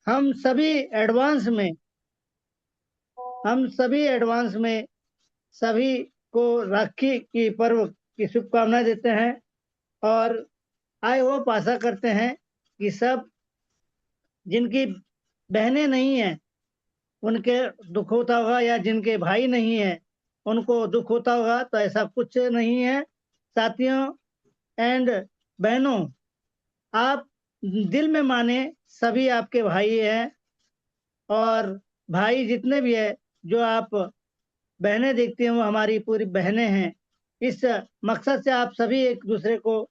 हम सभी एडवांस में हम सभी एडवांस में सभी को राखी की पर्व की शुभकामनाएं देते हैं। और आई होप आशा करते हैं कि सब जिनकी बहनें नहीं हैं उनके दुख होता होगा, या जिनके भाई नहीं है उनको दुख होता होगा, तो ऐसा कुछ नहीं है साथियों एंड बहनों। आप दिल में माने, सभी आपके भाई हैं। और भाई जितने भी है, जो आप बहनें देखती हैं वो हमारी पूरी बहनें हैं। इस मकसद से आप सभी एक दूसरे को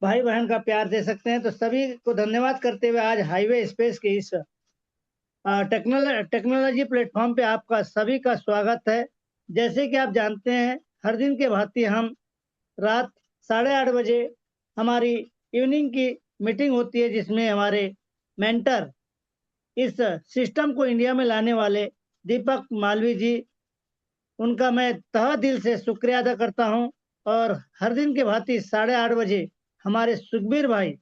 भाई बहन का प्यार दे सकते हैं। तो सभी को धन्यवाद करते हुए आज हाईवे स्पेस के इस टेक्नोलॉजी प्लेटफॉर्म पे आपका सभी का स्वागत है। जैसे कि आप जानते हैं, हर दिन के भांति हम रात 8:30 बजे हमारी इवनिंग की मीटिंग होती है, जिसमें हमारे मेंटर, इस सिस्टम को इंडिया में लाने वाले दीपक मालवी जी, उनका मैं तहे दिल से शुक्रिया अदा करता हूं। और हर दिन के भांति 8:30 बजे हमारे सुखबीर भाई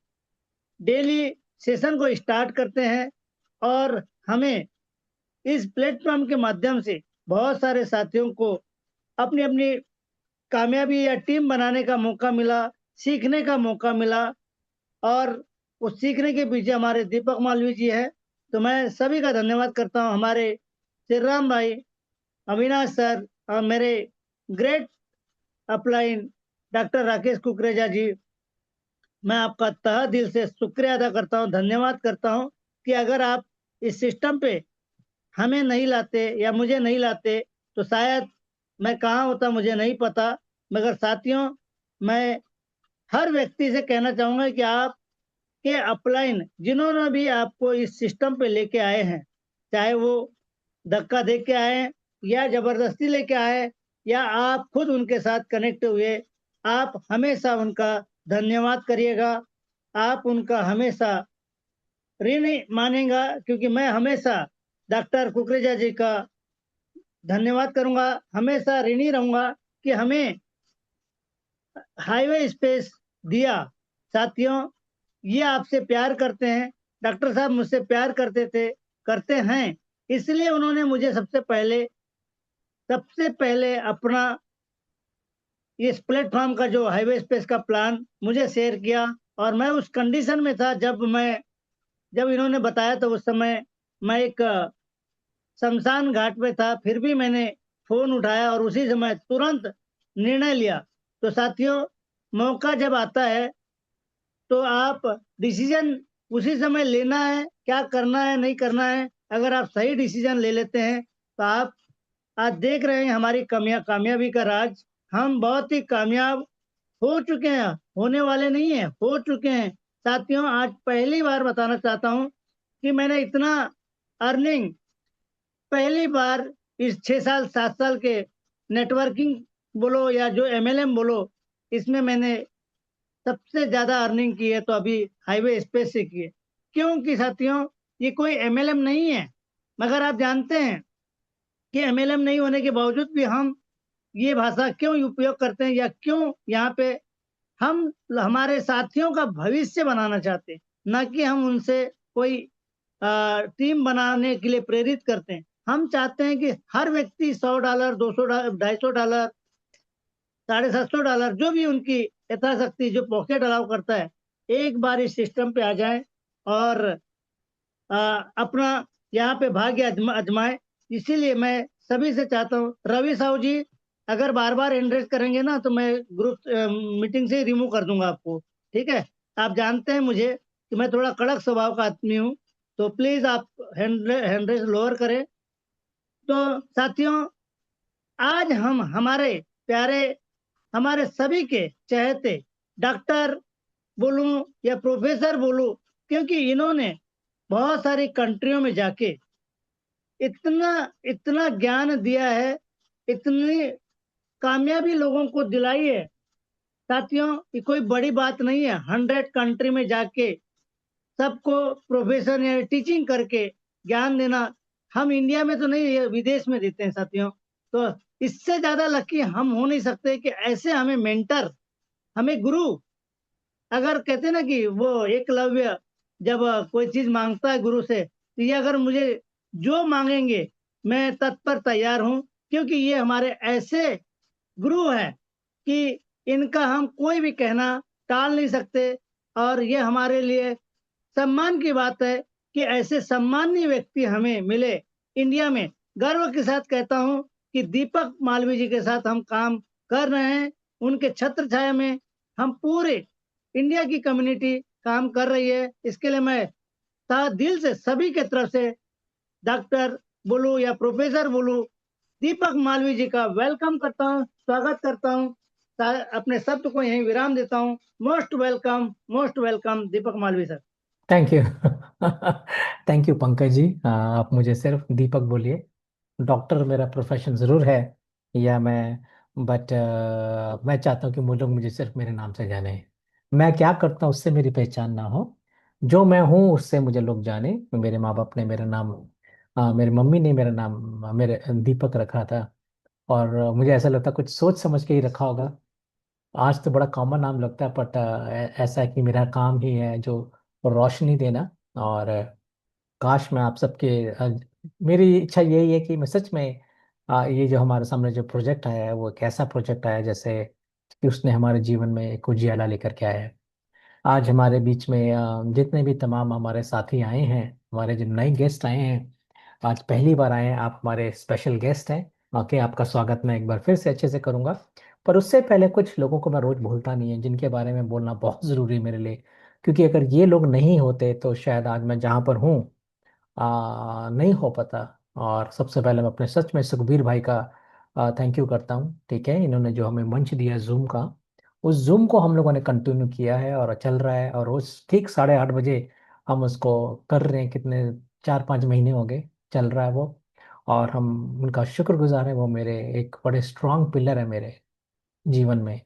डेली सेशन को स्टार्ट करते हैं। और हमें इस प्लेटफॉर्म के माध्यम से बहुत सारे साथियों को अपनी अपनी कामयाबी या टीम बनाने का मौका मिला, सीखने का मौका मिला। और उस सीखने के पीछे हमारे दीपक मालवी जी है। तो मैं सभी का धन्यवाद करता हूँ। हमारे श्री राम भाई, अविनाश सर और मेरे great upline doctor Rakesh Kukreja ji, मैं आपका तहे दिल से शुक्रिया अदा करता हूँ, धन्यवाद करता हूँ कि अगर आप इस सिस्टम पे हमें नहीं लाते या मुझे नहीं लाते तो शायद मैं कहाँ होता मुझे नहीं पता। मगर साथियों, मैं हर व्यक्ति से कहना चाहूंगा कि आप के अपलाइन जिन्होंने भी आपको इस सिस्टम पे लेके आए हैं, चाहे वो धक्का दे के आए या जबरदस्ती लेके आए या आप खुद उनके साथ कनेक्ट हुए, आप हमेशा उनका धन्यवाद करिएगा। आप उनका हमेशा ऋणी मानेगा, क्योंकि मैं हमेशा डॉक्टर कुकरेजा जी का धन्यवाद करूंगा, हमेशा ऋणी रहूंगा कि हमें हाईवे स्पेस दिया। साथियों, ये आपसे प्यार करते हैं, डॉक्टर साहब मुझसे प्यार करते थे, करते हैं। इसलिए उन्होंने मुझे सबसे पहले अपना इस प्लेटफॉर्म का जो हाईवे स्पेस का प्लान मुझे शेयर किया। और मैं उस कंडीशन में था, जब इन्होंने बताया तो उस समय मैं एक शमशान घाट पे था, फिर भी मैंने फोन उठाया और उसी समय तुरंत निर्णय लिया। तो साथियों, मौका जब आता है तो आप डिसीजन उसी समय लेना है, क्या करना है नहीं करना है। अगर आप सही डिसीजन ले लेते हैं तो आप आज देख रहे हैं हमारी कामयाबी का राज। हम बहुत ही कामयाब हो चुके हैं, होने वाले नहीं है, हो चुके हैं। साथियों, आज पहली बार बताना चाहता हूं कि मैंने इतना अर्निंग पहली बार इस 6 साल 7 साल के नेटवर्किंग बोलो या जो एमएलएम बोलो, इसमें मैंने सबसे ज्यादा अर्निंग की है तो अभी हाईवे स्पेस से की है। क्योंकि साथियों, ये कोई एमएलएम नहीं है, मगर आप जानते हैं कि एमएलएम नहीं होने के बावजूद भी हम ये भाषा क्यों उपयोग करते हैं, या क्यों यहाँ पे हम हमारे साथियों का भविष्य बनाना चाहते हैं, ना कि हम उनसे कोई टीम बनाने के लिए प्रेरित करते हैं। हम चाहते हैं कि हर व्यक्ति $100, $200, $250, $750, जो भी उनकी यथाशक्ति जो पॉकेट अलाउ करता है, एक बार इस सिस्टम पे आ जाए और अपना यहाँ पे भाग्य अजमाए। इसीलिए मैं सभी से चाहता हूँ, रवि साहू जी, अगर बार बार एंड्रेस करेंगे ना तो मैं ग्रुप मीटिंग से ही रिमूव कर दूंगा आपको। ठीक है? आप जानते हैं मुझे कि मैं थोड़ा कड़क स्वभाव का आदमी हूँ, तो प्लीज आप हैंड्रेस लोअर करें। तो साथियों, आज हम हमारे प्यारे, हमारे सभी के चहेते डॉक्टर बोलूं या प्रोफेसर बोलूं, क्योंकि इन्होंने बहुत सारी कंट्रियों में जाके इतना इतना ज्ञान दिया है, इतनी कामयाबी लोगों को दिलाई है। साथियों, ये कोई बड़ी बात नहीं है 100 कंट्री में जाके सबको प्रोफेशन या टीचिंग करके ज्ञान देना। हम इंडिया में तो नहीं, ये विदेश में देते हैं साथियों। तो इससे ज्यादा लकी हम हो नहीं सकते कि ऐसे हमें मेंटर, हमें गुरु, अगर कहते हैं ना कि वो एकलव्य जब कोई चीज मांगता है गुरु से, तो ये अगर मुझे जो मांगेंगे मैं तत्पर तैयार हूँ, क्योंकि ये हमारे ऐसे गुरु हैं कि इनका हम कोई भी कहना टाल नहीं सकते। और ये हमारे लिए सम्मान की बात है कि ऐसे सम्मानीय व्यक्ति हमें मिले इंडिया में। गर्व के साथ कहता हूं कि दीपक मालवीय जी के साथ हम काम कर रहे हैं। उनके छत्र छाया में हम पूरे इंडिया की कम्युनिटी काम कर रही है। इसके लिए मैं तहे दिल से सभी के तरफ से डॉक्टर बोलूं या प्रोफेसर बोलूं, दीपक मालवीय जी का वेलकम करता हूं, स्वागत करता हूं। अपने शब्द को यहीं विराम देता हूं। Most welcome Deepak Malviya sir. Thank you. Thank you Pankaj ji. आप मुझे सिर्फ दीपक बोलिए। डॉक्टर मेरा प्रोफेशन ज़रूर है, या मैं बट मैं चाहता हूँ कि लोग मुझे सिर्फ मेरे नाम से जाने। मैं क्या करता हूँ उससे मेरी पहचान ना हो, जो मैं हूँ उससे मुझे लोग जाने। मेरे माँ बाप ने मेरा नाम, मेरी मम्मी ने मेरा नाम मेरे दीपक रखा था, और मुझे ऐसा लगता है कुछ सोच समझ के ही रखा होगा। आज तो बड़ा कॉमन नाम लगता है, बट ऐसा है कि मेरा काम ही है जो रोशनी देना। और काश मैं आप सबके मेरी इच्छा यही है कि मैं सच में ये जो हमारे सामने जो प्रोजेक्ट आया है वो एक ऐसा प्रोजेक्ट आया है जैसे कि उसने हमारे जीवन में एक उजियाला लेकर के आया है। आज हमारे बीच में जितने भी तमाम हमारे साथी आए हैं, हमारे जो नए गेस्ट आए हैं, आज पहली बार आए हैं, आप हमारे स्पेशल गेस्ट हैं। ओके, आपका स्वागत मैं एक बार फिर से अच्छे से करूंगा। पर उससे पहले कुछ लोगों को मैं रोज भूलता नहीं है, जिनके बारे में बोलना बहुत ज़रूरी है मेरे लिए। क्योंकि अगर ये लोग नहीं होते तो शायद आज मैं जहाँ पर हूँ नहीं हो पाता। और सबसे पहले मैं अपने सच में सुखबीर भाई का थैंक यू करता हूँ। ठीक है, इन्होंने जो हमें मंच दिया जूम का, उस जूम को हम लोगों ने कंटिन्यू किया है और चल रहा है, और रोज ठीक 8:30 बजे हम उसको कर रहे हैं। कितने 4-5 महीने हो गए चल रहा है वो, और हम उनका शुक्रगुजार है। वो मेरे एक बड़े स्ट्रांग पिलर है मेरे जीवन में।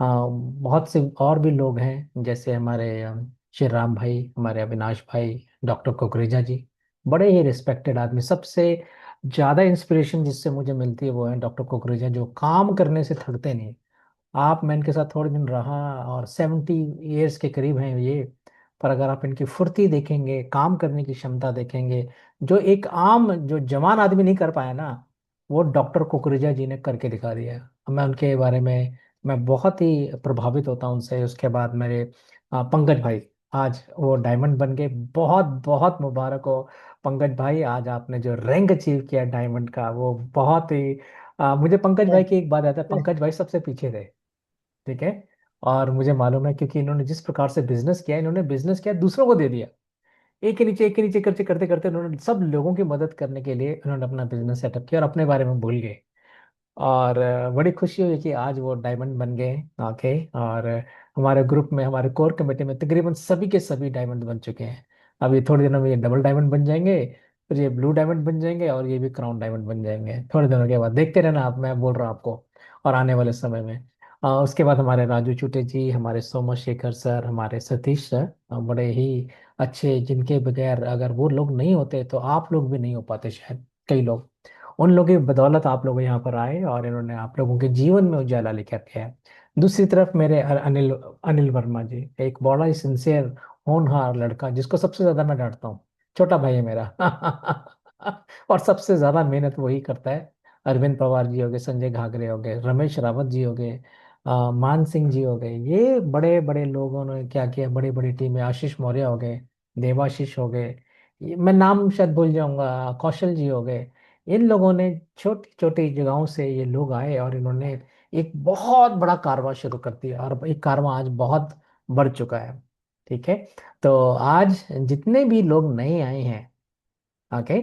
बहुत से और भी लोग हैं, जैसे हमारे श्री राम भाई, हमारे अविनाश भाई, डॉक्टर कुकरेजा जी, बड़े ही रिस्पेक्टेड आदमी। सबसे ज़्यादा इंस्पिरेशन जिससे मुझे मिलती है वो है डॉक्टर कुकरेजा, जो काम करने से थकते नहीं। आप, मैं इनके साथ थोड़े दिन रहा, और 70 ईयर्स के करीब हैं ये। पर अगर आप इनकी फुर्ती देखेंगे, काम करने की क्षमता देखेंगे, जो एक आम जो जवान आदमी नहीं कर पाया ना, वो डॉक्टर कुकरेजा जी ने करके दिखा दिया है। मैं उनके बारे में मैं बहुत ही प्रभावित होता हूँ उनसे। उसके बाद मेरे पंकज भाई, आज वो डायमंड बन गए। बहुत बहुत मुबारक हो पंकज भाई, आज आपने जो रैंक अचीव किया डायमंड का, वो बहुत ही मुझे पंकज भाई की एक बात आता है, पंकज भाई सबसे पीछे थे। ठीक है, और मुझे मालूम है क्योंकि इन्होंने जिस प्रकार से बिजनेस किया, इन्होंने बिजनेस किया दूसरों को दे दिया। एक के नीचे करते करते करते उन्होंने सब लोगों की मदद करने के लिए उन्होंने अपना बिजनेस सेटअप किया और अपने बारे में भूल गए। और बड़ी खुशी हुई कि आज वो डायमंड बन गए। ओके, और हमारे ग्रुप में, हमारे कोर कमेटी में तकरीबन सभी के सभी डायमंड बन चुके हैं। अभी थोड़े दिनों में ये डबल डायमंड बन जाएंगे, फिर ये ब्लू डायमंड बन जाएंगे, और ये भी क्राउन डायमंड बन जाएंगे थोड़े दिनों के बाद। देखते रहना आप, मैं बोल रहा हूँ आपको। और आने वाले समय में उसके बाद हमारे राजू चुटे जी, हमारे सोमो शेखर सर, हमारे सतीश सर, बड़े ही अच्छे, जिनके बगैर अगर वो लोग नहीं होते तो आप लोग भी नहीं हो पाते शायद। कई लोग, उन लोगों की बदौलत आप लोग यहाँ पर आए और इन्होंने आप लोगों के जीवन में उजाला लेकर के आए। दूसरी तरफ मेरे अनिल अनिल वर्मा जी, एक बड़ा ही सिंसियर होनहार लड़का, जिसको सबसे ज्यादा मैं डांटता हूँ। छोटा भाई है मेरा। और सबसे ज्यादा मेहनत वही करता है। अरविंद पवार जी हो गए, संजय घाघरे हो गए, रमेश रावत जी हो गए, मान सिंह जी हो गए, ये बड़े बड़े लोगों ने क्या किया, बड़ी बड़ी टीमें, आशीष मौर्य हो गए, देवाशीष हो गए, मैं नाम शायद भूल जाऊंगा, कौशल जी हो गए। इन लोगों ने छोटी छोटी जगहों से ये लोग आए और इन्होंने एक बहुत बड़ा कारवां शुरू कर दिया, और एक कारवां आज बहुत बढ़ चुका है। ठीक है, तो आज जितने भी लोग नए आए हैं, ओके,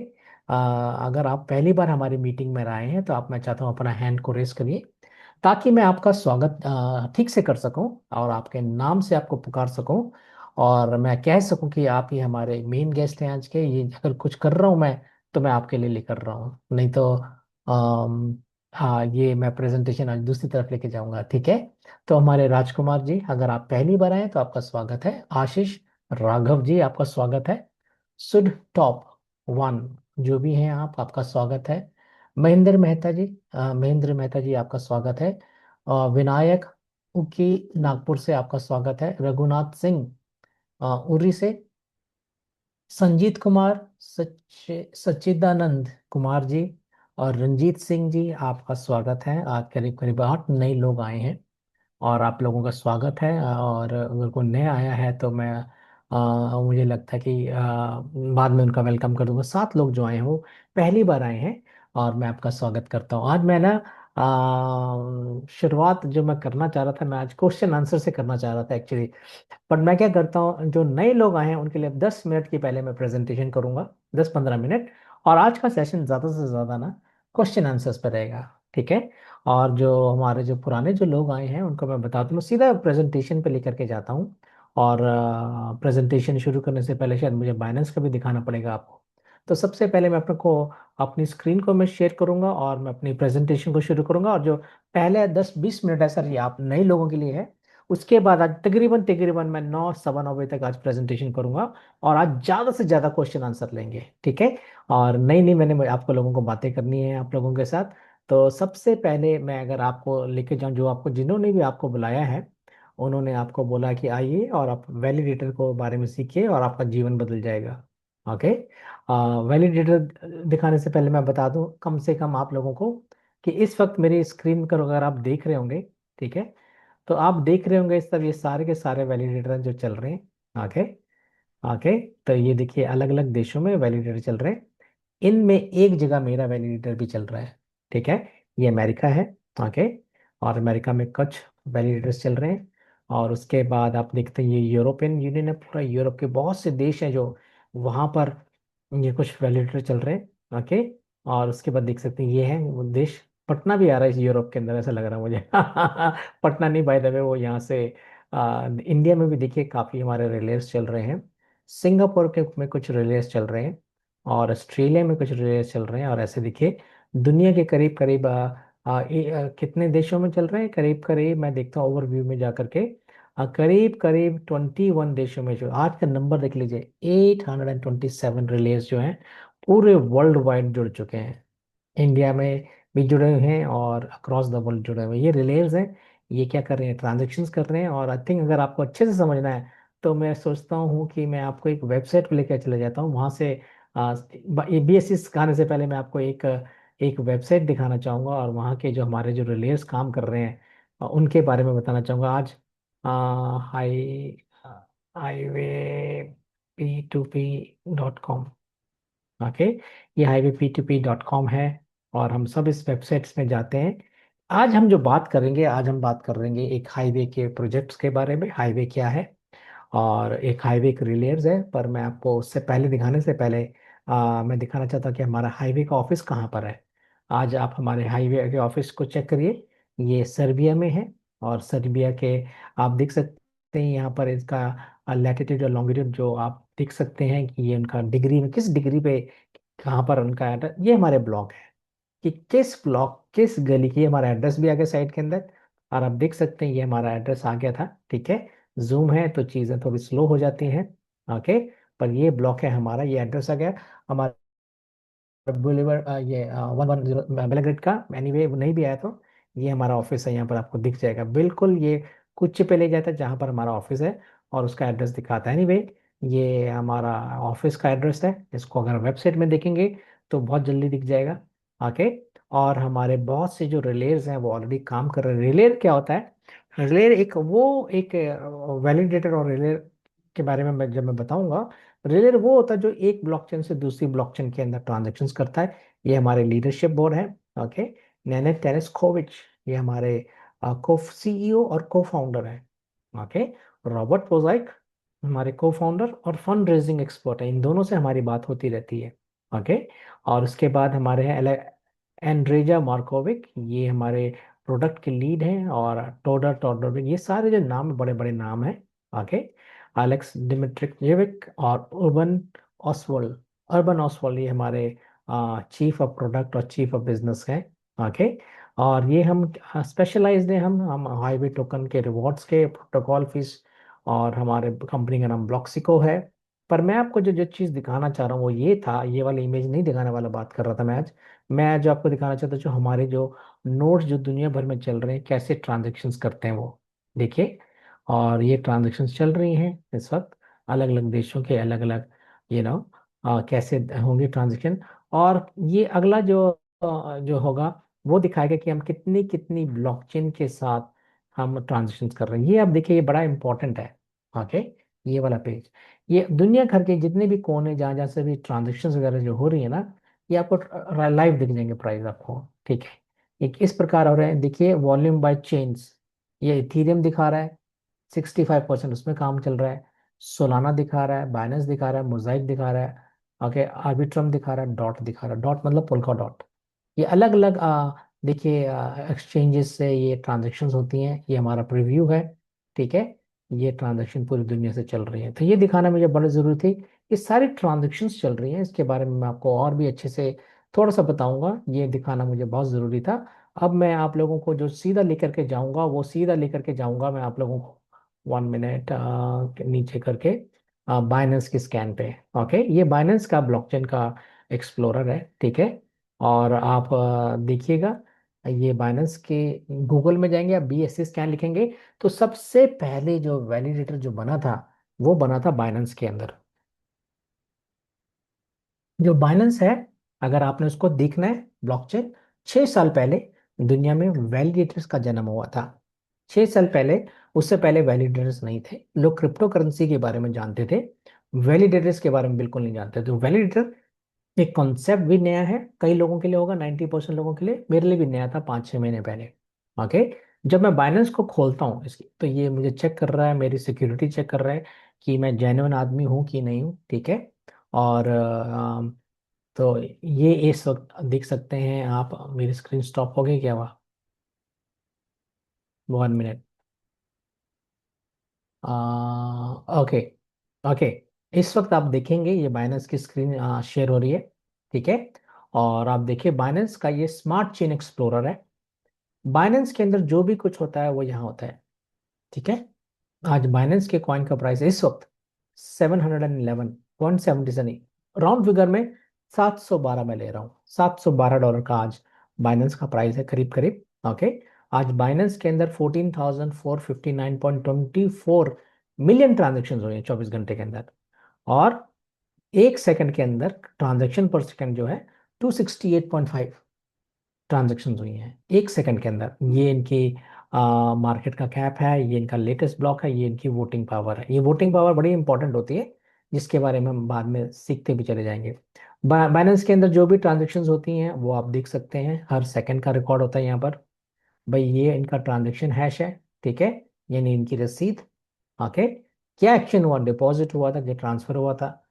अगर आप पहली बार हमारी मीटिंग में आए हैं तो आप, मैं चाहता हूँ अपना हैंड को रेस करिए, ताकि मैं आपका स्वागत ठीक से कर सकूं और आपके नाम से आपको पुकार सकूं, और मैं कह सकूं कि आप ही हमारे मेन गेस्ट हैं आज के। ये अगर कुछ कर रहा हूं मैं, तो मैं आपके लिए कर रहा हूं, नहीं तो हाँ, ये मैं प्रेजेंटेशन आज दूसरी तरफ लेके जाऊंगा। ठीक है, तो हमारे राजकुमार जी, अगर आप पहली बार आए तो आपका स्वागत है। आशीष राघव जी, आपका स्वागत है। सुड टॉप वन, जो भी हैं आप, आपका स्वागत है। महेंद्र मेहता जी, महेंद्र मेहता जी, आपका स्वागत है। विनायक उकी, नागपुर से आपका स्वागत है। रघुनाथ सिंह, उरी से, संजीत कुमार, सच्चिदानंद कुमार जी और रंजीत सिंह जी, आपका स्वागत है। आज करीब करीब 8 नए लोग आए हैं और आप लोगों का स्वागत है। और अगर कोई नया आया है तो मैं मुझे लगता है कि बाद में उनका वेलकम कर दूंगा। 7 लोग जो आए हैं वो पहली बार आए हैं और मैं आपका स्वागत करता हूँ। आज मैं ना शुरुआत जो मैं करना चाह रहा था, मैं आज क्वेश्चन आंसर से करना चाह रहा था एक्चुअली। बट मैं क्या करता हूँ, जो नए लोग आए हैं उनके लिए 10 मिनट की पहले मैं प्रेजेंटेशन करूंगा, 10-15 मिनट। और आज का सेशन ज़्यादा से ज़्यादा ना क्वेश्चन आंसर्स पर रहेगा, ठीक है। और जो हमारे जो पुराने जो लोग आए हैं उनको मैं बता दूं, मैं सीधा प्रेजेंटेशन पे लेकर के जाता हूँ। और प्रेजेंटेशन शुरू करने से पहले शायद मुझे बाइनेंस का भी दिखाना पड़ेगा आपको। तो सबसे पहले मैं अपने को अपनी स्क्रीन को मैं शेयर करूंगा और मैं अपनी प्रेजेंटेशन को शुरू करूंगा। और जो पहले 10-20 मिनट है सर, ये आप नए लोगों के लिए है। उसके बाद आज तकरीबन तकरीबन मैं 9 सवा 9 बजे तक आज प्रेजेंटेशन करूंगा। और आज ज़्यादा से ज़्यादा क्वेश्चन आंसर लेंगे, ठीक है। और नई नई मैंने आपको लोगों को बातें करनी है आप लोगों के साथ। तो सबसे पहले मैं अगर आपको लेके जाऊं, जो आपको जिन्होंने भी आपको बुलाया है उन्होंने आपको बोला कि आइए और आप वैलिडेटर को बारे में सीखिए और आपका जीवन बदल जाएगा। ओके। वैलिडेटर दिखाने से पहले मैं बता दूं कम से कम आप लोगों को कि इस वक्त मेरी स्क्रीन पर अगर आप देख रहे होंगे, ठीक है, तो आप देख रहे होंगे इस सब ये सारे के सारे वैलिडेटर जो चल रहे हैं। ओके। ओके। तो ये देखिए अलग अलग देशों में वैलिडेटर चल रहे हैं। इनमें एक जगह मेरा वैलिडेटर भी चल रहा है, ठीक है। ये अमेरिका है। ओके। और अमेरिका में कुछ वैलिडेटर्स चल रहे हैं। और उसके बाद आप देखते हैं ये यूरोपियन यूनियन है, पूरा यूरोप के बहुत से देश हैं जो वहाँ पर ये कुछ वैलिडेटर चल रहे हैं। ओके। और उसके बाद देख सकते हैं ये है वो देश। पटना भी आ रहा है इस यूरोप के अंदर, ऐसा लग रहा है मुझे। पटना नहीं, बाय द वे वो यहाँ से इंडिया में भी देखिए काफ़ी हमारे रिलेज चल रहे हैं। सिंगापुर के में कुछ रिलेज चल रहे हैं और ऑस्ट्रेलिया में कुछ रेस चल रहे हैं। और ऐसे देखिए दुनिया के करीब करीब कितने देशों में चल रहे हैं, करीब करीब मैं देखता हूँ ओवरव्यू में जा करके करीब करीब 21 देशों में। जो आज का नंबर देख लीजिए, 827 रिलेज जो हैं पूरे वर्ल्ड वाइड जुड़ चुके हैं। इंडिया में भी जुड़े हुए हैं और अक्रॉस द वर्ल्ड जुड़े हुए हैं। ये रिलेज हैं, ये क्या कर रहे हैं, ट्रांजेक्शन्स कर रहे हैं। और आई थिंक अगर आपको अच्छे से समझना है तो मैं सोचता हूँ कि मैं आपको एक वेबसाइट पे लेकर चले जाता हूँ। वहाँ से बीएससी सिखाने से पहले मैं आपको एक एक वेबसाइट दिखाना चाहूँगा और वहाँ के जो हमारे जो रिलेज काम कर रहे हैं उनके बारे में बताना चाहूँगा आज। High highway P2P.com। ओके। ये highway2p.com है और हम सब इस वेबसाइट्स में जाते हैं। आज हम जो बात करेंगे, आज हम बात कर रहे हैं एक हाईवे के प्रोजेक्ट्स के बारे में। हाईवे क्या है और एक हाईवे एक रिलेयर्स है। पर मैं आपको उससे पहले दिखाने से पहले मैं दिखाना चाहता हूँ कि हमारा हाईवे का ऑफिस कहाँ पर है। आज आप हमारे हाईवे के ऑफिस को चेक करिए। ये सर्बिया में है। और सर्बिया के आप देख सकते हैं यहाँ पर इसका लैटिट्यूड और लॉन्गिट्यूड जो आप देख सकते हैं कि ये उनका डिग्री में किस डिग्री पे कहाँ पर उनका एड्रेस। ये हमारे ब्लॉक है कि किस ब्लॉक किस गली की, हमारा एड्रेस भी आ गया साइड के अंदर। और आप देख सकते हैं ये हमारा एड्रेस आ गया था, ठीक है। जूम है तो चीज़ें थोड़ी स्लो हो जाती हैं। ओके। पर ये ब्लॉक है हमारा, ये एड्रेस आ गया हमारा बुलेवर ये 110 बेलाग्रेड का। एनीवे वो नहीं भी आया तो ये हमारा ऑफिस है, यहाँ पर आपको दिख जाएगा बिल्कुल। ये कुछ पे ले जाता है जहाँ पर हमारा ऑफिस है और उसका एड्रेस दिखाता है। एनीवे ये हमारा ऑफिस का एड्रेस है। इसको अगर वेबसाइट में देखेंगे तो बहुत जल्दी दिख जाएगा। ओके। और हमारे बहुत से जो रिलेज हैं वो ऑलरेडी काम कर रहे हैं। रिले क्या होता है, रिले एक वैलिडेटर और रिले के बारे में जब मैं बताऊंगा। रिले वो होता है जो एक ब्लॉकचेन से दूसरी ब्लॉकचेन के अंदर ट्रांजेक्शन्स करता है। ये हमारे लीडरशिप बोर्ड है। ओके। नेनेट टेरेस्कोविच ये हमारे को सीईओ और को फाउंडर है। ओके। रॉबर्ट पोजाइक हमारे को फाउंडर और फंड रेजिंग एक्सपर्ट है। इन दोनों से हमारी बात होती रहती है। ओके। और उसके बाद हमारे हैं एंड्रेजा मार्कोविक, ये हमारे प्रोडक्ट के लीड हैं। और टोडर टोडरविक, ये सारे जो नाम बड़े बड़े नाम हैं। ओके। एलेक्स डिमिट्रिजेविक और अर्बन ऑसवर्ल्ड ये हमारे चीफ ऑफ प्रोडक्ट और चीफ ऑफ बिजनेस हैं। ओके। और ये हम स्पेशलाइज्ड हैं, हम हाईवे टोकन के रिवॉर्ड्स के प्रोटोकॉल फीस। और हमारे कंपनी का नाम ब्लॉक्सिको है। पर मैं आपको जो जो चीज़ दिखाना चाह रहा हूँ वो ये था, ये वाला इमेज नहीं दिखाने वाला बात कर रहा था मैं आज। मैं जो आपको दिखाना चाहता हूँ जो हमारे जो नोट्स जो दुनिया भर में चल रहे हैं, कैसे ट्रांजेक्शन्स करते हैं वो देखिए। और ये ट्रांजेक्शन्स चल रही हैं इस वक्त अलग अलग देशों के अलग अलग यू नो कैसे होंगे ट्रांजेक्शन। और ये अगला जो होगा वो दिखाएगा कि हम कितनी कितनी ब्लॉकचेन के साथ हम ट्रांजेक्शन कर रहे हैं। ये आप देखिए, ये बड़ा इंपॉर्टेंट है। ओके, ये वाला पेज, ये दुनिया भर के जितने भी कोने जहाँ जहाँ से भी ट्रांजेक्शन वगैरह जो हो रही है ना, ये आपको लाइव दिख जाएंगे प्राइस आपको। ठीक है, एक इस प्रकार हो रहे हैं। देखिए वॉल्यूम बाय चेन्स, ये इथीरियम दिखा रहा है, 65% उसमें काम चल रहा है। सोलाना दिखा रहा है, बाइनेंस दिखा रहा है, मोजाइक दिखा रहा है, ओके, आर्बिट्रम दिखा रहा है, डॉट दिखा रहा है। डॉट मतलब पोल्का डॉट। ये अलग अलग देखिए एक्सचेंजेस से ये ट्रांजेक्शन्स होती हैं। ये हमारा प्रीव्यू है। ठीक है, ये ट्रांजेक्शन पूरी दुनिया से चल रही है, तो ये दिखाना मुझे बड़ी जरूरी थी। ये सारी ट्रांजेक्शन्स चल रही हैं, इसके बारे में मैं आपको और भी अच्छे से थोड़ा सा बताऊंगा। ये दिखाना मुझे बहुत ज़रूरी था। अब मैं आप लोगों को जो सीधा लेकर के जाऊंगा, वो सीधा लेकर के जाऊंगा मैं आप लोगों को 1 मिनट नीचे करके बाइनेंस की स्कैन पे। ओके, ये बाइनेंस का ब्लॉकचेन का एक्सप्लोरर है। ठीक है, और आप देखिएगा, ये बाइनेंस के गूगल में जाएंगे, आप BSC स्कैन लिखेंगे, तो सबसे पहले जो वैलिडेटर जो बना था वो बना था बाइनेंस के अंदर। जो बाइनेंस है, अगर आपने उसको देखना है, ब्लॉकचेन 6 साल पहले दुनिया में वैलिडेटर्स का जन्म हुआ था। 6 साल पहले, उससे पहले वैलिडेटर्स नहीं थे। लोग क्रिप्टो करेंसी के बारे में जानते थे, वैलिडेटर्स के बारे में बिल्कुल नहीं जानते थे। वैलिडेटर एक कॉन्सेप्ट भी नया है, कई लोगों के लिए होगा, 90% लोगों के लिए, मेरे लिए भी नया था 5-6 महीने पहले। ओके, जब मैं बाइनेंस को खोलता हूँ इसकी, तो ये मुझे चेक कर रहा है, मेरी सिक्योरिटी चेक कर रहा है कि मैं जेन्युइन आदमी हूँ कि नहीं हूँ। ठीक है, और तो ये इस वक्त देख सकते हैं आप। मेरी स्क्रीन स्टॉप हो गई क्या? हुआ? 1 मिनट। ओके, ओके, इस वक्त आप देखेंगे ये बाइनेंस की स्क्रीन शेयर हो रही है। ठीक है, और आप देखिए बाइनेंस का ये स्मार्ट चेन एक्सप्लोरर है। बाइनेंस के अंदर जो भी कुछ होता है वो यहाँ होता है। ठीक है, आज बाइनेंस के कॉइन का प्राइस है इस वक्त 711.77, राउंड फिगर में 712 में ले रहा हूँ। $712 का आज बाइनेंस का प्राइस है, करीब करीब। ओके, आज बाइनेंस के अंदर 14,459.24 मिलियन ट्रांजेक्शन हुए हैं 24 घंटे के अंदर। और 1 सेकंड के अंदर ट्रांजेक्शन पर सेकंड जो है 268.5 ट्रांजेक्शन हुई हैं 1 सेकंड के अंदर। ये इनकी मार्केट का कैप है, ये इनका लेटेस्ट ब्लॉक है, ये इनकी वोटिंग पावर है। ये वोटिंग पावर बड़ी इंपॉर्टेंट होती है, जिसके बारे में हम बाद में सीखते भी चले जाएंगे। बाइनेंस के अंदर जो भी ट्रांजेक्शन्स होती हैं वो आप देख सकते हैं, हर सेकंड का रिकॉर्ड होता है यहाँ पर। भाई ये इनका ट्रांजेक्शन हैश है। ठीक है, यानी इनकी रसीद। ओके, क्या एक्शन हुआ, डिपॉजिट हुआ था कि ट्रांसफर हुआ था,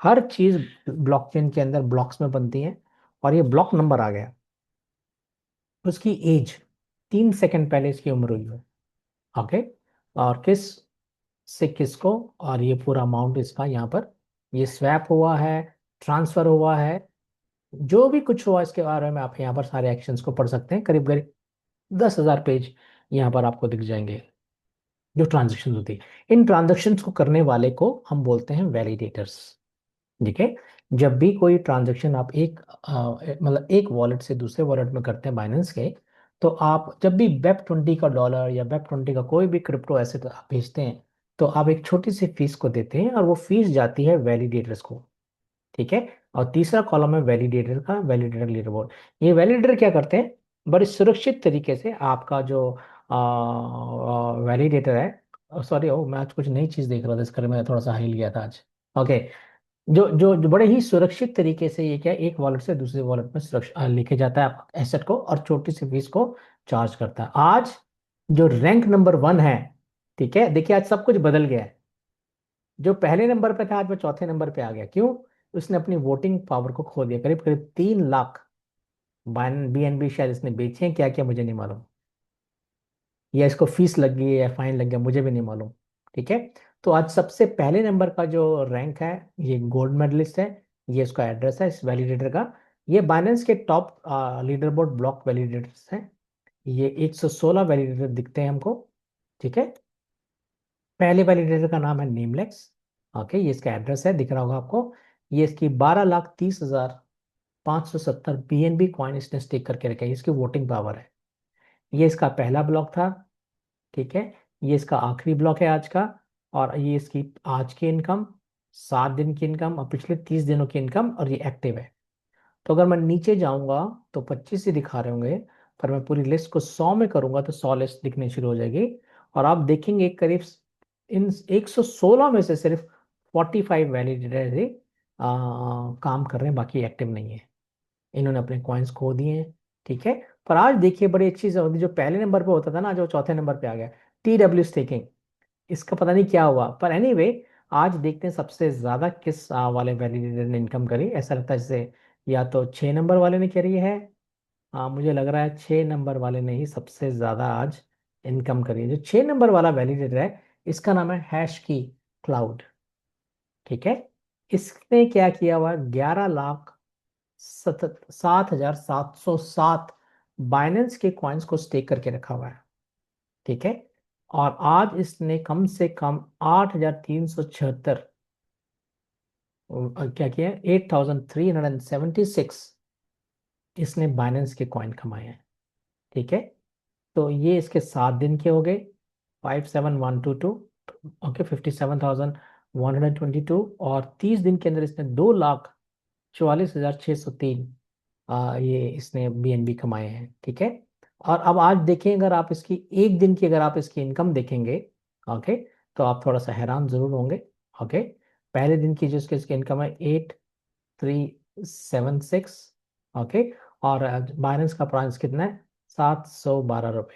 हर चीज ब्लॉकचेन के अंदर ब्लॉक्स में बनती है। और ये ब्लॉक नंबर आ गया, उसकी एज 3 सेकंड पहले इसकी उम्र हुई है। ओके, और किस से किसको, और ये पूरा अमाउंट इसका यहाँ पर ये स्वैप हुआ है, ट्रांसफर हुआ है, जो भी कुछ हुआ इसके बारे में आप यहाँ पर सारे एक्शंस को पढ़ सकते हैं। करीब करीब 10,000 पेज यहाँ पर आपको दिख जाएंगे जो ट्रांजेक्शन होती है। इन ट्रांजेक्शन्स को करने वाले को हम बोलते हैं वैलिडेटर्स। ठीक है, जब भी कोई ट्रांजैक्शन आप मतलब एक वॉलेट से दूसरे वॉलेट में करते हैं बाइनेंस के, तो आप जब भी वेब 20 का डॉलर या वेब 20 का कोई भी क्रिप्टो एसेट आप भेजते हैं, तो आप एक छोटी सी फीस को देते हैं, और वो फीस जाती है वैलिडेटर्स को। ठीक है, और तीसरा कॉलम है वैलिडेटर का, वैलिडेटर लीडर बोर्ड। ये वैलिडेटर क्या करते हैं, बड़े सुरक्षित तरीके से आपका जो वैलिडेटर है, सॉरी ओ मैं आज कुछ नई चीज देख रहा था, इस कर मैं थोड़ा सा हिल गया था आज। ओके, जो बड़े ही सुरक्षित तरीके से ये क्या एक वॉलेट से दूसरे वॉलेट में सुरक्षित लेके जाता है एसेट को, और छोटी सी फीस को चार्ज करता है। आज जो रैंक नंबर 1 है, ठीक है, देखिए आज सब कुछ बदल गया है। जो पहले नंबर पे था आज वो चौथे नंबर पे आ गया। क्यों? उसने अपनी वोटिंग पावर को खो दिया। करीब करीब 3 लाख BNB शायद इसने बेचे हैं, क्या क्या मुझे नहीं मालूम, या इसको फीस लग गई है या फाइन लग गया, मुझे भी नहीं मालूम। ठीक है, तो आज सबसे पहले नंबर का जो रैंक है, ये गोल्ड मेडलिस्ट है। ये इसका एड्रेस है इस वैलिडेटर का। ये बाइनेंस के top leader board block validators हैं। ये 116 वैलिडेटर दिखते हैं हमको। ठीक है, पहले वैलिडेटर का नाम है नेमलेक्स। ओके, ये इसका एड्रेस है, दिख रहा होगा आपको। ये इसकी 12,30,570 BNB कॉइन इसने स्टेक करके रखा है, ये इसकी वोटिंग पावर है। ये इसका पहला ब्लॉक था। ठीक है, ये इसका आखिरी ब्लॉक है आज का। और ये इसकी आज की इनकम 7 दिन की इनकम और पिछले 30 दिनों की इनकम, और ये एक्टिव है। तो अगर मैं नीचे जाऊंगा तो 25 ही दिखा रहे होंगे, पर मैं पूरी लिस्ट को 100 में करूंगा तो 100 लिस्ट दिखनी शुरू हो जाएगी। और आप देखेंगे करीब इन 116 में से सिर्फ 45 वैलिडेटरी काम कर रहे हैं, बाकी एक्टिव नहीं है। इन्होंने अपने कॉइन्स खो दिए हैं। ठीक है। पर आज देखिए बड़ी अच्छी चीज होती, जो पहले नंबर पे होता था ना, जो चौथे नंबर पे आ गया, TW स्टेकिंग। इसका पता नहीं क्या हुआ, पर एनीवे आज देखते हैं सबसे ज्यादा किस वाले वैलिडेटर ने इनकम करी। ऐसा लगता है जैसे या तो 6 नंबर वाले ने करी है। मुझे लग रहा है 6 नंबर वाले ने ही सबसे ज्यादा आज इनकम करी है। जो 6 नंबर वाला वैलिडेटर है, इसका नाम है हैश की क्लाउड। ठीक है। इसने क्या किया हुआ, 11,07,707 बाइनेंस के कॉइन्स को स्टेक करके रखा हुआ है। ठीक है। और आज इसने कम से कम 8,376, क्या किया, 8,376 इसने बाइनेंस के कॉइन कमाए हैं। ठीक है। तो ये इसके 7 दिन के हो गए, 57,122। ओके, 57,122। और 30 दिन के अंदर इसने 2,44,603 ये इसने BNB कमाए हैं। ठीक है। और अब आज देखें, अगर आप इसकी एक दिन की अगर आप इसकी इनकम देखेंगे, ओके, तो आप थोड़ा सा हैरान जरूर होंगे। ओके। पहले दिन की जो इसकी इनकम है 8,376। ओके। और बाइनेंस का प्राइस कितना है, $712,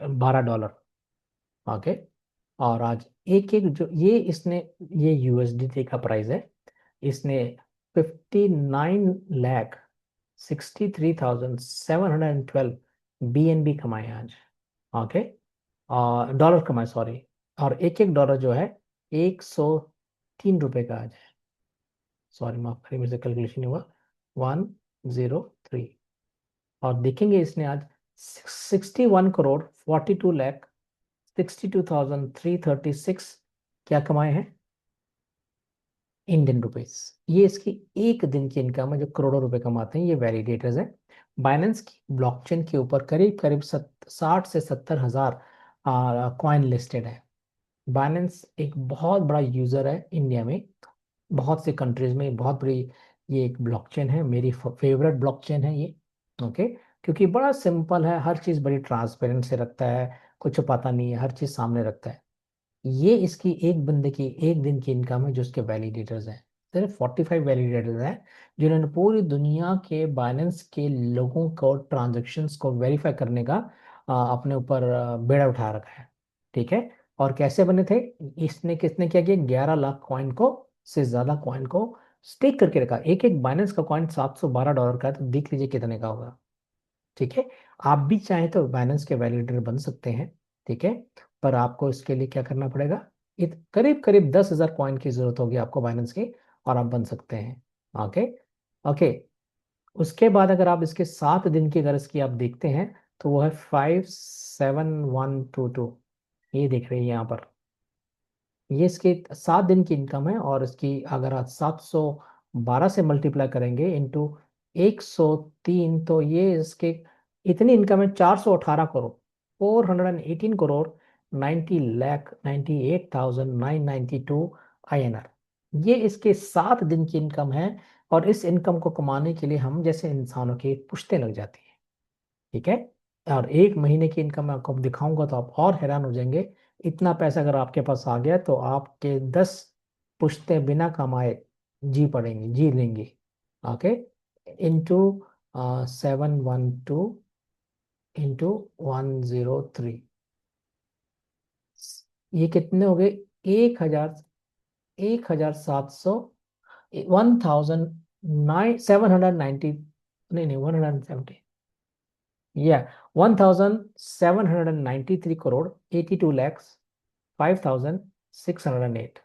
$12। ओके। और आज एक एक जो ये इसने, ये USDT का प्राइस है। इसने 59,63,712 BNB कमाए आज। ओके। और डॉलर कमाए, सॉरी। और एक एक डॉलर जो है $103 का आज है। सॉरी, माफ करिए, मेरे से कैलकुलेशन नहीं हुआ। 103। और देखेंगे इसने आज 61,42,62,336 क्या कमाए हैं, ₹इंडियन। ये इसकी एक दिन की इनकम है। जो करोड़ों रुपए कमाते हैं ये वैलिडेटर्स हैं। बाइनेंस की ब्लॉकचेन के ऊपर करीब करीब 60 से 70 हजार कॉइन लिस्टेड है। बाइनेंस एक बहुत बड़ा यूजर है इंडिया में, बहुत से कंट्रीज में बहुत बड़ी ये एक ब्लॉकचेन है। मेरी फेवरेट ब्लॉकचेन है ये। ओके। क्योंकि बड़ा सिंपल है, हर चीज़ बड़ी ट्रांसपेरेंट से रखता है, कुछ पता नहीं है, हर चीज़ सामने रखता है। ये इसकी एक बंदे की एक दिन की इनकम है, जो उसके वैलिडेटर्स हैं। सिर्फ 45 वैलिडेटर्स हैं, जिन्होंने पूरी दुनिया के बाइनेंस के लोगों को ट्रांजेक्शन्स को वेरीफाई करने का अपने ऊपर बेड़ा उठा रखा है। ठीक है। और कैसे बने थे, इसने किसने क्या किया, 11 लाख कॉइन को से ज्यादा कॉइन को स्टेक करके रखा। एक एक बाइनेंस का कॉइन $712 का है, तो देख लीजिए कितने का होगा। ठीक है। आप भी चाहें तो बाइनेंस के वैलिडेटर बन सकते हैं। ठीक है। पर आपको इसके लिए क्या करना पड़ेगा, करीब करीब 10,000 कॉइन की जरूरत होगी आपको बाइनेंस की, और आप बन सकते हैं। ओके। ओके। उसके बाद अगर आप इसके 7 दिन की अगर इसकी आप देखते हैं, तो वो है 57,122। ये देख रहे हैं यहाँ पर, ये इसके 7 दिन की इनकम है। और इसकी अगर आप 712 से मल्टीप्लाई करेंगे इंटू 103, तो ये इसके इतनी इनकम है, 418 करोड़, 418 करोड़ 90,98,992 INR। ये इसके 7 दिन की इनकम है। और इस इनकम को कमाने के लिए हम जैसे इंसानों की पुश्तें लग जाती हैं। ठीक है। और एक महीने की इनकम मैं आपको दिखाऊंगा तो आप और हैरान हो जाएंगे। इतना पैसा अगर आपके पास आ गया तो आपके 10 पुश्तें बिना कमाए जी पड़ेंगी, जी लेंगी। ओके। इंटू 712 इंटू 103, ये कितने हो गए, 1,000, 1,700, 1,790, नहीं नहीं, 170, या 1,793 करोड़ 82,05,608।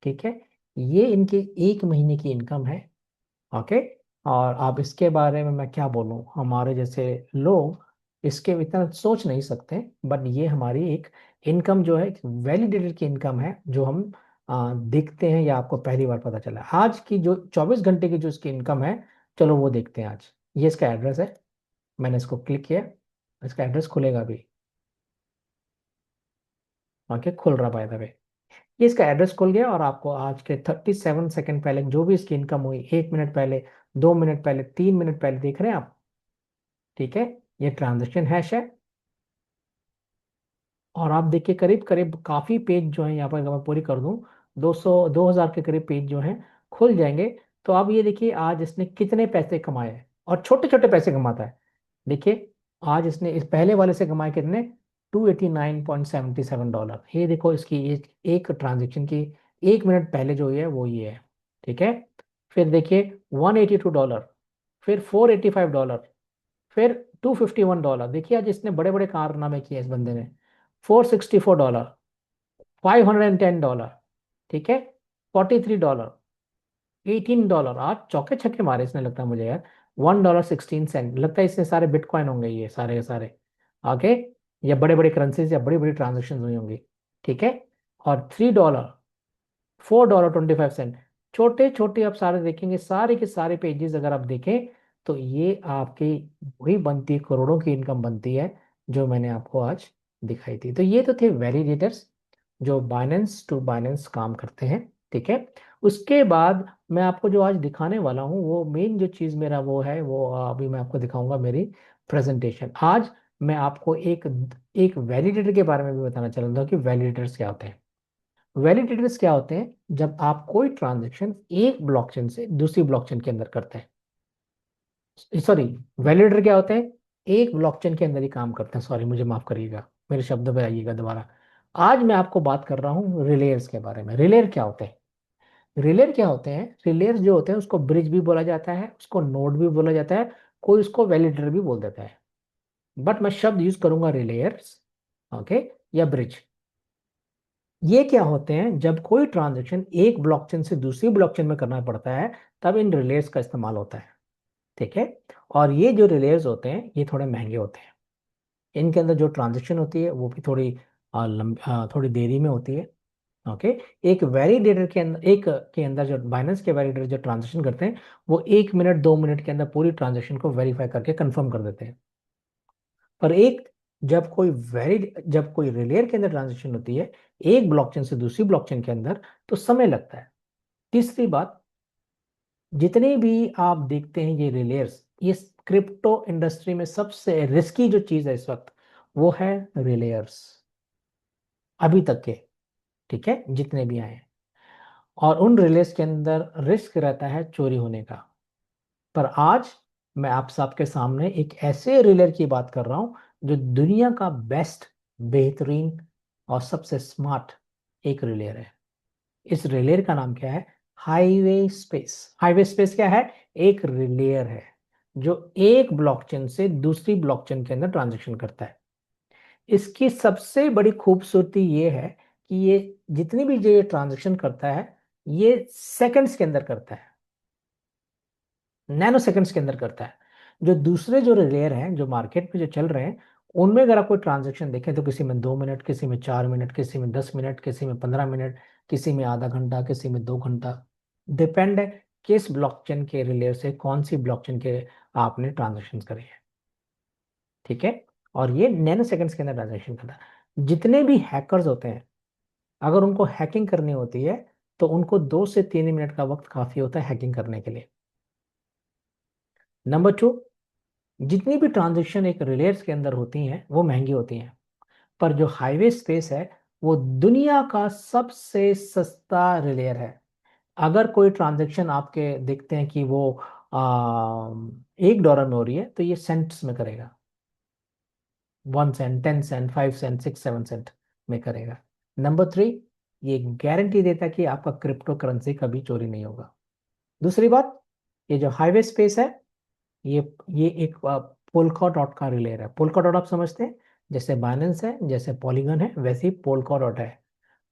ठीक है। ये इनके एक महीने की इनकम है। ओके। और आप इसके बारे में मैं क्या बोलूं, हमारे जैसे लोग इसके इतना सोच नहीं सकते, बट ये हमारी एक इनकम जो है, वैलिडेटेड की इनकम है, जो हम देखते हैं, या आपको पहली बार पता चला आज की जो 24 घंटे की जो इसकी इनकम है। चलो वो देखते हैं आज। ये इसका एड्रेस है, मैंने इसको क्लिक किया, इसका एड्रेस खुलेगा अभी। ओके, खुल रहा बाय द वे। ये इसका एड्रेस खुल गया, और आपको आज के 37 सेकंड पहले जो भी इसकी इनकम हुई, 1 मिनट पहले, 2 मिनट पहले, 3 मिनट पहले, देख रहे हैं आप? ठीक है, ये ट्रांजेक्शन हैश है। और आप देखिए करीब करीब काफी पेज जो है यहाँ पर, अगर मैं पूरी कर दूं, 2000 के करीब पेज जो हैं खुल जाएंगे। तो आप ये देखिए आज इसने कितने पैसे कमाए हैं, और छोटे छोटे पैसे कमाता है। देखिए आज इसने इस पहले वाले से कमाए कितने, $289.77। ये देखो इसकी एक ट्रांजेक्शन की 1 मिनट पहले जो ये है वो ये है। ठीक है, फिर देखिए $182, फिर $485, फिर $251। देखिए आज इसने बड़े बड़े कारनामे किए इस बंदे ने। $464, $510, ठीक है, $43, $18। आज चौके छक्के मारे इसने, लगता है मुझे यार। $1.16, लगता है इसने सारे बिटकॉइन होंगे ये सारे के सारे आगे, या बड़े बड़े करेंसीज या बड़ी बड़ी ट्रांजेक्शन हुई होंगी। ठीक है, और $3, $4.25। छोटे छोटे आप सारे देखेंगे, सारे के सारे पेजेस अगर आप देखें, तो ये आपकी वही बनती है, करोड़ों की इनकम बनती है जो मैंने आपको आज दिखाई थी। तो ये तो थे वैलिडेटर्स जो बाइनेंस टू बाइनेंस काम करते हैं। ठीक है, उसके बाद मैं आपको जो आज दिखाने वाला हूँ, वो मेन जो चीज़ मेरा वो है, वो अभी मैं आपको दिखाऊंगा मेरी प्रेजेंटेशन। आज मैं आपको एक एक वैलिडेटर के बारे में भी बताना चाहूंगा कि वैलिडेटर्स क्या होते हैं। वैलिडेटर्स क्या होते हैं, जब आप कोई ट्रांजेक्शन एक ब्लॉकचेन से दूसरी ब्लॉकचेन के अंदर करते हैं, सॉरी, वैलिडेटर क्या होते हैं, एक ब्लॉकचेन के अंदर ही काम करते हैं। सॉरी, मुझे माफ करिएगा, मेरे शब्द पे आइएगा दोबारा। आज मैं आपको बात कर रहा हूँ रिलेयर्स के बारे में। रिलेयर क्या होते हैं? रिलेयर क्या होते हैं, रिलेयर्स जो होते हैं उसको ब्रिज भी बोला जाता है, उसको नोड भी बोला जाता है, कोई उसको वैलिडेटर भी बोल देता है, बट मैं शब्द यूज करूंगा रिलेयर्स, ओके, या ब्रिज। ये क्या होते हैं, जब कोई ट्रांजेक्शन एक ब्लॉकचेन से दूसरी ब्लॉकचेन में करना पड़ता है, तब इन रिलेयर्स का इस्तेमाल होता है। ठीक है, और ये जो रिलेयर्स होते हैं ये थोड़े महंगे होते हैं। इनके अंदर जो ट्रांजेक्शन होती है वो भी थोड़ी थोड़ी देरी में होती है। ओके, एक वैलिडेटर के अंदर, एक के अंदर जो बाइनेंस के वैलिडेटर जो ट्रांजेक्शन करते हैं, वो 1 मिनट 2 मिनट के अंदर पूरी ट्रांजेक्शन को वेरीफाई करके कंफर्म कर देते हैं। पर एक, जब कोई रिलेयर के अंदर ट्रांजेक्शन होती है एक ब्लॉकचेन से दूसरी ब्लॉकचेन के अंदर, तो समय लगता है। तीसरी बात, जितने भी आप देखते हैं ये रिलेयर्स, ये क्रिप्टो इंडस्ट्री में सबसे रिस्की जो चीज है इस वक्त, वो है रिलेयर्स, अभी तक के। ठीक है, जितने भी आए हैं, और उन रिलेयर्स के अंदर रिस्क रहता है चोरी होने का। पर आज मैं आप सबके सामने एक ऐसे रिलेयर की बात कर रहा हूं जो दुनिया का बेस्ट, बेहतरीन और सबसे स्मार्ट एक रिलेयर है। इस रिलेयर का नाम क्या है, हाईवे स्पेस। हाईवे स्पेस क्या है, एक रिलेयर है जो एक ब्लॉकचेन से दूसरी ब्लॉकचेन के अंदर ट्रांजेक्शन करता है। इसकी सबसे बड़ी खूबसूरती ये है कि ये जितनी भी जो ये ट्रांजेक्शन करता है, ये सेकंड्स के अंदर करता है, नैनो सेकंड्स के अंदर करता है। जो दूसरे जो रिलेयर हैं जो मार्केट में जो चल रहे हैं, उनमें अगर आप कोई ट्रांजेक्शन देखें तो किसी में 2 मिनट, किसी में 4 मिनट, किसी में 10 मिनट, किसी में 15 मिनट, किसी में आधा घंटा, किसी में 2 घंटा। डिपेंड है किस ब्लॉकचेन के रिलेयर से कौन सी ब्लॉकचेन के आपने ट्रांजेक्शन करे हैं। ठीक है, और ये नैनो सेकंड्स के अंदर ट्रांजेक्शन करता है। जितने भी हैकर्स होते हैं, अगर उनको हैकिंग करनी होती है, तो उनको 2 से 3 मिनट का वक्त काफी होता है हैकिंग करने के लिए। नंबर टू, जितनी भी ट्रांजेक्शन एक रिलेयर्स के अंदर होती हैं वो महंगी होती हैं, पर जो हाईवे स्पेस है वो दुनिया का सबसे सस्ता रिलेयर है। अगर कोई ट्रांजेक्शन आपके देखते हैं कि वो $1 में हो रही है, तो ये सेंट्स में करेगा, 1 सेंट, 10 सेंट, 5 सेंट, 6, 7 सेंट में करेगा। नंबर थ्री, ये गारंटी देता है कि आपका क्रिप्टो करेंसी कभी चोरी नहीं होगा। दूसरी बात, ये जो हाईवे स्पेस है, ये ये एक पोलका डॉट का रिलेयर है। पोलका डॉट आप समझते हैं, जैसे बाइनेंस है, जैसे पॉलीगन है, वैसे ही पोलका डॉट है।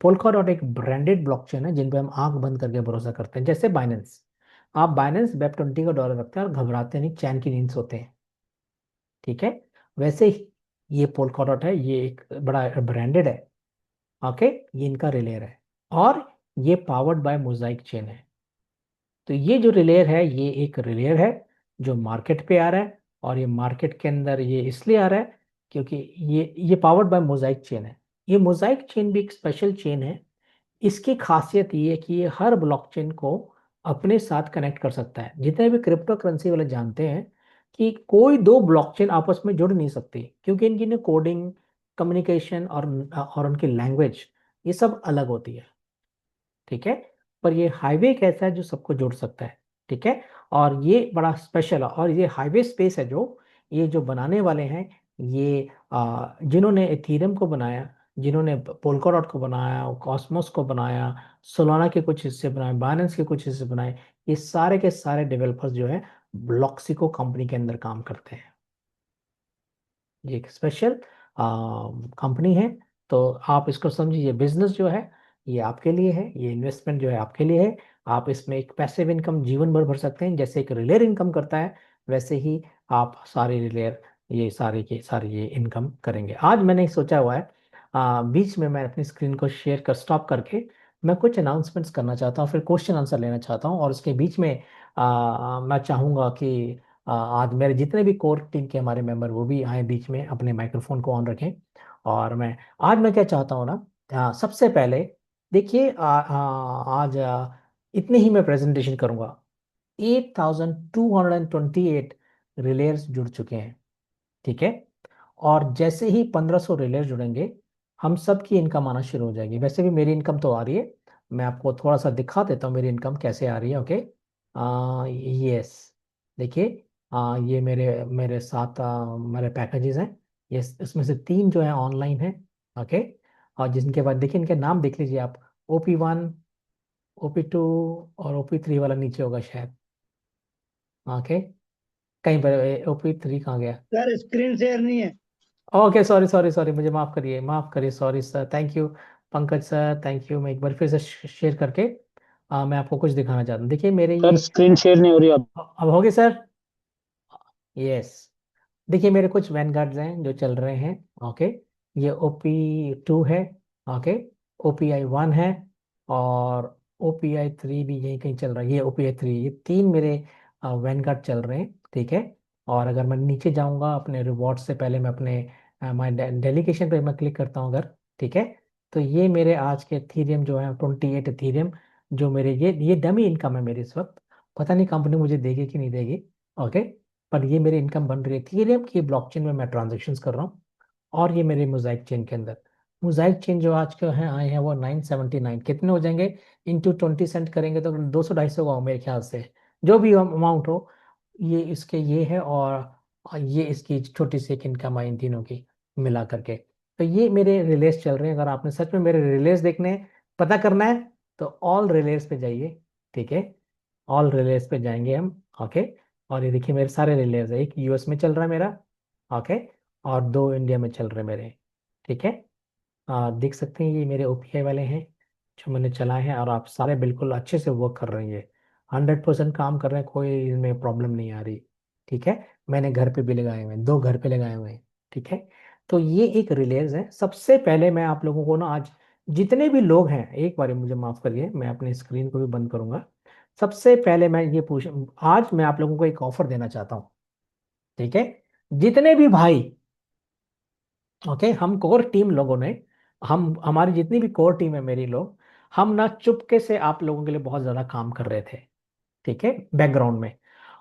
पोलका डॉट एक ब्रांडेड ब्लॉकचेन है जिन पे हम आंख बंद करके भरोसा करते हैं, जैसे बाइनेंस। आप बाइनेंस वेब 20 का डॉलर रखते हैं और घबराते नहीं, चैन की नींद सोते हैं। ठीक है, वैसे ही ये पोलका डॉट है, ये एक बड़ा ब्रांडेड है। ओके, ये इनका रिलेयर है, और ये पावर्ड बाय मोजाइक चेन है। तो ये जो रिलेयर है, ये एक रिलेयर है जो मार्केट पे आ रहा है, और ये मार्केट के अंदर ये इसलिए आ रहा है क्योंकि ये पावर्ड बाय मोजाइक चेन है। ये मोजाइक चेन भी एक स्पेशल चेन है। इसकी खासियत ये है कि ये हर ब्लॉकचेन को अपने साथ कनेक्ट कर सकता है। जितने भी क्रिप्टो करेंसी वाले जानते हैं कि कोई दो ब्लॉकचेन आपस में जुड़ नहीं सकती, क्योंकि इनकी कोडिंग, कम्युनिकेशन और उनकी लैंग्वेज ये सब अलग होती है। ठीक है। पर ये हाईवे एक ऐसा है जो सबको जोड़ सकता है। ठीक है। और ये बड़ा स्पेशल है, और ये हाईवे स्पेस है जो ये जो बनाने वाले हैं, ये जिन्होंने एथीरियम को बनाया, जिन्होंने पोल्काडॉट को बनाया, कॉस्मोस को बनाया, सोलाना के कुछ हिस्से बनाए, बाइनेंस के कुछ हिस्से बनाए, ये सारे के सारे डेवलपर्स जो है ब्लॉक्सिको कंपनी के अंदर काम करते हैं। ये एक स्पेशल कंपनी है। तो आप इसको समझिए, बिजनेस जो है ये आपके लिए है, ये इन्वेस्टमेंट जो है आपके लिए है। आप इसमें एक पैसिव इनकम जीवन भर भर सकते हैं, जैसे एक रिलेयर इनकम करता है वैसे ही आप सारे रिलेयर ये सारे के सारे ये इनकम करेंगे। आज मैंने सोचा हुआ है बीच में मैं अपनी स्क्रीन को शेयर कर स्टॉप करके मैं कुछ अनाउंसमेंट्स करना चाहता हूँ, फिर क्वेश्चन आंसर लेना चाहता हूँ, और उसके बीच में मैं चाहूँगा कि आज मेरे जितने भी कोर टीम के हमारे मेंबर वो भी आए बीच में, अपने माइक्रोफोन को ऑन रखें। और मैं क्या चाहता हूँ ना, सबसे पहले देखिए, आज इतने ही मैं प्रेजेंटेशन करूंगा। 8228 रिलेयर्स जुड़ चुके हैं। ठीक है। और जैसे ही 1500 रिलेयर्स जुड़ेंगे, हम सब की इनकम आना शुरू हो जाएगी। वैसे भी मेरी इनकम तो आ रही है, मैं आपको थोड़ा सा दिखा देता हूँ मेरी इनकम कैसे आ रही है। ओके। यस, देखिए, ये मेरे मेरे साथ मेरे पैकेजेस हैं। ये इसमें से तीन जो है ऑनलाइन है। ओके। और जिनके बाद देखिए, इनके नाम देख लीजिए आप। OP1, OP2 और OP3 वाला नीचे होगा शायद। ओके। कहीं पर OP3 कहाँ गया? सर स्क्रीन शेयर नहीं है। ओके, सॉरी सॉरी सॉरी, मुझे माफ करिए, sorry sir, thank you. Pankaj sir, thank you. मैं एक बार फिर से शेयर करके मैं आपको कुछ दिखाना चाहता हूँ। देखिए मेरे सर ये स्क्रीन शेयर नहीं हो रही अब। अब हो गए सर। यस, देखिए मेरे कुछ वैनगार्ड्स हैं जो चल रहे हैं। ओके। ये OP2 है। ओके। OPI1 है। और OPI3 भी यहीं कहीं चल रहा है। ये OPI3, ये तीन मेरे वैनगार्ड चल रहे हैं। ठीक है। और अगर मैं नीचे जाऊंगा अपने रिवॉर्ड से पहले, मैं अपने माय डेलीगेशन पे मैं क्लिक करता हूँ अगर, ठीक है, तो ये मेरे आज के एथीरियम जो है 28 एथीरियम, जो मेरे ये डमी इनकम है मेरी इस वक्त। पता नहीं कंपनी मुझे देगी कि नहीं देगी। ओके। पर ये मेरी इनकम बन रही है इथेरियम की ब्लॉकचेन में, मैं ट्रांजेक्शन्स कर रहा हूँ। और ये मेरे मोजाइक चेन के अंदर, मोजाइक चेन जो आज के हैं आए हैं वो 979 कितने हो जाएंगे, इंटू 20 सेंट करेंगे तो 200 250 का मेरे ख्याल से, जो भी अमाउंट हो, ये इसके ये है। और ये इसकी छोटी सी एक इनकम आई इन तीनों की मिला करके। तो ये मेरे रिलेज चल रहे हैं। अगर आपने सच में मेरे रिलेज देखने हैं, पता करना है, तो ऑल रिलेज पे जाइए। ठीक है। ऑल रिलेज पे जाएंगे हम। ओके। और ये देखिए मेरे सारे रिलेज है, एक US में चल रहा है मेरा। ओके। और दो इंडिया में चल रहे हैं मेरे। ठीक है। देख सकते हैं ये मेरे OPI वाले हैं जो मैंने चलाए हैं, और आप सारे बिल्कुल अच्छे से वर्क कर रहे हैं, 100% काम कर रहे हैं, कोई इनमें प्रॉब्लम नहीं आ रही। ठीक है। मैंने घर पे भी लगाए हुए हैं, दो घर पे लगाए हुए हैं। ठीक है। तो ये एक रिलेज है। सबसे पहले मैं आप लोगों को ना आज, जितने भी लोग हैं, एक बार मुझे माफ करिए, मैं अपनी स्क्रीन को भी बंद करूंगा। सबसे पहले मैं ये पूछ आज मैं आप लोगों को एक ऑफर देना चाहता हूँ। ठीक है। जितने भी भाई, ओके, हम कोर टीम लोगों ने, हम हमारी जितनी भी कोर टीम है मेरी लोग, हम ना चुपके से आप लोगों के लिए बहुत ज्यादा काम कर रहे थे। ठीक है, बैकग्राउंड में।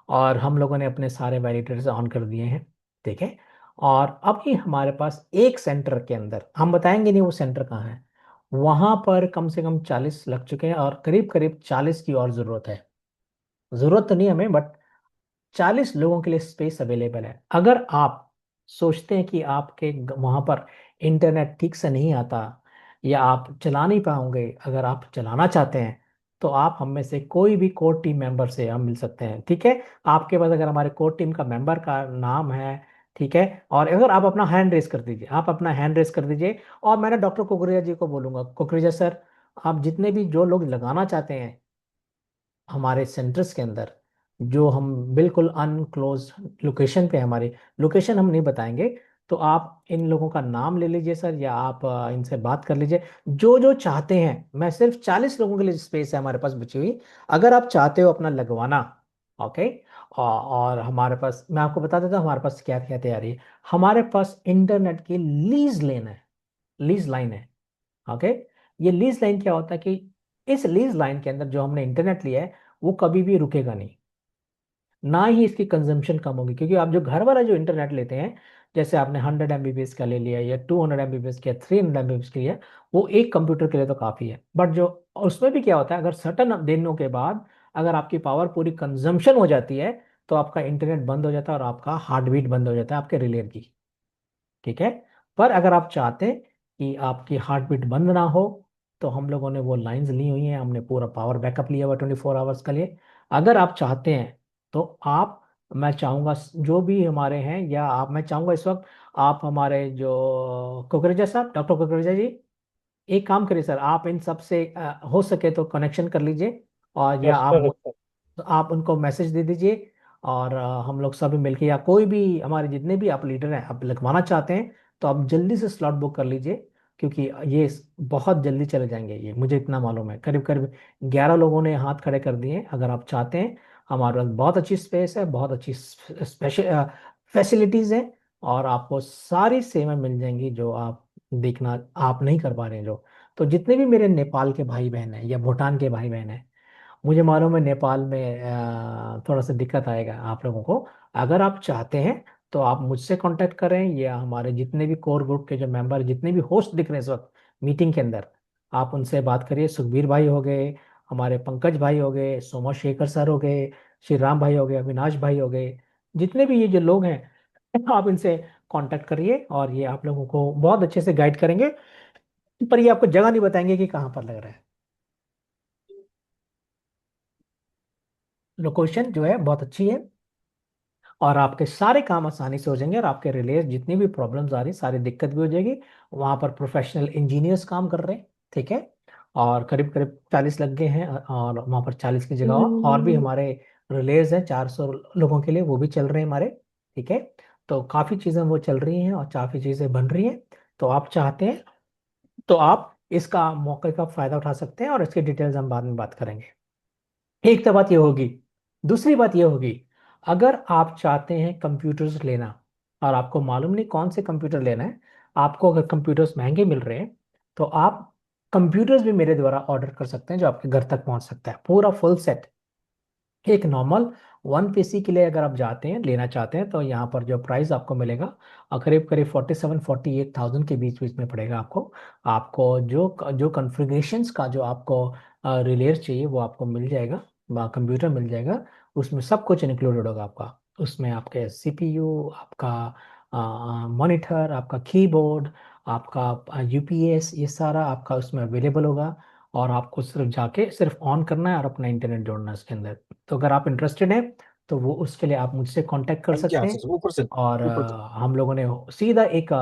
और हम लोगों ने अपने सारे वैलिडेटर्स ऑन कर दिए हैं। ठीक है। और अभी हमारे पास एक सेंटर के अंदर, हम बताएंगे नहीं वो सेंटर कहाँ है, वहां पर कम से कम 40 लग चुके हैं, और करीब करीब 40 की और जरूरत है। जरूरत तो नहीं हमें, बट 40 लोगों के लिए स्पेस अवेलेबल है। अगर आप सोचते हैं कि आपके वहां पर इंटरनेट ठीक से नहीं आता, या आप चला नहीं पाओगे, अगर आप चलाना चाहते हैं, तो आप हम में से कोई भी कोर टीम मेंबर से हम मिल सकते हैं। ठीक है। आपके पास अगर हमारे कोर टीम का मेंबर का नाम है, ठीक है, और अगर आप अपना हैंड रेस कर दीजिए, आप अपना हैंड रेस कर दीजिए, और मैंने डॉक्टर कुकरेजा जी को बोलूंगा, कुकरेजा सर, आप जितने भी जो लोग लगाना चाहते हैं हमारे सेंटर्स के अंदर, जो हम बिल्कुल अनक्लोज लोकेशन पे, हमारी लोकेशन हम नहीं बताएंगे, तो आप इन लोगों का नाम ले लीजिए सर, या आप इनसे बात कर लीजिए, जो जो चाहते हैं। मैं सिर्फ 40 लोगों के लिए स्पेस है हमारे पास बची हुई, अगर आप चाहते हो अपना लगवाना। ओके। और हमारे पास, मैं आपको बता देता हूँ हमारे पास क्या क्या तैयारी है। हमारे पास इंटरनेट की लीज लेन है, लीज लाइन है। ओके। ये लीज लाइन क्या होता है कि इस लीज लाइन के अंदर जो हमने इंटरनेट लिया है वो कभी भी रुकेगा नहीं, ना ही इसकी कंजम्पशन कम होगी। क्योंकि आप जो घर वाला जो इंटरनेट लेते हैं, जैसे आपने 100 MBPS का ले लिया या 200 MBPS का, 300 MBPS का लिया, वो एक कंप्यूटर के लिए तो काफ़ी है। बट जो उसमें भी क्या होता है, अगर सर्टन दिनों के बाद अगर आपकी पावर पूरी कंजम्पशन हो जाती है तो आपका इंटरनेट बंद हो जाता है और आपका हार्ट बीट बंद हो जाता है आपके रिले की। ठीक है। पर अगर आप चाहते हैं कि आपकी हार्ट बीट बंद ना हो, तो हम लोगों ने वो लाइंस ली हुई हैं, हमने पूरा पावर बैकअप लिया हुआ 24 आवर्स के लिए। अगर आप चाहते हैं तो आप, मैं चाहूँगा जो भी हमारे हैं, या आप, मैं चाहूँगा इस वक्त आप हमारे जो कुकरेजा साहब, डॉक्टर कुकरेजा जी, एक काम करिए सर, आप इन सब से हो सके तो कनेक्शन कर लीजिए, और या यस आप सर, यस सर। तो आप उनको मैसेज दे दीजिए, और हम लोग सभी मिलके, या कोई भी हमारे जितने भी आप लीडर हैं, आप लगवाना चाहते हैं तो आप जल्दी से स्लॉट बुक कर लीजिए। क्योंकि ये बहुत जल्दी चले जाएंगे, ये मुझे इतना मालूम है। करीब करीब 11 लोगों ने हाथ खड़े कर दिए हैं। अगर आप चाहते हैं, हमारे पास बहुत अच्छी स्पेस है, बहुत अच्छी स्पेशल फैसिलिटीज हैं, और आपको सारी सेवा मिल जाएंगी जो आप देखना आप नहीं कर पा रहे हैं। जो तो जितने भी मेरे नेपाल के भाई बहन हैं या भूटान के भाई बहन हैं, मुझे मालूम है नेपाल में थोड़ा सा दिक्कत आएगा आप लोगों को। अगर आप चाहते हैं तो आप मुझसे कांटेक्ट करें, या हमारे जितने भी कोर ग्रुप के जो मेंबर, जितने भी होस्ट दिख रहे हैं इस वक्त मीटिंग के अंदर, आप उनसे बात करिए। सुखबीर भाई हो गए, हमारे पंकज भाई हो गए, सोमा शेखर सर हो गए, श्री राम भाई हो गए, अविनाश भाई हो गए, जितने भी ये जो लोग हैं, आप इनसे कांटेक्ट करिए और ये आप लोगों को बहुत अच्छे से गाइड करेंगे। पर ये आपको जगह नहीं बताएंगे कि कहाँ पर लग रहा है। लोकेशन जो है बहुत अच्छी है, और आपके सारे काम आसानी से हो जाएंगे, और आपके रिलेज जितनी भी प्रॉब्लम्स आ रही, सारी दिक्कत भी हो जाएगी। वहां पर प्रोफेशनल इंजीनियर्स काम कर रहे हैं। ठीक है। और करीब करीब 40 लग गए हैं, और वहां पर 40 की जगह और भी हमारे रिलेज हैं 400 लोगों के लिए, वो भी चल रहे हैं हमारे। ठीक है। तो काफी चीजें वो चल रही हैं और काफी चीजें बन रही हैं। तो आप चाहते हैं तो आप इसका मौके का फायदा उठा सकते हैं, और इसकी डिटेल्स हम बाद में बात करेंगे। एक तो बात ये होगी। दूसरी बात ये होगी, अगर आप चाहते हैं कंप्यूटर्स लेना, और आपको मालूम नहीं कौन से कंप्यूटर लेना है, आपको अगर कंप्यूटर्स महंगे मिल रहे हैं, तो आप कंप्यूटर्स भी मेरे द्वारा ऑर्डर कर सकते हैं, जो आपके घर तक पहुंच सकता है पूरा फुल सेट। एक नॉर्मल 1 PC के लिए अगर आप जाते हैं, लेना चाहते हैं, तो यहाँ पर जो प्राइस आपको मिलेगा, करीब करीब 47-48 थाउजेंड के बीच बीच में पड़ेगा आपको। आपको जो जो कॉन्फ़िगरेशंस का जो आपको रिलेयर चाहिए वो आपको मिल जाएगा, कंप्यूटर मिल जाएगा। उसमें सब कुछ इंक्लूडेड होगा आपका। उसमें आपके CPU, आपका मॉनिटर, आपका कीबोर्ड, आपका UPS, ये सारा आपका उसमें अवेलेबल होगा। और आपको सिर्फ जाके सिर्फ ऑन करना है और अपना इंटरनेट जोड़ना है इसके अंदर। तो अगर आप इंटरेस्टेड हैं तो वो उसके लिए आप मुझसे कांटेक्ट कर क्या सकते हैं। ऊपर से और ऊपर से। हम लोगों ने सीधा एक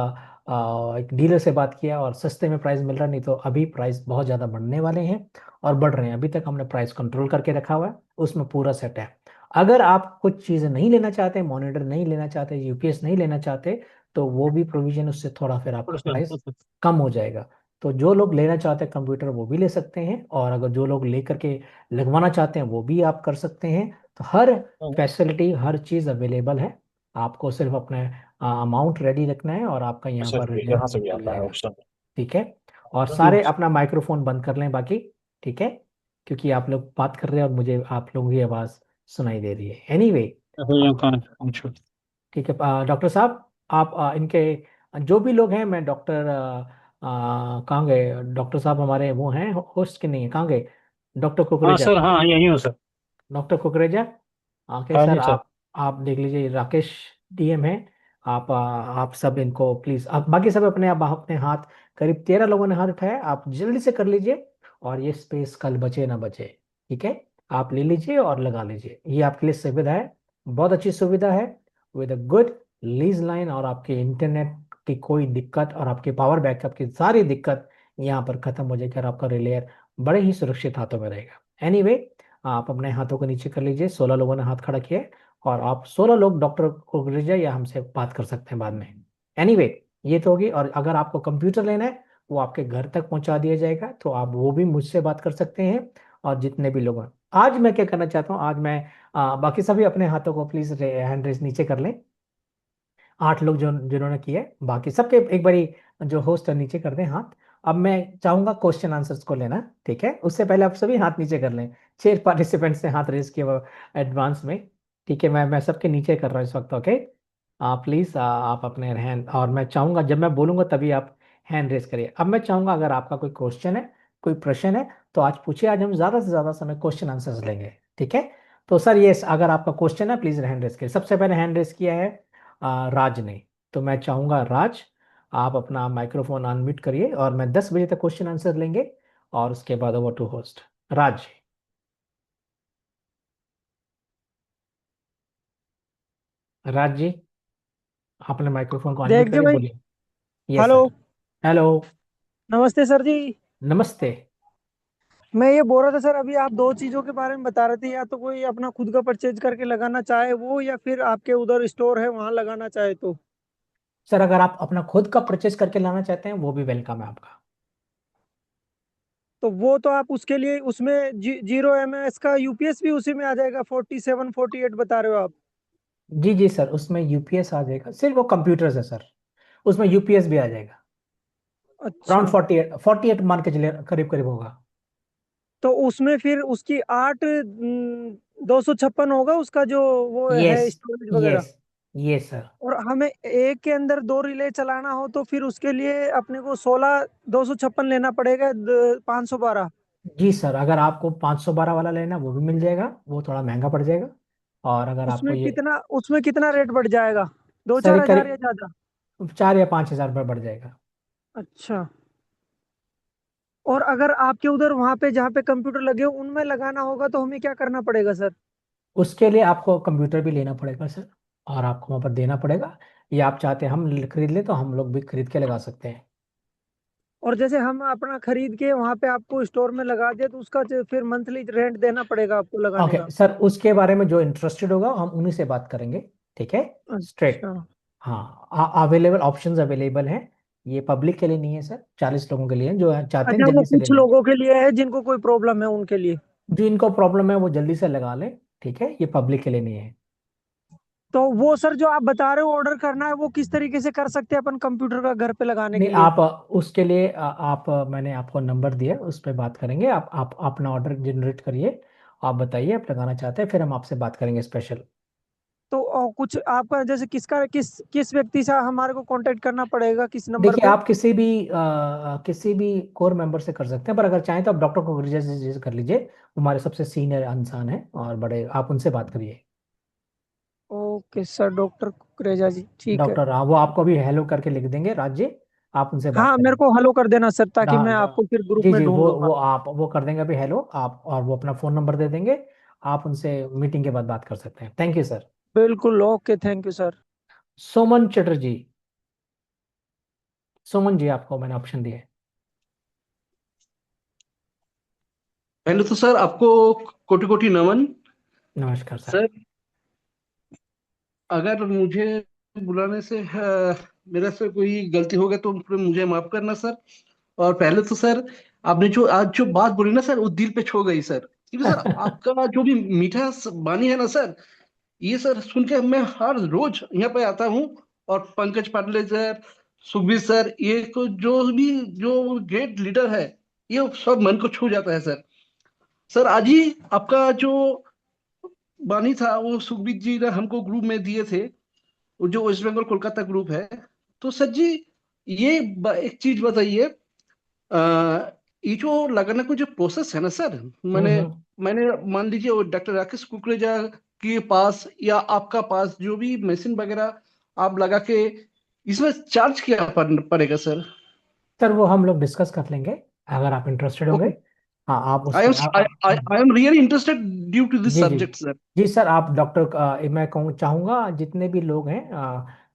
डीलर से बात किया, और सस्ते में प्राइस मिल रहा, नहीं तो अभी प्राइस बहुत ज़्यादा बढ़ने वाले हैं और बढ़ रहे हैं। अभी तक हमने प्राइस कंट्रोल करके रखा हुआ है, उसमें पूरा सेट है। अगर आप कुछ चीज़ें नहीं लेना चाहते, मॉनिटर नहीं लेना चाहते, UPS नहीं लेना चाहते, तो वो भी प्रोविजन, उससे थोड़ा फिर आपका प्राइस कम हो जाएगा। तो जो लोग लेना चाहते हैं कंप्यूटर वो भी ले सकते हैं, और अगर जो लोग लेकर के लगवाना चाहते हैं वो भी आप कर सकते हैं। तो हर फैसिलिटी, हर चीज़ अवेलेबल है। आपको सिर्फ अपना अमाउंट रेडी रखना है, और आपका यहाँ अच्छा, पर यहाँ से रिजल्ट भी मिल आता है जाएगा। ऑप्शन। ठीक है। और सारे अपना माइक्रोफोन बंद कर लें बाकी। ठीक है। क्योंकि आप लोग बात कर रहे हैं और मुझे आप लोगों की आवाज़ सुनाई दे रही है। एनीवे, यहाँ कहाँ ठीक है। डॉक्टर साहब, आप इनके जो भी लोग हैं, मैं डॉक्टर कहाँ गए डॉक्टर साहब हमारे, वो हैं होस्ट के, नहीं है, कहाँ गए डॉक्टर हाँ कुकरेजा? सर, हाँ यही हूँ सर। डॉक्टर कुकरेजा, आके हाँ सर जी सर। आप देख लीजिए, राकेश DM है। आप सब इनको प्लीज, आप बाकी सब अपने, आप अपने हाथ, करीब 13 लोगों ने हाथ उठाया, आप जल्दी से कर लीजिए, और ये स्पेस कल बचे ना बचे। ठीक है। आप ले लीजिए और लगा लीजिए, ये आपके लिए सुविधा है, बहुत अच्छी सुविधा है, with a good lease line, और आपके इंटरनेट की कोई दिक्कत और आपके पावर बैकअप की सारी दिक्कत यहाँ पर खत्म हो जाएगी, और आपका रिलेयर बड़े ही सुरक्षित हाथों में रहेगा। एनीवे, आप अपने हाथों को नीचे कर लीजिए। 16 लोगों ने हाथ खड़ा किया है, और आप 16 लोग डॉक्टर को भेजिए, या हमसे बात कर सकते हैं बाद में। एनीवे, ये तो होगी। और अगर आपको कंप्यूटर लेना है, वो आपके घर तक पहुंचा दिया जाएगा, तो आप वो भी मुझसे बात कर सकते हैं। और जितने भी लोग हैं, आज मैं क्या करना चाहता हूँ, आज मैं बाकी सभी अपने हाथों को प्लीज हैंड रेस नीचे कर लें। 8 लोग जो जिन्होंने किए, बाकी सबके एक बारी जो होस्ट है नीचे कर दें हाथ। अब मैं चाहूंगा क्वेश्चन आंसर्स को लेना, ठीक है? उससे पहले आप सभी हाथ नीचे कर लें। 6 पार्टिसिपेंट्स ने हाथ रेज किया वो एडवांस में, ठीक है? मैं सबके नीचे कर रहा हूँ इस वक्त, ओके? प्लीज आप अपने हैंड, और मैं चाहूंगा जब मैं बोलूंगा तभी आप हैंड रेज करिए। अब मैं चाहूंगा अगर आपका कोई क्वेश्चन है, कोई प्रश्न है, तो आज पूछिए। आज हम ज्यादा से ज्यादा समय क्वेश्चन आंसर्स लेंगे, ठीक है? तो सर ये अगर आपका क्वेश्चन है प्लीज हैंड रेज करिए। सबसे पहले हैंड रेज किया है राज ने। तो मैं चाहूंगा राज, आप अपना माइक्रोफोन अनम्यूट करिए, और मैं 10 बजे तक क्वेश्चन आंसर लेंगे, और उसके बाद ओवर टू होस्ट राज। राज जी, आपने माइक्रोफोन को अनम्यूट देख जो करिए, भाई। बोलिए। Yes hello. सर। हेलो। नमस्ते सर जी। नमस्ते। मैं ये बोल रहा था सर, अभी आप दो चीजों के बारे में बता रहे थे, या तो कोई अपना खुद का परचेज करके लगाना चाहे वो, या फिर आपके उधर स्टोर है वहां लगाना चाहे तो। सर अगर आप अपना खुद का परचेज करके लाना चाहते हैं वो भी वेलकम है आपका। तो वो तो आप उसके लिए उसमें 0 ms का यूपीएस भी उसी में आ जाएगा, 47 48 बता रहे हो आप। जी जी सर, उसमें यूपीएस आ जाएगा, सिर्फ वो कंप्यूटर्स है सर, उसमें यूपीएस भी आ जाएगा। अच्छा। अराउंड 48 मान के चलिए, करीब करीब होगा। तो उसमें फिर उसकी 256 होगा उसका जो वो यस। है स्टोरेज वगैरह। यस। Yes sir. और हमें एक के अंदर दो रिले चलाना हो तो फिर उसके लिए अपने को 16 256 लेना पड़ेगा, 512। जी सर, अगर आपको 512 वाला लेना वो भी मिल जाएगा, वो थोड़ा महंगा पड़ जाएगा। और अगर आपको ये, उसमें कितना रेट बढ़ जाएगा? दो सर चार ये हजार या करीब ज्यादा? 4 या 5 हज़ार रुपये बढ़ जाएगा। अच्छा। और अगर आपके उधर वहां पे जहाँ पे कंप्यूटर लगे हो उनमें लगाना होगा तो हमें क्या करना पड़ेगा सर? उसके लिए आपको कंप्यूटर भी लेना पड़ेगा सर, और आपको वहाँ पर देना पड़ेगा। या आप चाहते हैं हम खरीद लें तो हम लोग भी खरीद के लगा सकते हैं। और जैसे हम अपना खरीद के वहां पे आपको स्टोर में लगा दे तो उसका फिर मंथली रेंट देना पड़ेगा आपको लगाने ओके का? सर, उसके बारे में जो इंटरेस्टेड होगा हम उन्हीं से बात करेंगे, ठीक है? स्ट्रेट। अच्छा। हाँ, अवेलेबल ऑप्शंस अवेलेबल हैं। ये पब्लिक के लिए नहीं है सर, 40 लोगों के लिए है जो चाहते हैं अच्छा, वो जल्दी से ले कुछ लें। लोगों के लिए है जिनको कोई प्रॉब्लम है उनके लिए। जो इनको प्रॉब्लम है वो जल्दी से लगा लें, ठीक है? ये पब्लिक के लिए नहीं है। तो वो सर जो आप बता रहे हो ऑर्डर करना है वो किस तरीके से कर सकते हैं अपन कंप्यूटर का घर पे लगाने नहीं, के लिए? आप उसके लिए मैंने आपको नंबर दिया है, उस पर बात करेंगे। आप अपना ऑर्डर जनरेट करिए, आप बताइए आप लगाना चाहते हैं, फिर हम आपसे बात करेंगे स्पेशल। तो कुछ आपका जैसे किसका किस किस व्यक्ति से हमारे को कांटेक्ट करना पड़ेगा, किस नंबर देखिए, पे? आप किसी भी कोर मेंबर से कर सकते हैं, पर अगर चाहें तो आप डॉक्टर को रजिस्टर कर लीजिए। वो हमारे सबसे सीनियर इंसान हैं और बड़े, आप उनसे बात करिए। ओके सर, डॉक्टर कुकरेजा जी, ठीक है। डॉक्टर, हाँ, वो आपको भी हेलो करके लिख देंगे राज्य, आप उनसे बात हाँ, मेरे करेंगे। को हेलो कर देना सर, ताकि डा, मैं डा, आपको फिर ग्रुप जी में जी, ढूंढ लूंगा। वो कर देंगे अभी हेलो आप, और वो अपना फोन नंबर दे देंगे। आप उनसे मीटिंग के बाद बात कर सकते हैं। Thank you sir. बिल्कुल, okay, thank you sir. Soman Chatterjee, Suman ji, आपको मैंने ऑप्शन दिए। पहले तो सर आपको कोटि कोटि नमन। नमस्कार सर। सर, अगर मुझे बुलाने से मेरे से कोई गलती हो गई तो फिर मुझे माफ करना सर। और पहले तो सर, आपने जो आज जो बात बोली ना सर, वो दिल पे छू गई सर, क्योंकि सर आपका जो भी मीठा बानी है ना सर, ये सर सुन के मैं हर रोज यहाँ पे आता हूँ। और पंकज पाटिल सर, सुखबीर सर, ये जो भी जो ग्रेट लीडर है, ये सब मन को छू जाता है सर। सर आज ही आपका जो बानी था वो सुखबीर जी ने हमको ग्रुप में दिए थे, वो जो वेस्ट बंगाल कोलकाता ग्रुप है। तो सर जी, ये एक चीज बताइए, ये जो लगाने का जो प्रोसेस है ना सर, मैंने हम्म। मैंने मान लीजिए वो डॉक्टर राकेश कुकरेजा के पास या आपका पास जो भी मशीन वगैरह आप लगा के, इसमें चार्ज क्या पड़ेगा सर? सर वो हम लोग डिस्कस कर लेंगे, अगर आप इंटरेस्टेड होंगे। ओके। हाँ, आप आई एम उसके I am really interested due to this जी जी। Subject sir. जी सर, आप डॉक्टर मैं कहूँ चाहूँगा जितने भी लोग हैं,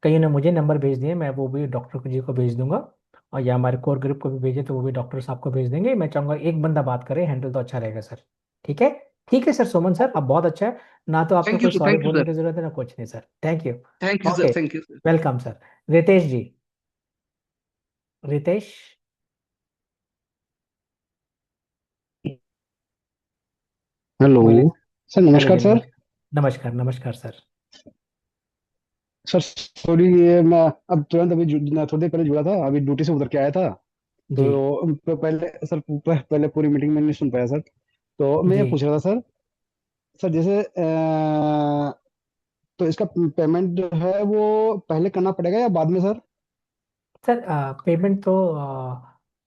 कईयों ने मुझे नंबर भेज दिए, मैं वो भी डॉक्टर जी को भेज दूंगा। और या हमारे कोर ग्रुप को भी भेजे तो वो भी डॉक्टर साहब को भेज देंगे। मैं चाहूंगा एक बंदा बात करे, हैंडल तो अच्छा रहेगा सर। ठीक है? ठीक है सर, सुमन सर आप बहुत अच्छा है। ना तो आपको थैंक यू कोई सर, सॉरी थैंक यू बोलने सर, की जरूरत है ना कुछ नहीं sir, thank you. Thank you sir, okay, thank you sir. Welcome sir. Ritesh ji, Ritesh, hello बोले। सर, हेलो नमस्कार जी, सर। नमस्कार। नमस्कार नमस्कार सर। सर सॉरी, ये मैं अब तुरंत अभी थोड़ी देर पहले जुड़ा था, अभी ड्यूटी से उतर के आया था। जी पहले सर, पहले पूरी मीटिंग में नहीं सुन पाया सर। तो मैं ये जी पूछ रहा था सर। सर जैसे तो इसका पेमेंट जो है वो पहले करना पड़ेगा या बाद में सर? सर, पेमेंट तो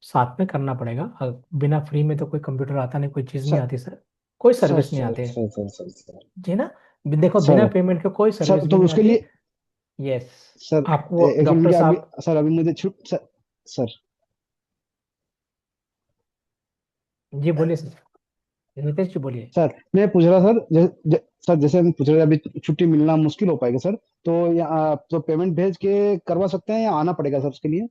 साथ में करना पड़ेगा। बिना फ्री में तो कोई कंप्यूटर आता नहीं, कोई चीज़ नहीं सर आती सर, कोई सर सर्विस नहीं सर आती है। सर सर सर सर जी ना। देखो, बिना सर पेमेंट के कोई सर सर्विस भी तो नहीं उसके आती। लिए यस। सर आपको एक डॉक्टर मिनट अभी साहब। सर, अभी मुझे छूट सर। सर जी बोलिए सर, रितेश जी बोलिए। सर मैं पूछ रहा सर, सर जैसे हम पूछ रहे हैं, अभी छुट्टी मिलना मुश्किल हो पाएगा सर। तो तो पेमेंट भेज के करवा सकते हैं या आना पड़ेगा सर उसके लिए?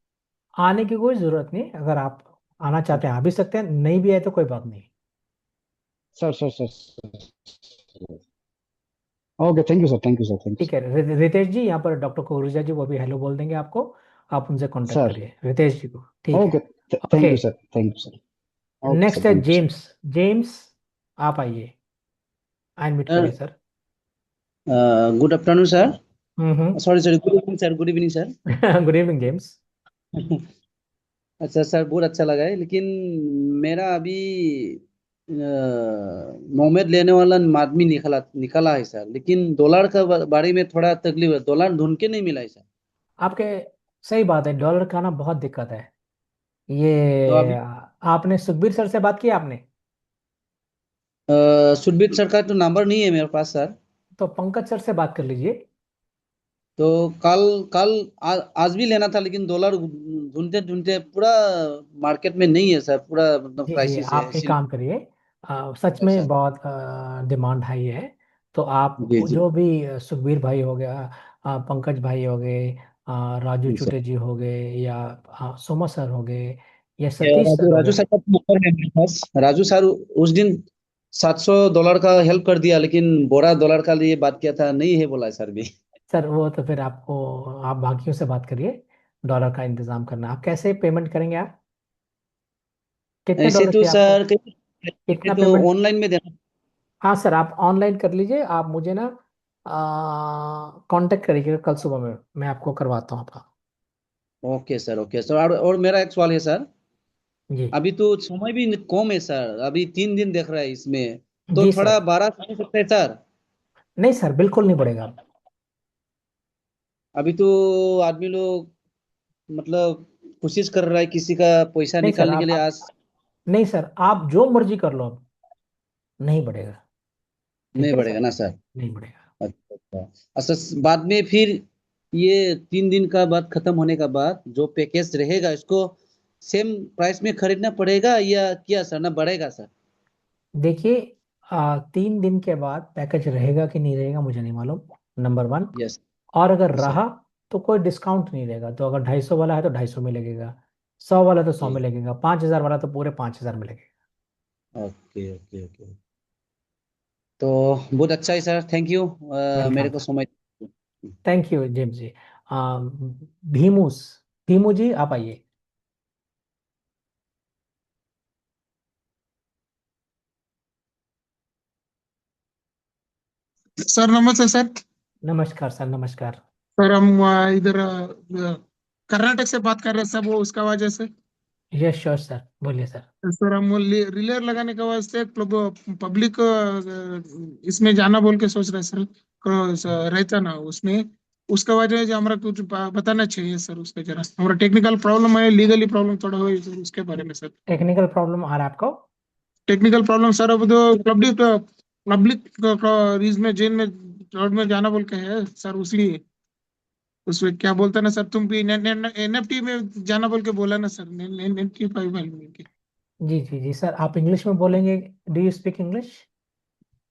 आने की कोई ज़रूरत नहीं, अगर आप आना चाहते हैं आ भी सकते हैं, नहीं भी आए तो कोई बात नहीं। Sir sir sir sir okay, thank you sir, thank you sir, thank ठीक है, रितेश जी, यहाँ पर डॉक्टर कोरुजा जी वो भी हेलो बोल देंगे आपको। आप उनसे यू कांटेक्ट सर। करिए रितेश जी को, ठीक ओके, है। Thank okay. You sir, thank you sir. Okay sir, next है thank you sir. James. James, आप आइए, अनम्यूट सर, करिए sir. Good afternoon sir. Hmm. Sorry sorry, good evening sir, good evening sir. Good evening James. अच्छा sir, बहुत अच्छा लगा है, लेकिन मेरा अभी मोमेड लेने वाला आदमी निकला निकला है सर, लेकिन डॉलर का बारे में थोड़ा तकलीफ है, डॉलर ढूंढ के नहीं मिला है सर। आपके सही बात है, डॉलर का ना बहुत दिक्कत है। तो ये अभी आपने सुखबीर सर से बात की आपने? सुरभीत सर का तो नंबर नहीं है मेरे पास सर। तो पंकज सर से बात कर लीजिए। तो कल कल आज भी लेना था, लेकिन डॉलर ढूंढते ढूंढते पूरा मार्केट में नहीं है सर, पूरा मतलब जी जी, क्राइसिस है आप एक इसीलिए। काम करिए, सच में सर, बहुत डिमांड हाई है। तो आप जी जी जो भी सुखबीर भाई हो गया, पंकज भाई हो गए, राजू जी सर। चुटे जी हो गए, या सोमा सर हो गए, या ये सतीश सर राजू हो राजू गए। सर का तो नंबर है मेरे पास। राजू सर उस दिन $700 का हेल्प कर दिया, लेकिन बोरा डॉलर का लिए बात किया था, नहीं है बोला है सर भी। सर वो तो फिर आपको, आप बाकियों से बात करिए, डॉलर का इंतजाम करना। आप कैसे पेमेंट करेंगे आप? कितने ऐसे डॉलर तो चाहिए आपको? सर कितना तो पेमेंट? ऑनलाइन में देना। हाँ सर, आप ऑनलाइन कर लीजिए, आप मुझे ना कांटेक्ट करिए कल सुबह में, मैं आपको करवाता हूँ आपका। Okay sir, okay sir. और मेरा एक सवाल है सर। जी अभी तो समय भी कम है सर, अभी 3 दिन देख रहा है इसमें, तो जी थोड़ा सर। 12 हो सकता है सर। नहीं सर, बिल्कुल नहीं बढ़ेगा। अभी तो आदमी लोग मतलब कोशिश कर रहा है किसी का पैसा नहीं सर, निकालने के लिए आज। नहीं सर, आप जो मर्जी कर लो, अब नहीं बढ़ेगा। ठीक नहीं है सर, बढ़ेगा ना सर? नहीं बढ़ेगा। अच्छा अच्छा। अच्छा, बाद में फिर ये 3 दिन का बाद खत्म होने का बाद जो पैकेज रहेगा, इसको सेम प्राइस में खरीदना पड़ेगा या क्या सर, ना बढ़ेगा सर? देखिए, 3 दिन के बाद पैकेज रहेगा कि नहीं रहेगा मुझे नहीं मालूम, नंबर वन। यस और अगर सर। रहा तो कोई डिस्काउंट नहीं रहेगा, तो अगर 250 वाला है तो 250 में लगेगा, 100 वाला तो 100 जी। में लगेगा, 5000 वाला तो पूरे 5000 में लगेगा। Okay okay okay. तो बहुत अच्छा है सर, थैंक यू मेरे वेलकम को सर। समय। थैंक यू जेम्स जी। आ, भीमूस, भीमू जी आप आइए। सर नमस्ते सर। नमस्कार सर, नमस्कार। सर हम इधर कर्नाटक से बात कर रहे हैं सर, वो उसका वजह से। यस श्योर सर, बोलिए सर। सर हम वो रिले लगाने के वास्ते पब्लिक इसमें जाना बोल के सोच रहे हैं सर। रहता ना उसमें, उसका वजह है जो हमारा कुछ बताना चाहिए सर, उसका जरा हमारा टेक्निकल प्रॉब्लम है, लीगली प्रॉब्लम थोड़ा हो सर, उसके बारे में सर। टेक्निकल प्रॉब्लम आ रहा है आपको? टेक्निकल प्रॉब्लम सर, अब तो पब्लिक पब्लिक रीज में जेल में रोड में जाना बोल के है सर, उसलिए उसमें क्या बोलता ना सर, तुम भी एनएफटी में जाना बोल के बोला ना सर, एनएफटी फाइव बोल के। जी जी जी सर, आप इंग्लिश में बोलेंगे? Do you speak English?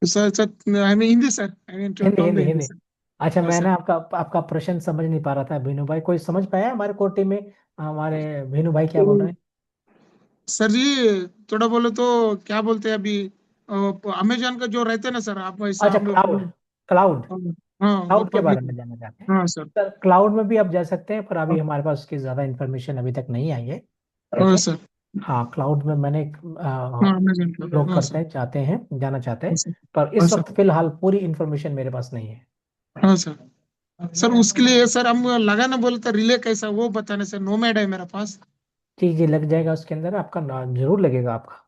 Sir sir I mean Hindi sir, I mean Hindi talk the Hindi Hindi Hindi. Sir. अच्छा, हाँ मैं सर। ना आपका आपका प्रश्न समझ नहीं पा रहा था भीनू भाई, कोई समझ पाया हमारे कोर्ट टीम में? हमारे भीनू भाई क्या बोल रहे तो हैं? सर जी थोड़ा बोलो तो क्या बोलते हैं अभी, अमेजोन का जो रहते हैं ना सर, आप ऐसा अच्छा, हम क्लाउड। क्लाउड। हाँ वो क्लाउड के बारे पब्लिक। में जानना चाहते हैं? हाँ सर। सर क्लाउड में भी आप जा सकते हैं, पर हाँ अभी हमारे पास उसकी ज़्यादा इन्फॉर्मेशन अभी तक नहीं आई है। ठीक हाँ है। सर। हाँ, क्लाउड में मैंने हाँ अमेजोन का। लोग हाँ सर। करते हैं, चाहते हैं, जाना चाहते हाँ हैं, सर। पर हाँ इस सर। वक्त फिलहाल पूरी इन्फॉर्मेशन मेरे पास नहीं है। हाँ सर। सर उसके लिए सर हम लगाना बोले तो रिले कैसा वो बताना सर, नोमैड है मेरा पास। जी जी लग जाएगा उसके अंदर, आपका जरूर लगेगा आपका।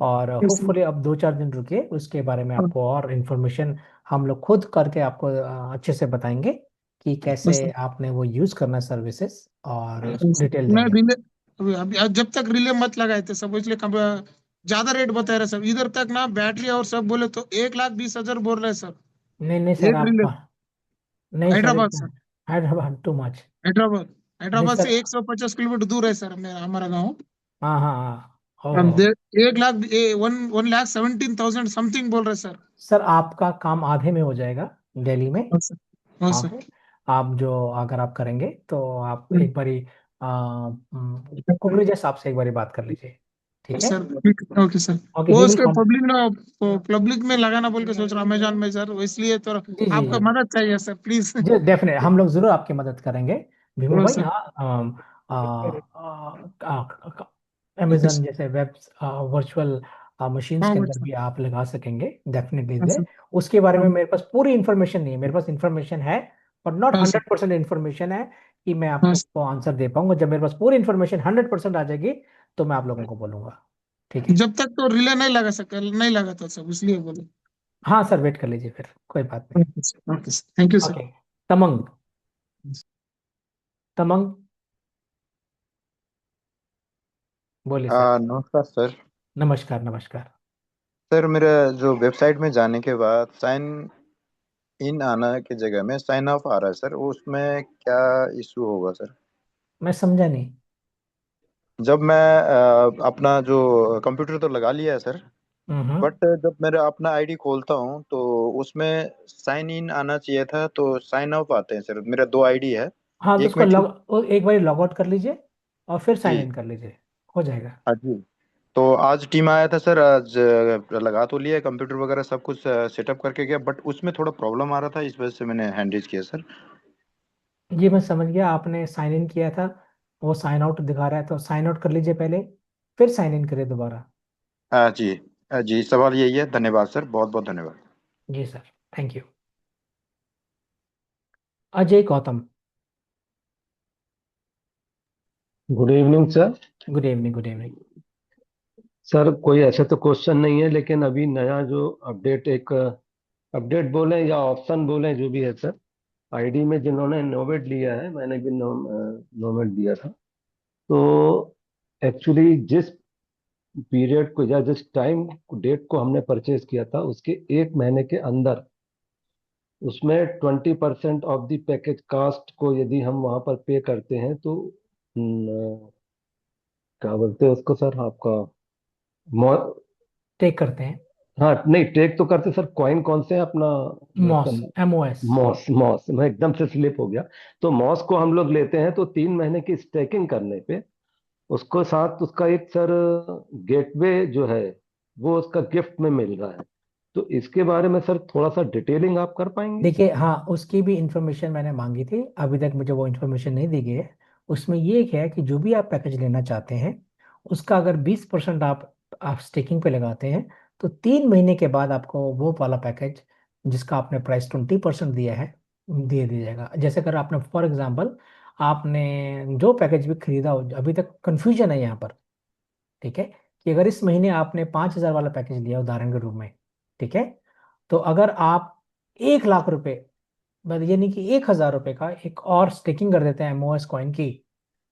और यस सर। होपफुली अब 2-4 दिन रुकिए, उसके बारे में हाँ, आपको और इन्फॉर्मेशन हम लोग खुद करके आपको अच्छे से बताएंगे कि यस कैसे सर। आपने वो यूज करना सर्विसेज, और यस सर। डिटेल मैं देंगे। रिले अभी आज जब तक रिले मत लगाए थे सब, इसलिए ज्यादा रेट बता रहे सब इधर तक ना, बैटरी और सब बोले तो 1,20,000 बोल रहे सब। नहीं नहीं सर, एक आप रिले नहीं सर, हैदराबाद इतना sir. Hyderabad too much. Hyderabad नहीं हैदराबाद सर। से 150 किलोमीटर दूर है सर मेरा हमारा गाँव। हाँ हाँ हाँ। हम ओहो। 1,17,000 समथिंग बोल रहे सर। सर आपका काम आधे में हो जाएगा दिल्ली में। हाँ सर। हाँ सर। आधे, आप जो अगर आप करेंगे तो आप एक बारी कुकरेजा साहब से एक बारी बात कर लीजिए, ठीक है? सर ठीक है, ओके सर। ओके, वो ही विल उसके कॉन्ट। पब्लिक में लगाना बोल के सोच रहा अमेजोन में सर, इसलिए तो जी जी आपका मदद चाहिए सर प्लीज। जी डेफिनेट, हम लोग जरूर आपकी मदद करेंगे भीमू हाँ भाई। सर। हाँ, ओके अमेजन सर। जैसे वेब वर्चुअल मशीन्स हाँ के वो अंदर सर। भी आप लगा सकेंगे, डेफिनेटली हाँ दे। सर। उसके बारे हाँ में मेरे पास पूरी इन्फॉर्मेशन नहीं है, मेरे पास इन्फॉर्मेशन है बट नॉट हाँ सर। 100% इन्फॉर्मेशन है कि मैं हाँ आपको आंसर दे पाऊंगा। जब मेरे पास पूरी इन्फॉर्मेशन 100% आ जाएगी तो मैं आप लोगों को बोलूंगा, ठीक सर। है? जब तक तो रिले नहीं लगा सका, नहीं लगा था सब, इसलिए बोले। हाँ सर, वेट कर लीजिए फिर, कोई बात नहीं। Okay sir, okay sir, thank you sir. Okay. Tamang, Tamang बोलिए सर। नमस्कार सर। नमस्कार नमस्कार। सर मेरा जो वेबसाइट में जाने के बाद साइन इन आना की जगह में साइन ऑफ आ रहा है सर, उसमें क्या इशू होगा सर? मैं समझा नहीं। जब मैं अपना जो कंप्यूटर तो लगा लिया है सर, हम्म। बट जब मेरा अपना आईडी खोलता हूँ तो उसमें साइन इन आना चाहिए था, तो साइन ऑफ आते हैं सर। मेरा दो आईडी है, हाँ तो एक उसको में छुट। एक बार लॉग आउट कर लीजिए और फिर साइन जी। इन कर लीजिए, हो जाएगा। हाँ जी। तो आज टीम आया था सर, आज लगा तो लिया कंप्यूटर वगैरह सब कुछ सेटअप करके गया, बट उसमें थोड़ा प्रॉब्लम आ रहा था, इस वजह से मैंने हैंड रेज किया सर। ये मैं समझ गया, आपने साइन इन किया था, वो साइन आउट दिखा रहा है, तो साइन आउट कर लीजिए पहले, फिर साइन इन करिए दोबारा। जी। जी सवाल यही है, धन्यवाद सर, बहुत बहुत धन्यवाद। जी sir, thank you. Ajay Gautam. Good evening sir. Good evening, good evening. Sir कोई ऐसा तो क्वेश्चन नहीं है, लेकिन अभी नया जो अपडेट, एक अपडेट बोले या ऑप्शन बोले, जो भी है सर, आईडी में जिन्होंने नोवेट लिया है, मैंने भी नोवेट दिया था। तो एक्चुअली जिस पीरियड को या जिस टाइम डेट को हमने परचेज किया था, उसके 1 महीने के अंदर उसमें 20% ऑफ द पैकेज कास्ट को यदि हम वहां पर पे करते हैं तो क्या बोलते हैं उसको सर, आपका टेक करते हैं। हाँ नहीं, टेक तो करते सर, कॉइन कौन से है अपना, मैं उसका मॉस, MOS। मॉस, मॉस मैं एकदम से स्लिप हो गया। तो मॉस को हम लोग लेते हैं तो 3 महीने की स्टेकिंग करने पे उसको साथ उसका एक सर गेटवे जो है वो उसका गिफ्ट में मिल रहा है। तो इसके बारे में सर थोड़ा सा डिटेलिंग आप कर पाएंगे? देखिए, हाँ उसकी भी इंफॉर्मेशन मैंने मांगी थी, अभी तक मुझे वो इंफॉर्मेशन नहीं दी गई है। उसमें ये है कि जो भी आप पैकेज लेना चाहते हैं, उसका अगर 20% आप स्टेकिंग पे लगाते हैं, तो 3 महीने के बाद आपको वो वाला पैकेज जिसका आपने प्राइस 20% दिया है, दे दिया जाएगा। जैसे अगर आपने फॉर एग्जाम्पल आपने जो पैकेज भी खरीदा हो, अभी तक कंफ्यूजन है यहाँ पर, ठीक है? कि अगर इस महीने आपने 5,000 वाला पैकेज लिया उदाहरण के रूप में, ठीक है? तो अगर आप 1 लाख रुपए, मतलब यानी कि 1,000 रुपए का एक और स्टेकिंग कर देते हैं MOS कॉइन की,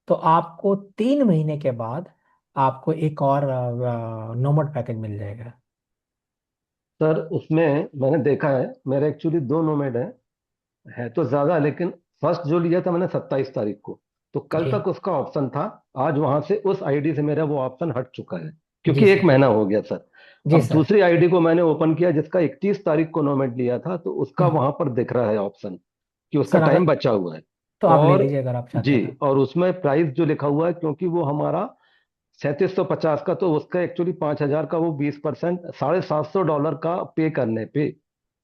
तो आपको 3 महीने के बाद आपको एक और नोमड पैकेज मिल जाएगा। सर उसमें मैंने देखा है, मेरे एक्चुअली 2 नोमेड है तो ज्यादा, लेकिन फर्स्ट जो लिया था मैंने 27 तारीख को, तो कल जी तक उसका ऑप्शन था। आज वहां से उस आईडी से मेरा वो ऑप्शन हट चुका है, जी क्योंकि एक सर। महीना हो गया सर। जी अब सर। दूसरी आईडी को मैंने ओपन किया जिसका 31 तारीख को नोमेट लिया था, तो उसका हम्म, वहां पर दिख रहा है ऑप्शन कि उसका सर टाइम अगर, बचा हुआ है। तो आप ले और लीजिए अगर आप चाहते जी, हैं तो। और उसमें प्राइस जो लिखा हुआ है, क्योंकि वो हमारा 3750 का, तो उसका एक्चुअली 5,000 का वो 20% $750 का पे करने पे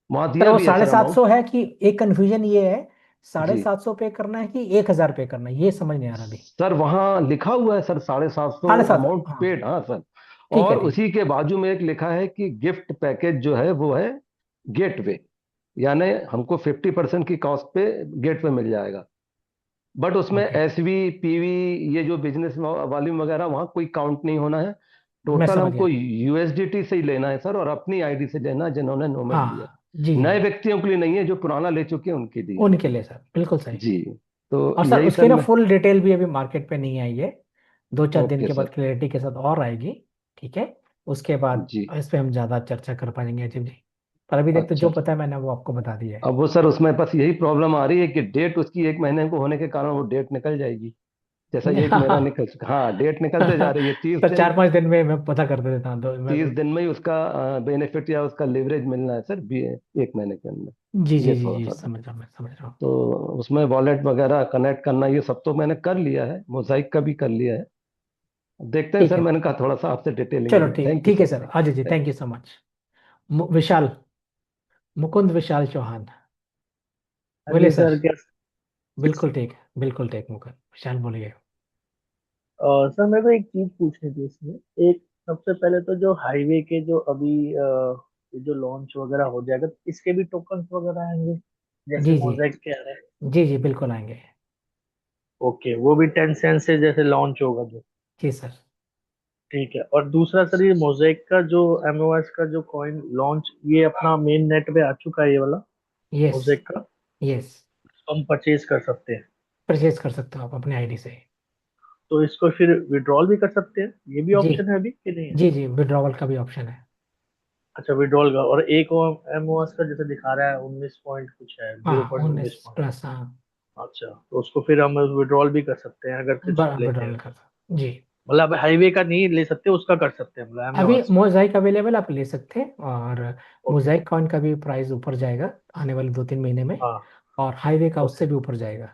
वहां सर दिया वो भी है साढ़े सर सात अमाउंट। सौ है कि, एक कंफ्यूजन ये है, साढ़े जी सात सौ पे करना है कि 1,000 पे करना है, ये समझ नहीं आ रहा अभी। सर वहां लिखा हुआ है सर 750 750, अमाउंट हाँ। पेड, हाँ सर। ठीक है, और ठीक। उसी के बाजू में एक लिखा है कि गिफ्ट पैकेज जो है वो है गेटवे, यानी हमको 50% की कॉस्ट पे गेटवे मिल जाएगा। बट उसमें ओके, एसवी पीवी ये जो बिजनेस वॉल्यूम वगैरह वहाँ कोई काउंट नहीं होना है। मैं टोटल समझ हमको गया। यूएसडीटी से ही लेना है सर, और अपनी आईडी से लेना है जिन्होंने नोमेट लिया हाँ जी है। जी, नए व्यक्तियों के लिए नहीं है, जो पुराना ले चुके हैं उनके लिए उनके लिए सर बिल्कुल सही। जी। तो और सर यही उसकी सर ना मैं। फुल डिटेल भी अभी मार्केट पे नहीं आई है, 2-4 दिन ओके के बाद सर। क्लैरिटी के साथ और आएगी। ठीक है, उसके बाद जी। इस पे हम ज़्यादा चर्चा कर पाएंगे अजीब जी। पर अभी तक तो अच्छा जो अच्छा। पता है मैंने वो आपको बता दिया है। अब वो सर उसमें बस यही प्रॉब्लम आ रही है कि डेट उसकी 1 महीने को होने के कारण वो डेट निकल जाएगी, जैसा ये एक मेरा हाँ निकल। हाँ, डेट निकलते जा रही है 30 दिन। तो 4-5 दिन में मैं पता कर देता हूँ तो मैं। 30 दिन में ही उसका बेनिफिट या उसका लिवरेज मिलना है सर 1 महीने के जी अंदर। जी ये जी थोड़ा जी, सा था। समझ रहा हूँ, मैं समझ रहा हूँ। तो उसमें वॉलेट वगैरह कनेक्ट करना ये सब तो मैंने कर लिया है, मोजाइक का भी कर लिया है। देखते हैं ठीक सर, है, मैंने कहा थोड़ा हाँ आपसे डिटेलिंग चलो ले। ठीक थैंक यू ठीक है sir, sir, thank Ajay ji you, thank you so much. Vishal, Mukund Vishal Chauhan, हाँ बोलिए जी सर। सर, क्या? बिल्कुल ठीक है, बिल्कुल ठीक मुकुंद विशाल बोलिए। सर मेरे को एक चीज पूछनी थी इसमें। एक, सबसे पहले तो जो हाईवे के जो अभी ये जो लॉन्च वगैरह हो जाएगा तो इसके भी टोकन्स वगैरह आएंगे जैसे जी जी मोजेक के आ रहे हैं? जी जी, बिल्कुल आएंगे। ओके, वो भी 10 सेंट से जैसे लॉन्च होगा जो? जी सर। ठीक है। और दूसरा सर, ये मोजेक का जो एमओएस का जो कॉइन लॉन्च, ये अपना मेन नेट पे आ चुका है ये वाला यस मोजेक का? यस, हम परचेज कर सकते हैं? परचेज कर सकते हो आप अपने आईडी से। तो इसको फिर विड्रॉल भी कर सकते हैं? ये भी जी ऑप्शन है अभी कि नहीं है? जी जी, विड्रॉवल का भी ऑप्शन है। अच्छा, विड्रॉल का। और एक एमओएस का जैसे दिखा रहा है 19 पॉइंट कुछ है, जीरो हाँ पॉइंट 19 उन्नीस पॉइंट प्लस, हाँ। अच्छा, तो उसको फिर हम विड्रॉल भी कर सकते हैं अगर कुछ लेते विड्रॉवल हैं? कर सकते जी। मतलब हाईवे का नहीं ले सकते, उसका कर सकते हैं, मतलब अभी एमओएस का? मोजाइक अवेलेबल आप ले सकते हैं, और ओके। मोजाइक कॉइन का भी प्राइस ऊपर जाएगा आने वाले 2-3 महीने में, हाँ। और हाईवे का उससे ओके। भी ऊपर जाएगा।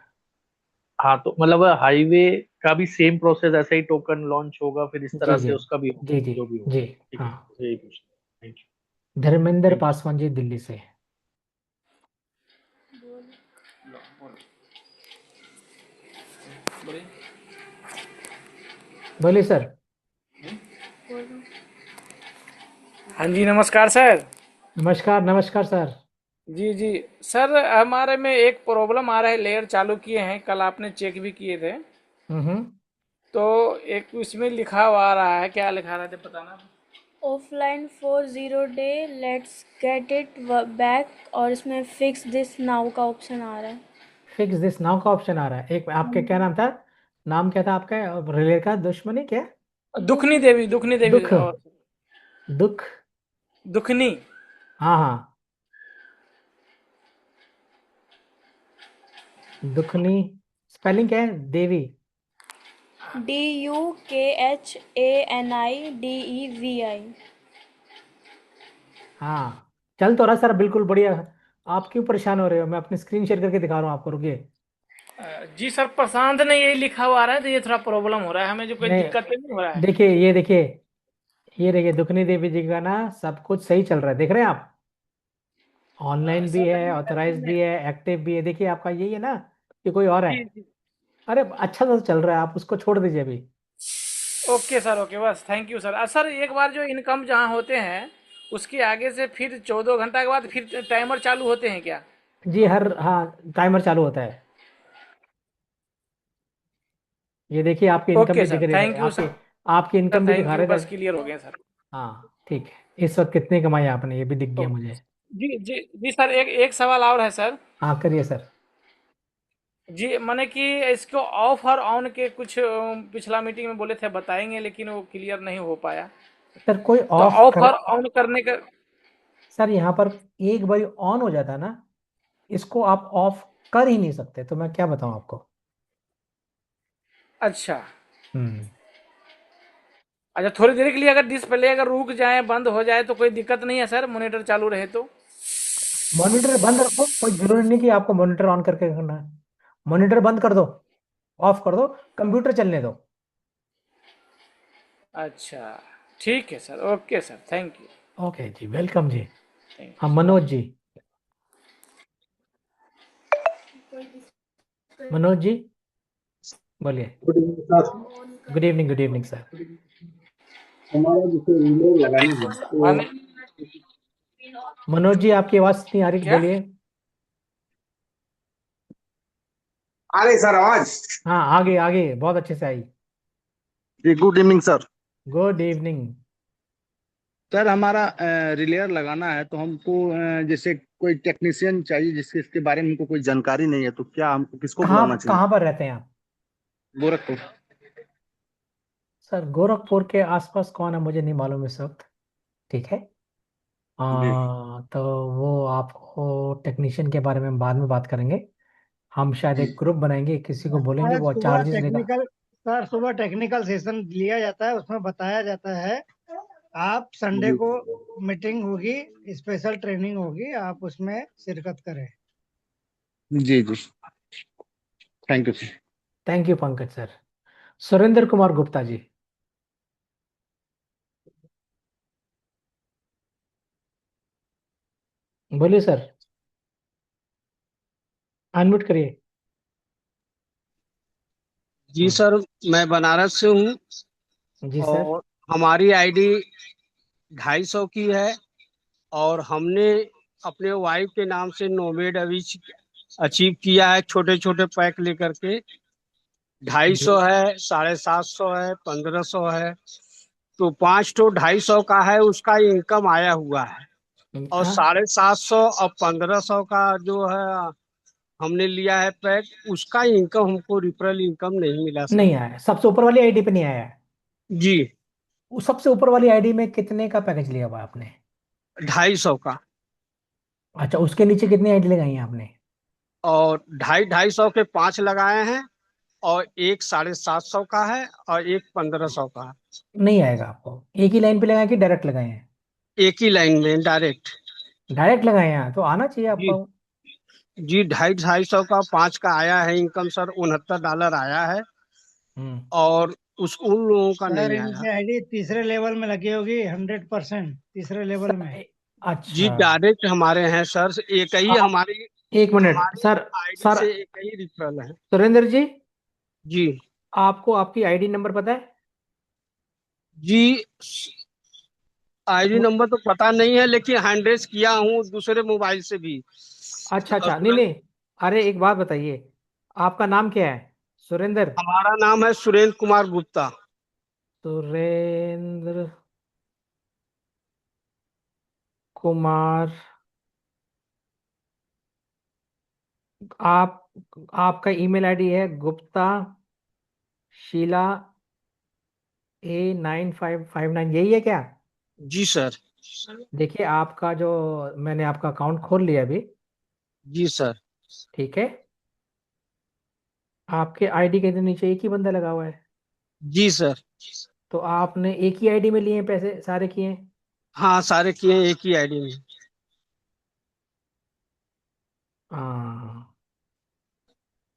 हाँ, तो मतलब हाईवे का भी सेम प्रोसेस, ऐसे ही टोकन लॉन्च होगा फिर इस तरह जी जी से उसका भी होगा, जी जी जो भी होगा? जी। ठीक है, हाँ, मुझे यही पूछना। Thank you. Dharmendra thank you sir. Paswan ji Delhi से। बोलिए सर। हाँ जी, नमस्कार सर। नमस्कार नमस्कार सर। जी जी सर, हमारे में एक प्रॉब्लम आ रहा है। लेयर चालू किए हैं, कल आपने चेक भी किए थे। हम्म। तो एक इसमें लिखा हुआ आ रहा है, क्या लिखा रहा था बताना? Offline for 0 day, let's get it back, और इसमें फिक्स दिस नाउ का ऑप्शन आ रहा है। फिक्स दिस नाउ का ऑप्शन आ रहा है। एक आपके क्या नाम था, नाम क्या था आपका, रिले का दुश्मनी क्या? दुखनी देवी, दुखनी देवी। दुख, और दुख, दुखनी। हाँ हाँ, दुखनी। स्पेलिंग क्या है देवी? DUKHANIDEVI। हाँ, चल तो रहा सर, बिल्कुल बढ़िया। आप क्यों परेशान हो रहे हो, मैं अपनी स्क्रीन शेयर करके दिखा रहा हूँ आपको, रुकिए। जी सर, प्रशांत ने यही लिखा हुआ आ रहा है, तो ये थोड़ा प्रॉब्लम हो रहा है हमें, जो कोई दिक्कत तो नहीं, नहीं हो रहा है? देखिए ये देखिए, ये देखिए दुखनी देवी जी का ना सब कुछ सही चल रहा है, देख रहे हैं आप? ऑनलाइन भी सर है, ऑथराइज्ड भी है, एक्टिव भी है, देखिए आपका यही है ना कि कोई और है? जी जी। अरे अच्छा तो चल रहा है, आप उसको छोड़ दीजिए अभी। ओके सर, ओके, बस थैंक यू सर। सर एक बार जो इनकम जहाँ होते हैं, उसके आगे से फिर 14 घंटा के बाद फिर टाइमर चालू होते हैं क्या? जी हर, हाँ, टाइमर चालू होता है। ये देखिए आपकी इनकम ओके भी दिख सर, रही है, थैंक यू आपकी सर। आपकी इनकम भी थैंक दिखा यू, रहे थे। बस क्लियर हो गए सर। हाँ ठीक है, इस वक्त कितनी कमाई आपने ये भी दिख ओ, गया मुझे। जी जी जी सर, एक एक सवाल और है सर। हाँ करिए सर। जी, मैंने कि इसको ऑफ और ऑन के कुछ पिछला मीटिंग में बोले थे बताएंगे, लेकिन वो क्लियर नहीं हो पाया। सर कोई तो ऑफ ऑफ कर, और ऑन करने का? सर यहाँ पर एक बार ऑन हो जाता है ना, इसको आप ऑफ कर ही नहीं सकते, तो मैं क्या बताऊँ आपको। अच्छा हम्म। अच्छा, थोड़ी देर के लिए अगर डिस्प्ले अगर रुक जाए, बंद हो जाए, तो कोई दिक्कत नहीं है सर, मॉनिटर चालू रहे तो? मॉनिटर बंद रखो, कोई जरूरी नहीं कि आपको मॉनिटर ऑन करके करना है। मॉनिटर बंद कर दो, ऑफ कर दो, कंप्यूटर चलने दो। अच्छा, ठीक है sir, okay sir, thank you. Okay जी, वेलकम जी। थैंक हाँ यू। मनोज जी, मनोज जी बोलिए। Good evening sir. Good evening sir. हमारा जैसे रिले लगाना है तो मैंने मनोज जी आपकी आवाज नहीं आ रही, क्या? बोलिए। आ रही सर आवाज? हाँ, आगे आगे बहुत अच्छे से आई। जी good evening sir. Good evening. Sir हमारा रिलेयर लगाना है तो हमको जैसे कोई टेक्नीशियन चाहिए जिसके इसके बारे में हमको कोई जानकारी नहीं है, तो क्या हमको किसको कहाँ बुलाना चाहिए? कहाँ पर रहते हैं आप? गोरखपुर। सर गोरखपुर के आसपास कौन है मुझे नहीं मालूम इस वक्त। ठीक है। जी तो वो आपको टेक्नीशियन के बारे में बाद में बात करेंगे। हम शायद जी एक ग्रुप बनाएंगे, किसी को बोलेंगे आज वो सुबह चार्जेस लेगा। टेक्निकल सर सुबह टेक्निकल सेशन लिया जाता है, उसमें बताया जाता है। आप संडे जी को मीटिंग होगी, स्पेशल ट्रेनिंग होगी, आप उसमें शिरकत करें। जी जी thank you sir. Thank you Pankaj sir. Surendra Kumar Gupta ji, बोलिए सर, अनम्यूट करिए। जी सर, मैं बनारस से हूँ जी सर। और हमारी आईडी 250 की है और हमने अपने वाइफ के नाम से नोवेड अभी अचीव किया है, छोटे छोटे पैक लेकर के। 250 जी। है, 750 है, 1500 है, तो 5 तो 250 का है, उसका इनकम आया हुआ है। और हाँ, 750 और 1500 का जो है हमने लिया है पैक, उसका इनकम हमको रिफरल इनकम नहीं मिला सर। नहीं आया, सबसे ऊपर वाली आईडी पे नहीं आया है। जी वो सबसे ऊपर वाली आईडी में कितने का पैकेज लिया हुआ है आपने? 250 का। अच्छा, उसके नीचे कितनी आईडी लगाई है आपने? और 250 के 5 लगाए हैं और एक 750 का है और एक 1500 का है। नहीं आएगा आपको। एक ही लाइन पे लगाए कि डायरेक्ट लगाए हैं? एक ही लाइन में डायरेक्ट। डायरेक्ट लगाए हैं तो आना चाहिए जी आपको। जी 250 का 5 का आया है इनकम सर, $69 आया है। हम्म। और उन लोगों का सर नहीं आया। इनकी आईडी तीसरे लेवल में लगी होगी, 100% तीसरे लेवल में। जी अच्छा। डायरेक्ट हमारे हैं सर, एक ही आ, हमारी एक मिनट हमारी सर। आईडी सर से एक ही रिफरल है। सुरेंद्र जी, जी आपको आपकी आईडी नंबर पता है? जी आईडी नंबर तो पता नहीं है, लेकिन हैंडरेस किया हूँ दूसरे मोबाइल से भी। अच्छा और अच्छा, नहीं नहीं। अरे एक बात बताइए, आपका नाम क्या है? सुरेंद्र? हमारा नाम है सुरेंद्र कुमार गुप्ता। सुरेंद्र कुमार। आप आपका ईमेल आईडी है गुप्ता शीला A9559, यही है क्या? जी सर। देखिए आपका जो, मैंने आपका अकाउंट खोल लिया अभी। जी सर। ठीक है। आपके आईडी के नीचे एक ही बंदा लगा हुआ है। जी सर। तो आपने एक ही आईडी में लिए हैं पैसे, सारे किए हैं? हाँ सारे किए हैं एक ही आईडी में। हाँ,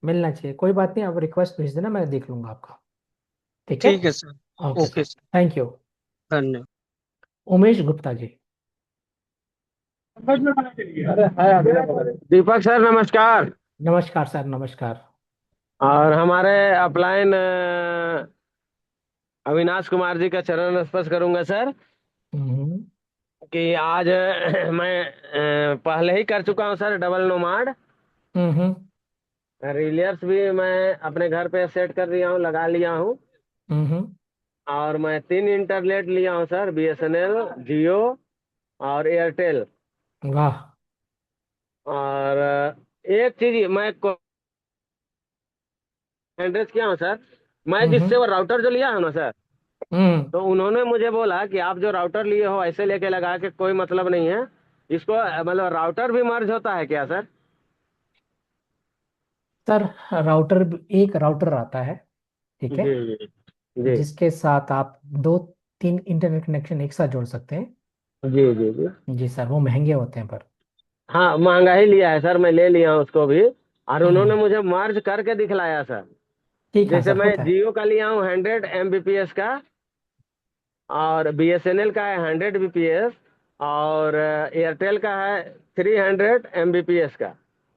मिलना चाहिए। कोई बात नहीं, आप रिक्वेस्ट भेज देना, मैं देख लूंगा आपका। ठीक है। ठीक है sir. Okay okay sir, sir. Thank you. धन्यवाद। उमेश गुप्ता जी। दीपक सर नमस्कार। नमस्कार सर, नमस्कार। और हमारे अपलाइन अविनाश कुमार जी का चरण स्पर्श करूंगा सर। हम्म। कि आज मैं पहले ही कर चुका हूं सर डबल नोमाड। हम्म। रिलियर्स भी मैं अपने घर पे सेट कर दिया हूँ, लगा लिया हूँ। हम्म। और मैं 3 इंटरनेट लिया हूँ सर, BSNL, जियो और एयरटेल। वाह। और एक चीज मैं एड्रेस किया हूँ सर। मैं हम्म। जिससे वो राउटर जो लिया है ना सर, हम्म। तो उन्होंने मुझे बोला कि आप जो राउटर लिए हो ऐसे लेके लगा के कोई मतलब नहीं है इसको, मतलब राउटर भी मर्ज होता है क्या सर? सर राउटर, एक राउटर आता है, ठीक है, जी जी जी जिसके साथ आप दो तीन इंटरनेट कनेक्शन एक साथ जोड़ सकते हैं। जी जी जी। जी सर, वो महंगे होते हैं पर। हाँ महंगा ही लिया है सर, मैं ले लिया हूँ उसको भी। और उन्होंने हम्म। मुझे मर्ज करके दिखलाया सर। ठीक है जैसे सर, मैं होता है। जियो का लिया हूँ 100 Mbps का, और BSNL का है 100 Bps, और एयरटेल का है 300 Mbps का।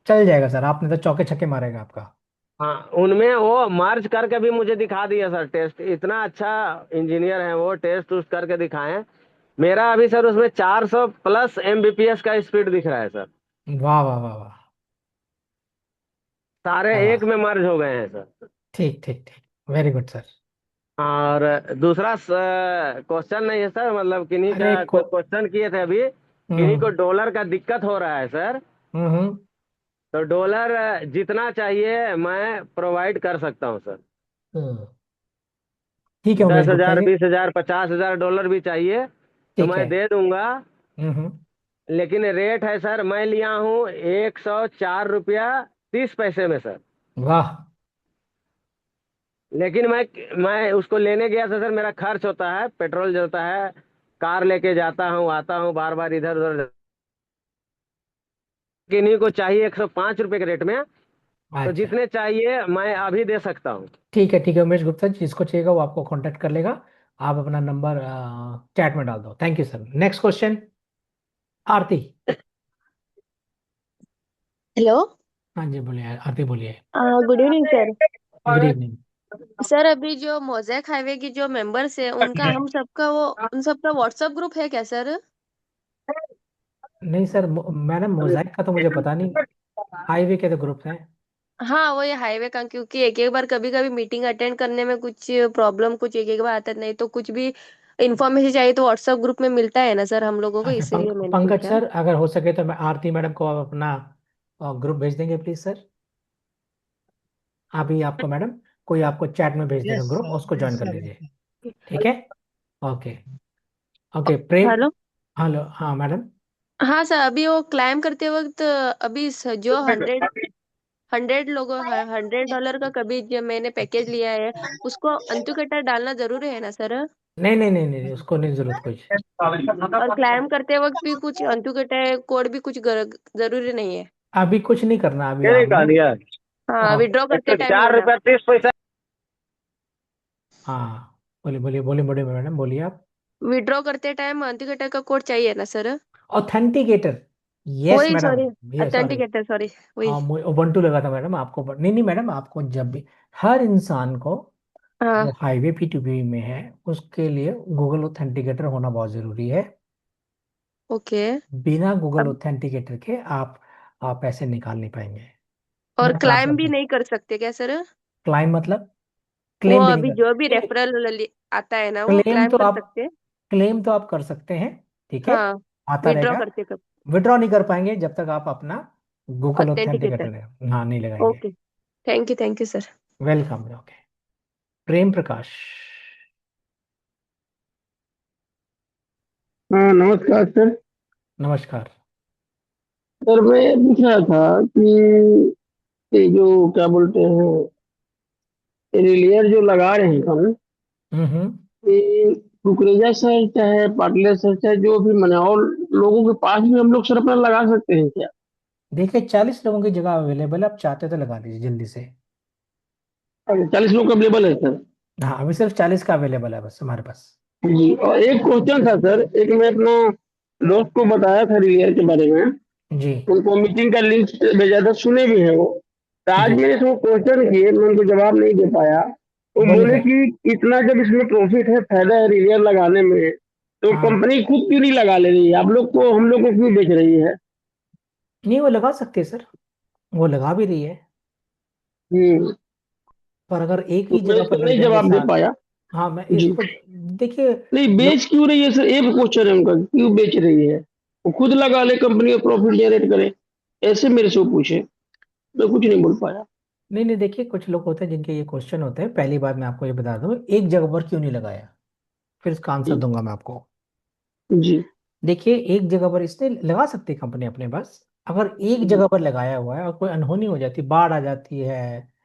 चल जाएगा सर, आपने तो चौके छक्के मारेगा आपका। हाँ उनमें वो मार्च करके भी मुझे दिखा दिया सर, टेस्ट इतना अच्छा इंजीनियर है वो, टेस्ट उस्ट करके दिखाएं। मेरा अभी सर उसमें 400+ Mbps का स्पीड दिख रहा है सर। वाह वाह वाह वाह। सारे क्या एक बात, में मर्ज हो गए हैं सर। ठीक ठीक ठीक, वेरी गुड सर। और दूसरा क्वेश्चन नहीं है सर, मतलब किन्हीं अरे का कोई क्वेश्चन किए थे अभी, किन्हीं को हम्म डॉलर का दिक्कत हो रहा है सर। हम्म तो डॉलर जितना चाहिए मैं प्रोवाइड कर सकता हूँ सर। हम्म, ठीक है दस उमेश गुप्ता हजार जी। 20,000 50,000 डॉलर भी चाहिए तो ठीक मैं है। दे दूंगा। हम्म, लेकिन रेट है सर, मैं लिया हूँ 104 रुपया 30 पैसे में सर। वाह। लेकिन मैं उसको लेने गया था सर, मेरा खर्च होता है, पेट्रोल जलता है, कार लेके जाता हूँ आता हूँ बार बार इधर उधर। किन्हीं को चाहिए 105 रुपये के रेट में, तो अच्छा, जितने चाहिए मैं अभी दे सकता हूँ। ठीक है उमेश गुप्ता जी, जिसको चाहिएगा वो आपको कांटेक्ट कर लेगा। आप अपना नंबर चैट में डाल दो। Thank you sir. Next question, Aarti. Hello. हाँ जी बोलिए आरती, बोलिए। Good evening sir. Good evening. Sir अभी जो मोज़ेक हाईवे की जो मेंबर्स है उनका हम सबका वो उन सबका व्हाट्सएप ग्रुप है क्या सर? नहीं सर, मैडम मोजाइक का तो मुझे पता नहीं, हाईवे के तो ग्रुप्स हैं। हाँ वो ये हाईवे का, क्योंकि एक एक बार कभी कभी मीटिंग अटेंड करने में कुछ प्रॉब्लम, कुछ एक एक बार आता नहीं तो कुछ भी इंफॉर्मेशन चाहिए तो व्हाट्सएप ग्रुप में मिलता है ना सर हम लोगों को, अच्छा इसीलिए मैंने पंकज पूछा। सर, अगर हो सके तो मैं आरती मैडम को आप अपना ग्रुप भेज देंगे प्लीज सर। अभी आपको मैडम कोई आपको चैट में भेज देगा यस ग्रुप, सर, उसको ज्वाइन यस कर सर। लीजिए। ठीक है। ओके। ओके प्रेम। हेलो। हेलो, हाँ मैडम। हाँ सर, अभी वो क्लाइम करते वक्त अभी जो 100 डॉलर का कभी जो मैंने पैकेज लिया है उसको अंतुकटा डालना जरूरी है ना सर? नहीं नहीं नहीं नहीं, उसको नहीं जरूरत कुछ। और क्लाइम करते वक्त भी कुछ अंतुकटा कोड भी कुछ जरूरी नहीं है? अभी कुछ नहीं करना, अभी ये आपने निकाल लिया हाँ, विड्रॉ एक करते सौ टाइम चार होना। रुपया 30 पैसा। हाँ बोलिए बोलिए बोलिए बोलिए मैडम, बोलिए आप। विड्रॉ करते टाइम अंतिकटा का कोड चाहिए ना सर? ऑथेंटिकेटर, यस वही मैडम। सॉरी, ये सॉरी, अथेंटिकेटर सॉरी, वही। उबंटू लगा था मैडम आपको, नहीं नहीं मैडम, आपको जब भी, हर इंसान को हाँ। जो हाईवे P2P में है उसके लिए गूगल ऑथेंटिकेटर होना बहुत जरूरी है। ओके। बिना गूगल अब ऑथेंटिकेटर के आप पैसे निकाल नहीं पाएंगे। और मैं क्लास क्लाइम भी करता हूँ। नहीं कर सकते क्या सर? क्लाइम मतलब वो क्लेम भी नहीं अभी कर, जो भी नहीं नहीं, रेफरल आता है ना वो क्लेम क्लाइम तो कर आप सकते हैं? क्लेम तो आप कर सकते हैं, ठीक है, हाँ, आता विड्रॉ रहेगा। करते कब? विड्रॉ नहीं कर पाएंगे जब तक आप अपना गूगल ऑथेंटिकेटर। ऑथेंटिकेटर हाँ नहीं लगाएंगे। Okay, thank you sir. Welcome. Okay. Prem Prakash. हाँ नमस्कार सर। नमस्कार। सर मैं ये पूछ रहा था कि ये जो क्या बोलते हैं रिलियर जो लगा रहे हैं हम, हम्म। ये कुकरेजा सर चाहे पाटले सर चाहे जो भी मने और लोगों के पास भी हम लोग सर अपना लगा सकते हैं क्या? देखिए 40 लोगों की जगह अवेलेबल है, आप चाहते तो लगा दीजिए जल्दी से। 40 लोग अवेलेबल है सर? हाँ अभी सिर्फ 40 का अवेलेबल है बस हमारे पास। जी, और एक क्वेश्चन था सर, एक मैं अपना दोस्त को बताया था रिलियर के बारे में, जी उनको मीटिंग का लिंक भेजा था, सुने भी है वो। तो आज जी मैंने इसको क्वेश्चन किए, मैं उनको जवाब नहीं दे पाया। वो बोलिए बोले सर। कि इतना जब इसमें प्रॉफिट है, फायदा है रिलियर लगाने में, तो हाँ कंपनी खुद क्यों नहीं लगा ले रही है, आप लोग को हम लोग को क्यों बेच रही है? नहीं, वो लगा सकते हैं सर, वो लगा भी रही है, हम्म। पर अगर एक ही मैं जगह पर इसको लग नहीं जाएंगे जवाब दे साथ। पाया। हाँ मैं जी, इसको, देखिए नहीं जो, बेच क्यों रही है सर, एक क्वेश्चन है उनका, क्यों बेच रही है? वो खुद लगा ले कंपनी और प्रॉफिट जनरेट करे, ऐसे मेरे से वो पूछे, मैं कुछ नहीं बोल पाया। नहीं नहीं, देखिए कुछ लोग होते हैं जिनके ये क्वेश्चन होते हैं। पहली बात मैं आपको ये बता दूं, एक जगह पर क्यों नहीं लगाया, फिर इसका आंसर जी। दूंगा मैं आपको। जी। देखिए एक जगह पर इसने लगा सकती है कंपनी अपने पास, अगर एक जी। जगह पर लगाया हुआ है और कोई अनहोनी हो जाती, बाढ़ आ जाती है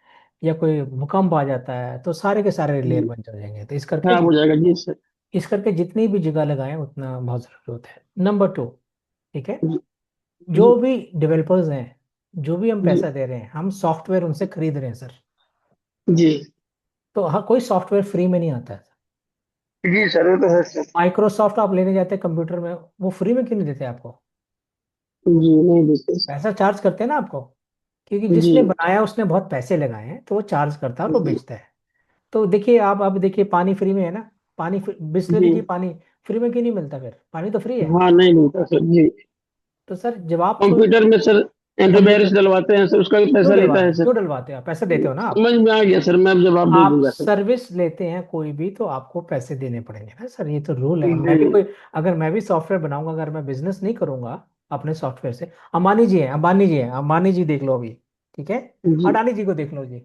या कोई भूकंप आ जाता है, तो सारे के सारे लेयर जी, बन जाएंगे। तो खराब हो जाएगा जी सर। इस करके जितनी भी जगह लगाएं उतना बहुत जरूरी होता है। नंबर 2, ठीक है, जी। जी। जो भी डेवलपर्स हैं, जो भी हम जी। पैसा दे रहे हैं, हम सॉफ्टवेयर उनसे खरीद रहे हैं सर। जी। तो हाँ, कोई सॉफ्टवेयर फ्री में नहीं आता है। जी सर, वो तो है सर। माइक्रोसॉफ्ट आप लेने जाते हैं कंप्यूटर में, वो फ्री में क्यों नहीं देते आपको, जी नहीं देते सर। पैसा चार्ज करते हैं ना आपको, क्योंकि जी। जिसने बनाया उसने बहुत पैसे लगाए हैं, तो वो चार्ज करता है और वो जी। बेचता है। तो देखिए आप अब देखिए पानी फ्री में है ना, जी। बिस्लरी की पानी फ्री में क्यों नहीं मिलता, फिर पानी तो फ्री है। हाँ नहीं मिलता सर जी। तो सर जब आप कोई, कंप्यूटर में सर एंटीवायरस डलवाते हैं सर, उसका भी पैसा लेता है सर। क्यों डलवाते हो आप? पैसे देते हो ना आप? समझ में आ गया सर, मैं अब जवाब दे आप दूंगा सर। सर्विस लेते हैं कोई भी तो आपको पैसे देने पड़ेंगे ना सर, ये तो रूल है। और मैं भी जी कोई, अगर मैं भी सॉफ्टवेयर बनाऊंगा, अगर मैं बिजनेस नहीं करूंगा अपने सॉफ्टवेयर से, अंबानी जी हैं, अंबानी जी हैं, अंबानी जी देख लो अभी, ठीक है, जी अडानी जी को देख लो जी,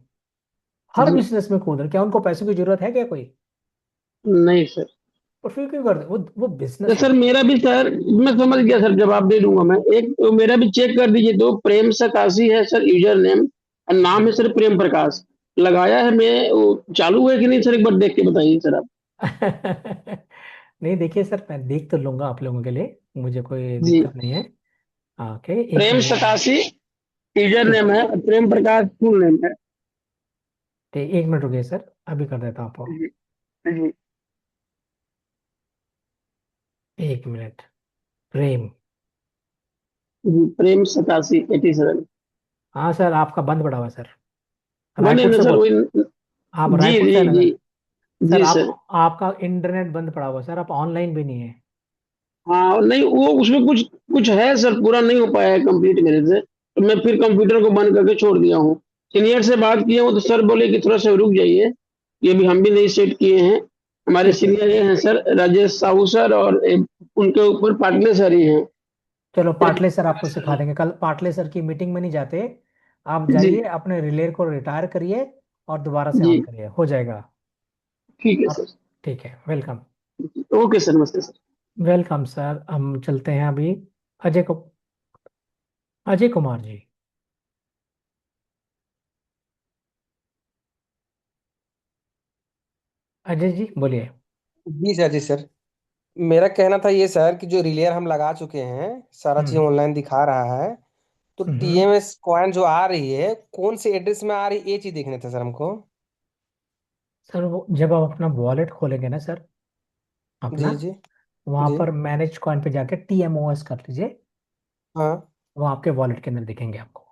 हर जी। बिजनेस में कूद रहे, क्या उनको पैसों की जरूरत है क्या कोई? नहीं सर। और फिर क्यों करते? वो तो बिजनेस है। सर मेरा भी सर, मैं समझ गया सर, जवाब दे दूंगा मैं। एक तो मेरा भी चेक कर दीजिए, तो प्रेम सकाशी है सर यूजर नेम, और नाम है सर प्रेम प्रकाश। लगाया है मैं, वो चालू है कि नहीं सर, एक बार देख के बताइए सर आप। नहीं देखिए सर, मैं देख तो लूंगा आप लोगों के लिए, मुझे कोई जी। दिक्कत नहीं है। ओके, एक प्रेम मिनट। सकाशी यूजर ठीक, नेम है, और प्रेम प्रकाश फुल नेम है। ठीक, एक मिनट रुकिए सर, अभी कर देता हूँ आपको। जी जी। एक मिनट। प्रेम। जी प्रेम सतासी 87। हाँ सर, आपका बंद पड़ा हुआ है सर, बने रायपुर ना से सर बोल, वही। आप जी रायपुर से जी है ना जी। सर? सर जी आप, सर। आपका इंटरनेट बंद पड़ा हुआ है सर, आप ऑनलाइन भी नहीं है। हाँ नहीं, वो उसमें कुछ कुछ है सर, पूरा नहीं हो पाया है कंप्लीट मेरे से, तो मैं फिर कंप्यूटर को बंद करके छोड़ दिया हूँ। सीनियर से बात किया हूँ तो सर बोले कि थोड़ा सा रुक जाइए, ये भी हम भी नहीं सेट किए हैं। हमारे ठीक है, सीनियर ये हैं सर राजेश साहू सर, और उनके ऊपर पाटले सर ही हैं। चलो पाटले सर आपको सिखा देंगे, कल पाटले सर की मीटिंग में नहीं जाते, आप जी जाइए अपने रिले को रिटायर करिए और दोबारा से जी। ऑन करिए, हो जाएगा। ठीक है और सर। ठीक है, वेलकम। ओके सर, नमस्ते सर। वेलकम सर, हम चलते हैं अभी अजय को, अजय कुमार जी। अजय जी बोलिए। जी सर, जी सर। मेरा कहना था ये सर कि जो रिलेयर हम लगा चुके हैं, सारा चीज हम्म ऑनलाइन दिखा रहा है, तो हम्म। टीएमएस कॉइन जो आ रही है कौन से एड्रेस में आ रही है, ये चीज देखने थे सर हमको। सर वो जब आप अपना वॉलेट खोलेंगे ना सर, अपना, जी जी वहां जी। पर मैनेज कॉइन पे जाके TMOS कर लीजिए, हाँ, वो आपके वॉलेट के अंदर दिखेंगे आपको।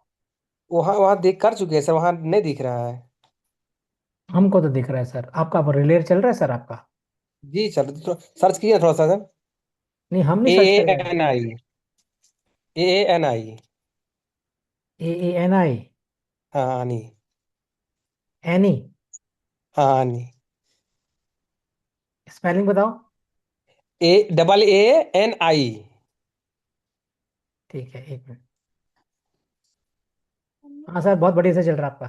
वहाँ वहाँ देख कर चुके हैं सर, वहाँ नहीं दिख रहा है। हमको तो दिख रहा है सर, आपका रिलेयर चल रहा है सर आपका? जी सर, सर्च किए थोड़ा सा सर। नहीं हम नहीं ए सर्च ए करेंगे। N I A N I. AANI। हाँ आनी। एनी। हाँ आनी। स्पेलिंग बताओ। AAANI। ठीक है, एक मिनट। हाँ सर, बहुत बढ़िया से चल रहा है आपका।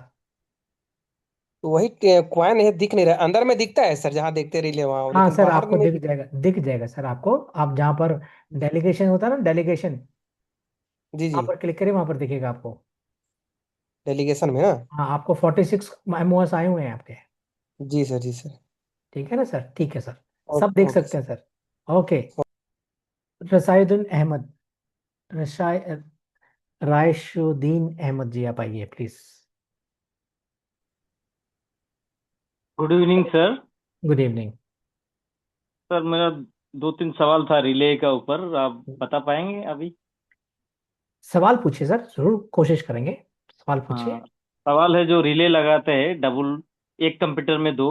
तो वही कॉइन है, दिख नहीं रहा, अंदर में दिखता है सर जहाँ देखते रहिए वहाँ, हाँ लेकिन सर, बाहर आपको में। दिख जाएगा, दिख जाएगा सर आपको, आप जहाँ पर डेलीगेशन होता है ना, डेलीगेशन, जी वहाँ जी। पर क्लिक करिए, वहाँ पर दिखेगा आपको। डेलीगेशन में ना। हाँ, आपको 46 MOS आए हुए हैं आपके। जी सर, जी सर। ठीक है ना सर? ठीक है सर, सब ओके देख ओके सकते सर। हैं सर। ओके। रसायुद्दीन अहमद, रशाय रायशुद्दीन अहमद जी, आप आइए please. Good evening sir. Good evening. Sir मेरा दो तीन सवाल था रिले का ऊपर, आप बता पाएंगे अभी? सवाल पूछिए सर, जरूर कोशिश करेंगे, सवाल हाँ, पूछिए। सवाल है जो रिले लगाते हैं डबल, एक कंप्यूटर में दो,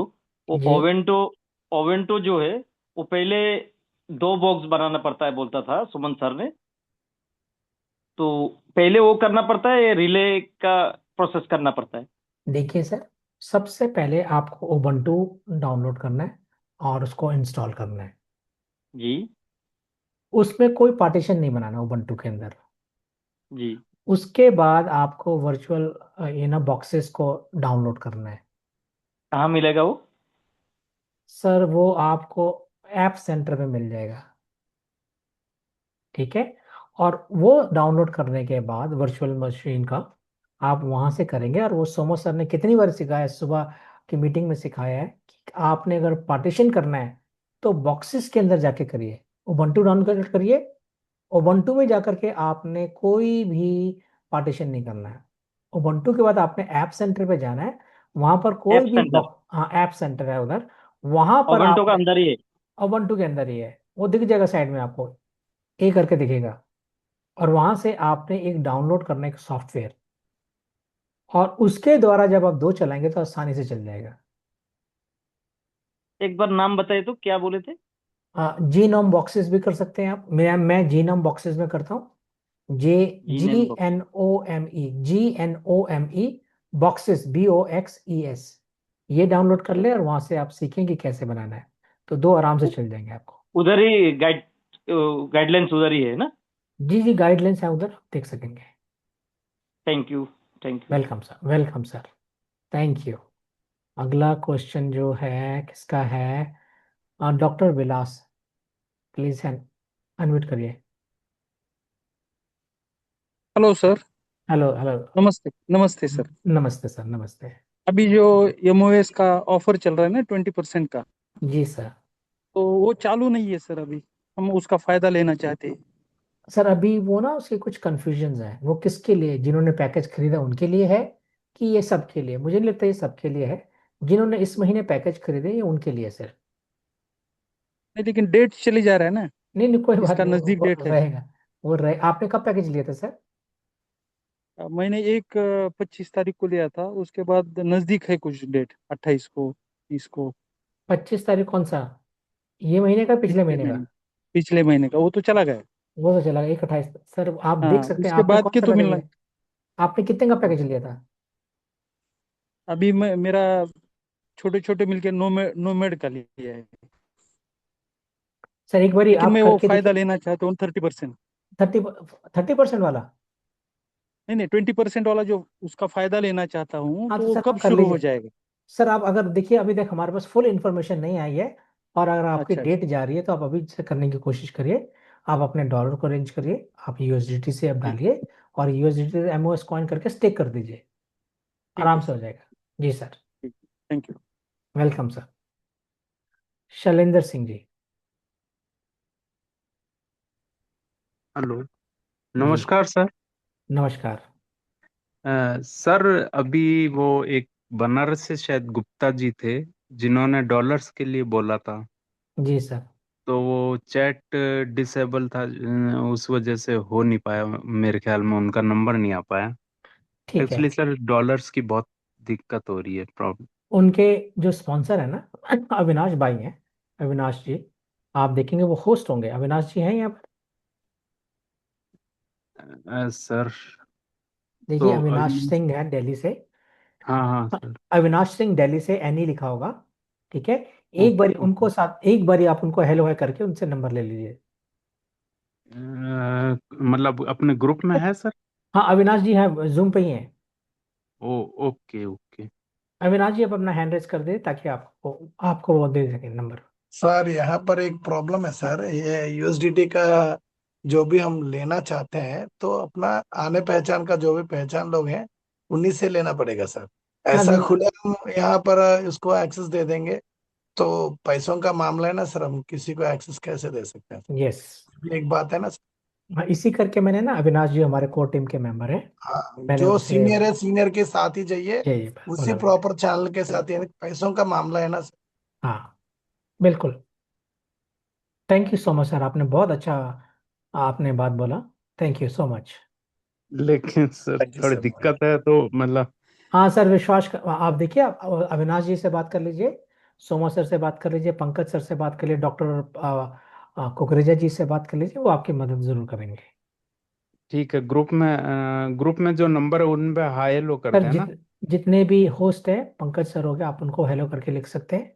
वो जी। ओवेंटो, ओवेंटो जो है वो पहले दो बॉक्स बनाना पड़ता है बोलता था सुमन सर ने, तो पहले वो करना पड़ता है या रिले का प्रोसेस करना पड़ता है? देखिए सर, सबसे पहले आपको उबंटू डाउनलोड करना है और उसको इंस्टॉल करना है। जी उसमें कोई पार्टीशन नहीं बनाना उबंटू के अंदर। जी। उसके बाद आपको वर्चुअल ये ना बॉक्सेस को डाउनलोड करना है। कहाँ मिलेगा वो? सर वो आपको ऐप सेंटर में मिल जाएगा, ठीक है। और वो डाउनलोड करने के बाद वर्चुअल मशीन का आप वहां से करेंगे, और वो सोमो सर ने कितनी बार सिखाया है, सुबह की मीटिंग में सिखाया है कि आपने अगर पार्टीशन करना है तो बॉक्सेस के अंदर जाके करिए, उबंटू डाउनलोड करिए। उबंटू में जाकर के आपने कोई भी पार्टीशन नहीं करना है। उबंटू के बाद आपने ऐप सेंटर पे जाना है, वहां पर कोई ऐप भी सेंटर हाँ ऐप सेंटर है उधर, वहां पर ओवेंटो का आपने, अंदर ही है? उबंटू के अंदर ही है, वो दिख जाएगा साइड में आपको, ए करके दिखेगा। और वहां से आपने एक डाउनलोड करना है सॉफ्टवेयर, और उसके द्वारा जब आप दो चलाएंगे तो आसानी से चल जाएगा। एक बार नाम बताइए तो, क्या बोले थे? जीनोम बॉक्सेस भी कर सकते हैं आप, मैं जीनोम बॉक्सेस में करता हूँ। GNOME बॉक्सेस BOXES, ये डाउनलोड कर ले और वहां से आप सीखें कि कैसे बनाना है, तो 2 आराम से चल जाएंगे आपको। उधर ही गाइडलाइंस उधर ही है ना? जी गाइडलाइंस है उधर, आप देख सकेंगे। Thank you. Welcome sir, thank you. अगला क्वेश्चन जो है किसका है? डॉक्टर विलास, प्लीज अनम्यूट करिए। Hello sir. हेलो नमस्ते सर। नमस्ते सर, नमस्ते। अभी जो MOS का ऑफर चल रहा है ना 20% का, जी सर। तो वो चालू नहीं है सर अभी, हम उसका फायदा लेना चाहते हैं। सर अभी वो ना उसके कुछ कंफ्यूजन है, वो किसके लिए, जिन्होंने पैकेज खरीदा उनके लिए है कि ये सबके लिए? मुझे नहीं लगता ये सबके लिए है, जिन्होंने इस महीने पैकेज खरीदे ये उनके लिए सर। नहीं, लेकिन डेट चली जा रहा है ना, नहीं कोई बात इसका नहीं, नजदीक वो डेट है। रहेगा, वो रहे। आपने कब पैकेज लिया था सर? मैंने 25 तारीख को लिया था, उसके बाद नजदीक है कुछ डेट, 28 को, 30 को। 25 तारीख कौन सा, ये महीने का पिछले महीने का? पिछले महीने का वो तो चला गया। वो तो चला गया 1/28। सर आप देख हाँ, सकते हैं उसके आपने बाद कौन के सा तो पैकेज मिलना। लिया, आपने कितने का पैकेज लिया था? अभी मेरा छोटे छोटे मिलके नोमेड का लिया है, सर एक बार लेकिन आप मैं वो करके फायदा देखिए। लेना चाहता हूँ 30%। 30% वाला? नहीं 20% वाला जो उसका फायदा लेना चाहता हूँ, हाँ तो तो वो सर कब आप कर शुरू हो लीजिए। जाएगा? सर आप अगर देखिए अभी तक हमारे पास फुल इन्फॉर्मेशन नहीं आई है, और अगर आपकी अच्छा अच्छा। डेट जा रही है तो आप अभी से करने की कोशिश करिए। आप अपने डॉलर को अरेंज करिए, आप USDT से अब ठीक डालिए, और USDT MOS कॉइन करके स्टेक कर दीजिए, ठीक आराम है से हो सर। जाएगा। जी सर। ठीक, thank you. Welcome sir. Shailendra Singh ji. Hello, जी नमस्कार सर। नमस्कार। सर अभी वो एक बनारस से शायद गुप्ता जी थे जिन्होंने डॉलर्स के लिए बोला था, जी सर। तो वो चैट डिसेबल था, उस वजह से हो नहीं पाया, मेरे ख्याल में उनका नंबर नहीं आ पाया। ठीक है, एक्चुअली सर डॉलर्स की बहुत दिक्कत हो रही है, प्रॉब्लम। उनके जो स्पॉन्सर है ना अविनाश भाई हैं, अविनाश जी, आप देखेंगे वो होस्ट होंगे। अविनाश जी हैं यहाँ पर? सर देखिए तो अविनाश अभी, सिंह है दिल्ली से। हाँ हाँ सर। अविनाश सिंह दिल्ली से, एनी लिखा होगा, ठीक है। एक बारी ओके उनको ओके। साथ, एक बारी आप उनको हेलो है करके उनसे नंबर ले लीजिए। मतलब अपने ग्रुप में है सर? हाँ अविनाश जी हैं, जूम पे ही हैं। ओ ओके ओके। अविनाश जी आप अपना हैंड रेज कर दे ताकि आपको आपको वो दे सके नंबर। सर यहाँ पर एक प्रॉब्लम है सर, ये USDT का जो भी हम लेना चाहते हैं तो अपना आने पहचान का जो भी पहचान लोग हैं उन्हीं से लेना पड़ेगा सर। हाँ ऐसा नहीं, खुले हम यहाँ पर उसको एक्सेस दे देंगे तो पैसों का मामला है ना सर, हम किसी को एक्सेस कैसे दे सकते हैं? यस, ये एक बात है ना सर। हाँ इसी करके मैंने ना, अविनाश जी हमारे कोर टीम के मेंबर हैं, हाँ, मैंने जो उनसे सीनियर है सीनियर के साथ ही जाइए, यही उसी बोला। प्रॉपर चैनल के साथ, यानी पैसों का मामला है ना सर। हाँ बिल्कुल। Thank you so much sir, आपने बहुत अच्छा आपने बात बोला। Thank you so much. लेकिन सर थैंक यू थोड़ी सर। दिक्कत है, तो मतलब हाँ सर विश्वास आप देखिए, आप अविनाश जी से बात कर लीजिए, सोमा सर से बात कर लीजिए, पंकज सर से बात कर लीजिए, डॉक्टर कुकरेजा जी से बात कर लीजिए, वो आपकी मदद जरूर करेंगे। ठीक है। ग्रुप में जो नंबर है उन पे हाई हेलो कर सर देना। जितने भी होस्ट हैं, पंकज सर हो गए, आप उनको हेलो करके लिख सकते हैं।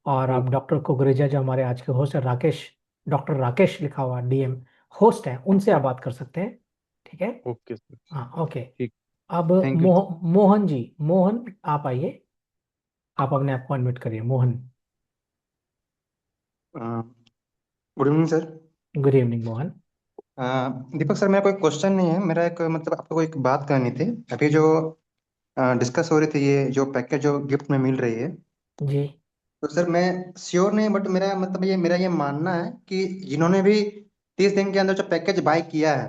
और आप ओके डॉक्टर कुकरेजा जो हमारे आज के होस्ट है, राकेश, डॉक्टर राकेश लिखा हुआ DM होस्ट है, उनसे आप बात कर सकते हैं, ठीक है। Okay sir. हाँ ओके। ठीक। अब थैंक यू। मोहन जी, मोहन आप आइए, आप अपने आप को अनम्यूट करिए, Mohan. Good evening sir. Good evening Mohan. Deepak sir, मेरा कोई क्वेश्चन नहीं है, मेरा एक मतलब आपको एक बात करनी थी। अभी जो डिस्कस हो रही थी, ये जो पैकेज जो गिफ्ट में मिल रही है, जी तो सर मैं श्योर नहीं, बट मेरा मतलब मेरा ये मानना है कि जिन्होंने भी 30 दिन के अंदर जो पैकेज बाय किया है,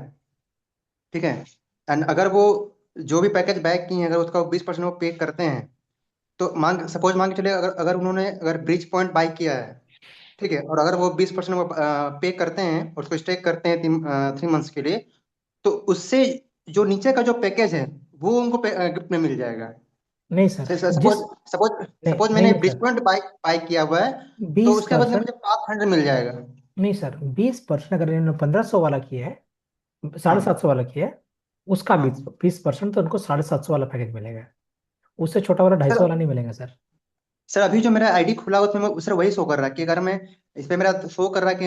ठीक है, एंड अगर वो जो भी पैकेज बाय किए हैं अगर उसका 20% वो पे करते हैं, तो मान के चलिए, अगर अगर उन्होंने अगर ब्रिज पॉइंट बाय किया है, ठीक है, और अगर वो 20% वो पे करते हैं और उसको स्टेक करते हैं 3 मंथ्स के लिए, तो उससे जो नीचे का जो पैकेज है वो उनको गिफ्ट में मिल जाएगा। नहीं सर, सपोज जिस सपोज नहीं सपोज मैंने नहीं bridge sir, point bye bye किया हुआ है, तो बीस उसके बदले परसेंट मुझे 500 मिल जाएगा। नहीं सर, 20% अगर इन्होंने 1500 वाला किया है 750 वाला किया है, उसका हाँ 20%, तो उनको 750 वाला पैकेज मिलेगा। उससे छोटा वाला 250 सर वाला नहीं मिलेगा सर। सर अभी जो मेरा आईडी खुला हुआ उसमें सर वही शो कर रहा है कि अगर मैं इस पे मेरा शो कर रहा है कि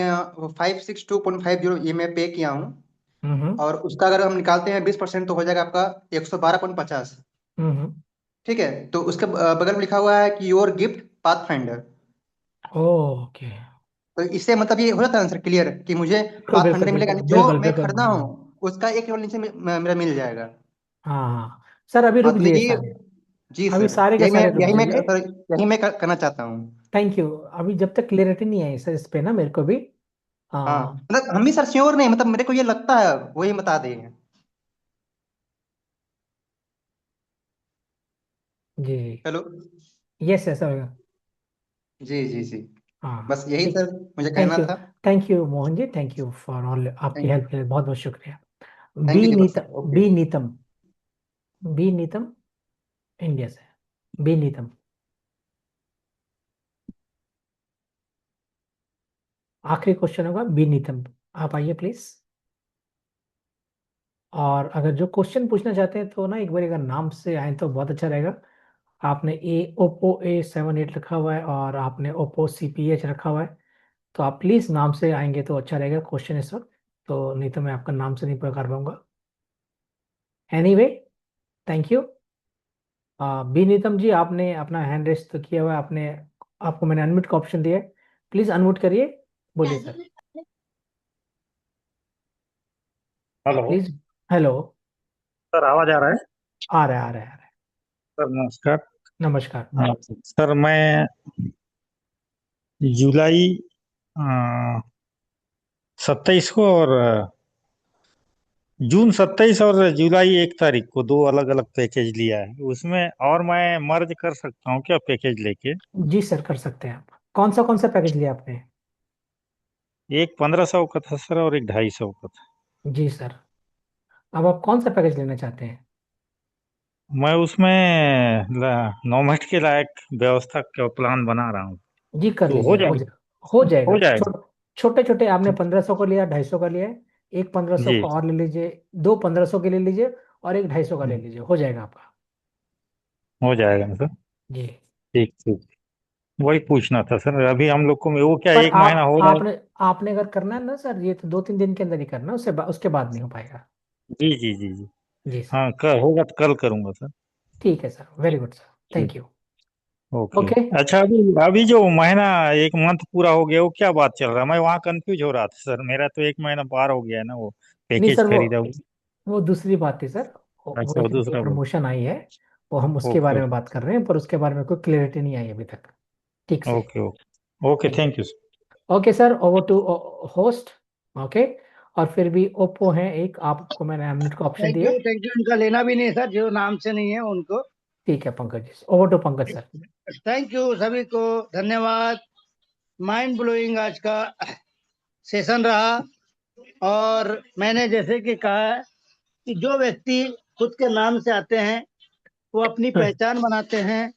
562.50 ये मैं पे किया हूँ, हम्म और उसका अगर हम निकालते हैं 20% तो हो जाएगा आपका 112.50। हम्म ठीक है, तो उसके बगल में लिखा हुआ है कि your gift path finder. Okay. तो इससे मतलब ये हो जाता है सर क्लियर कि मुझे बिल्कुल पाथ बिल्कुल फाइंडर मिलेगा, बिल्कुल नहीं जो बिल्कुल मैं बिल्कुल, खरीदा हाँ हूँ उसका एक लेवल नीचे मेरा मिल जाएगा। हाँ हाँ। सर अभी हाँ रुक तो जाइए ये, सर, जी अभी सर सारे के यही मैं सारे रुक यही मैं जाइए। सर यही मैं करना चाहता हूँ। Thank you. अभी जब तक क्लियरिटी नहीं आई सर इस पे ना, मेरे को भी हाँ हाँ मतलब हम भी सर श्योर नहीं, मतलब मेरे को ये लगता है वही बता देंगे। जी हेलो। Yes yes sir. जी जी जी, हाँ बस यही ठीक। सर मुझे थैंक कहना यू। था। Thank you Mohan ji, thank you for all, आपकी थैंक हेल्प के लिए बहुत बहुत शुक्रिया। Thank B you Deepak sir, Neetam, okay. B Neetam, B Neetam India से, बी नीतम। आखिरी क्वेश्चन होगा बी नीतम, आप आइए प्लीज। और अगर जो क्वेश्चन पूछना चाहते हैं तो ना एक बार अगर नाम से आए तो बहुत अच्छा रहेगा। आपने ओप्पो A78 रखा हुआ है और आपने ओप्पो CPH रखा हुआ है, तो आप प्लीज नाम से आएंगे तो अच्छा रहेगा क्वेश्चन इस वक्त। तो नहीं तो मैं आपका नाम से नहीं पुकार पाऊंगा। Anyway, thank you. बी नीतम जी, आपने अपना हैंड रेस तो किया हुआ है आपने, आपको मैंने अनम्यूट का ऑप्शन दिया है, प्लीज अनम्यूट करिए, बोलिए sir hello please. Hello. Sir, आवाज आ रहा है? आ रहा है आ रहा है आ रहा है। सर नमस्कार। नमस्कार। हाँ, सर मैं जुलाई 27 को और जून 27 और जुलाई 1 तारीख को दो अलग अलग पैकेज लिया है, उसमें और मैं मर्ज कर सकता हूँ क्या पैकेज लेके? जी सर कर सकते हैं आप। कौन सा पैकेज लिया आपने? एक 1500 का था सर और एक 250 का था। जी सर। अब आप कौन सा पैकेज लेना चाहते हैं? मैं उसमें नॉमेट के लायक व्यवस्था का प्लान बना रहा हूँ, जी कर तो लीजिए, हो जाएगा। हो जाएगा। छोटे छोटे आपने 1500 का लिया, 250 का लिया है, एक 1500 जी। का और ले लीजिए, दो 1500 के ले लीजिए और एक 250 का ले लीजिए, हो जाएगा आपका। हो जाएगा ना सर? जी। ठीक ठीक, वही पूछना था सर। अभी हम लोग को वो क्या पर 1 महीना आप हो रहा है। आपने आपने अगर करना है ना सर, ये तो 2-3 दिन के अंदर ही करना है, उसके बाद नहीं हो पाएगा। जी जी जी जी। जी सर। हाँ, कल होगा तो कल करूंगा सर। ठीक है सर, वेरी गुड सर, ठीक। Thank you. ओके। ओके। अच्छा, अभी अभी जो महीना, 1 मंथ पूरा हो गया, वो क्या बात चल रहा है? मैं वहाँ कंफ्यूज हो रहा था सर, मेरा तो 1 महीना पार हो गया है ना, वो नहीं पैकेज सर, खरीदा वो दूसरी बात थी सर। वो अच्छा, वो एक नई दूसरा बात। प्रमोशन आई है, वो हम उसके ओके बारे में बात कर रहे हैं, पर उसके बारे में कोई क्लियरिटी नहीं आई अभी तक ठीक से। Okay okay okay, thank thank you sir. You. Okay sir, over to host. Okay. और फिर भी ओप्पो है एक, आपको मैंने मिनट का ऑप्शन दिया है। थैंक यू, उनका लेना भी नहीं है सर, जो नाम से नहीं है उनको। ठीक है Pankaj ji, over to Pankaj sir. Thank you सभी को, धन्यवाद। माइंड ब्लोइंग आज का सेशन रहा। और मैंने जैसे कि कहा है कि जो व्यक्ति खुद के नाम से आते हैं वो अपनी पहचान बनाते हैं।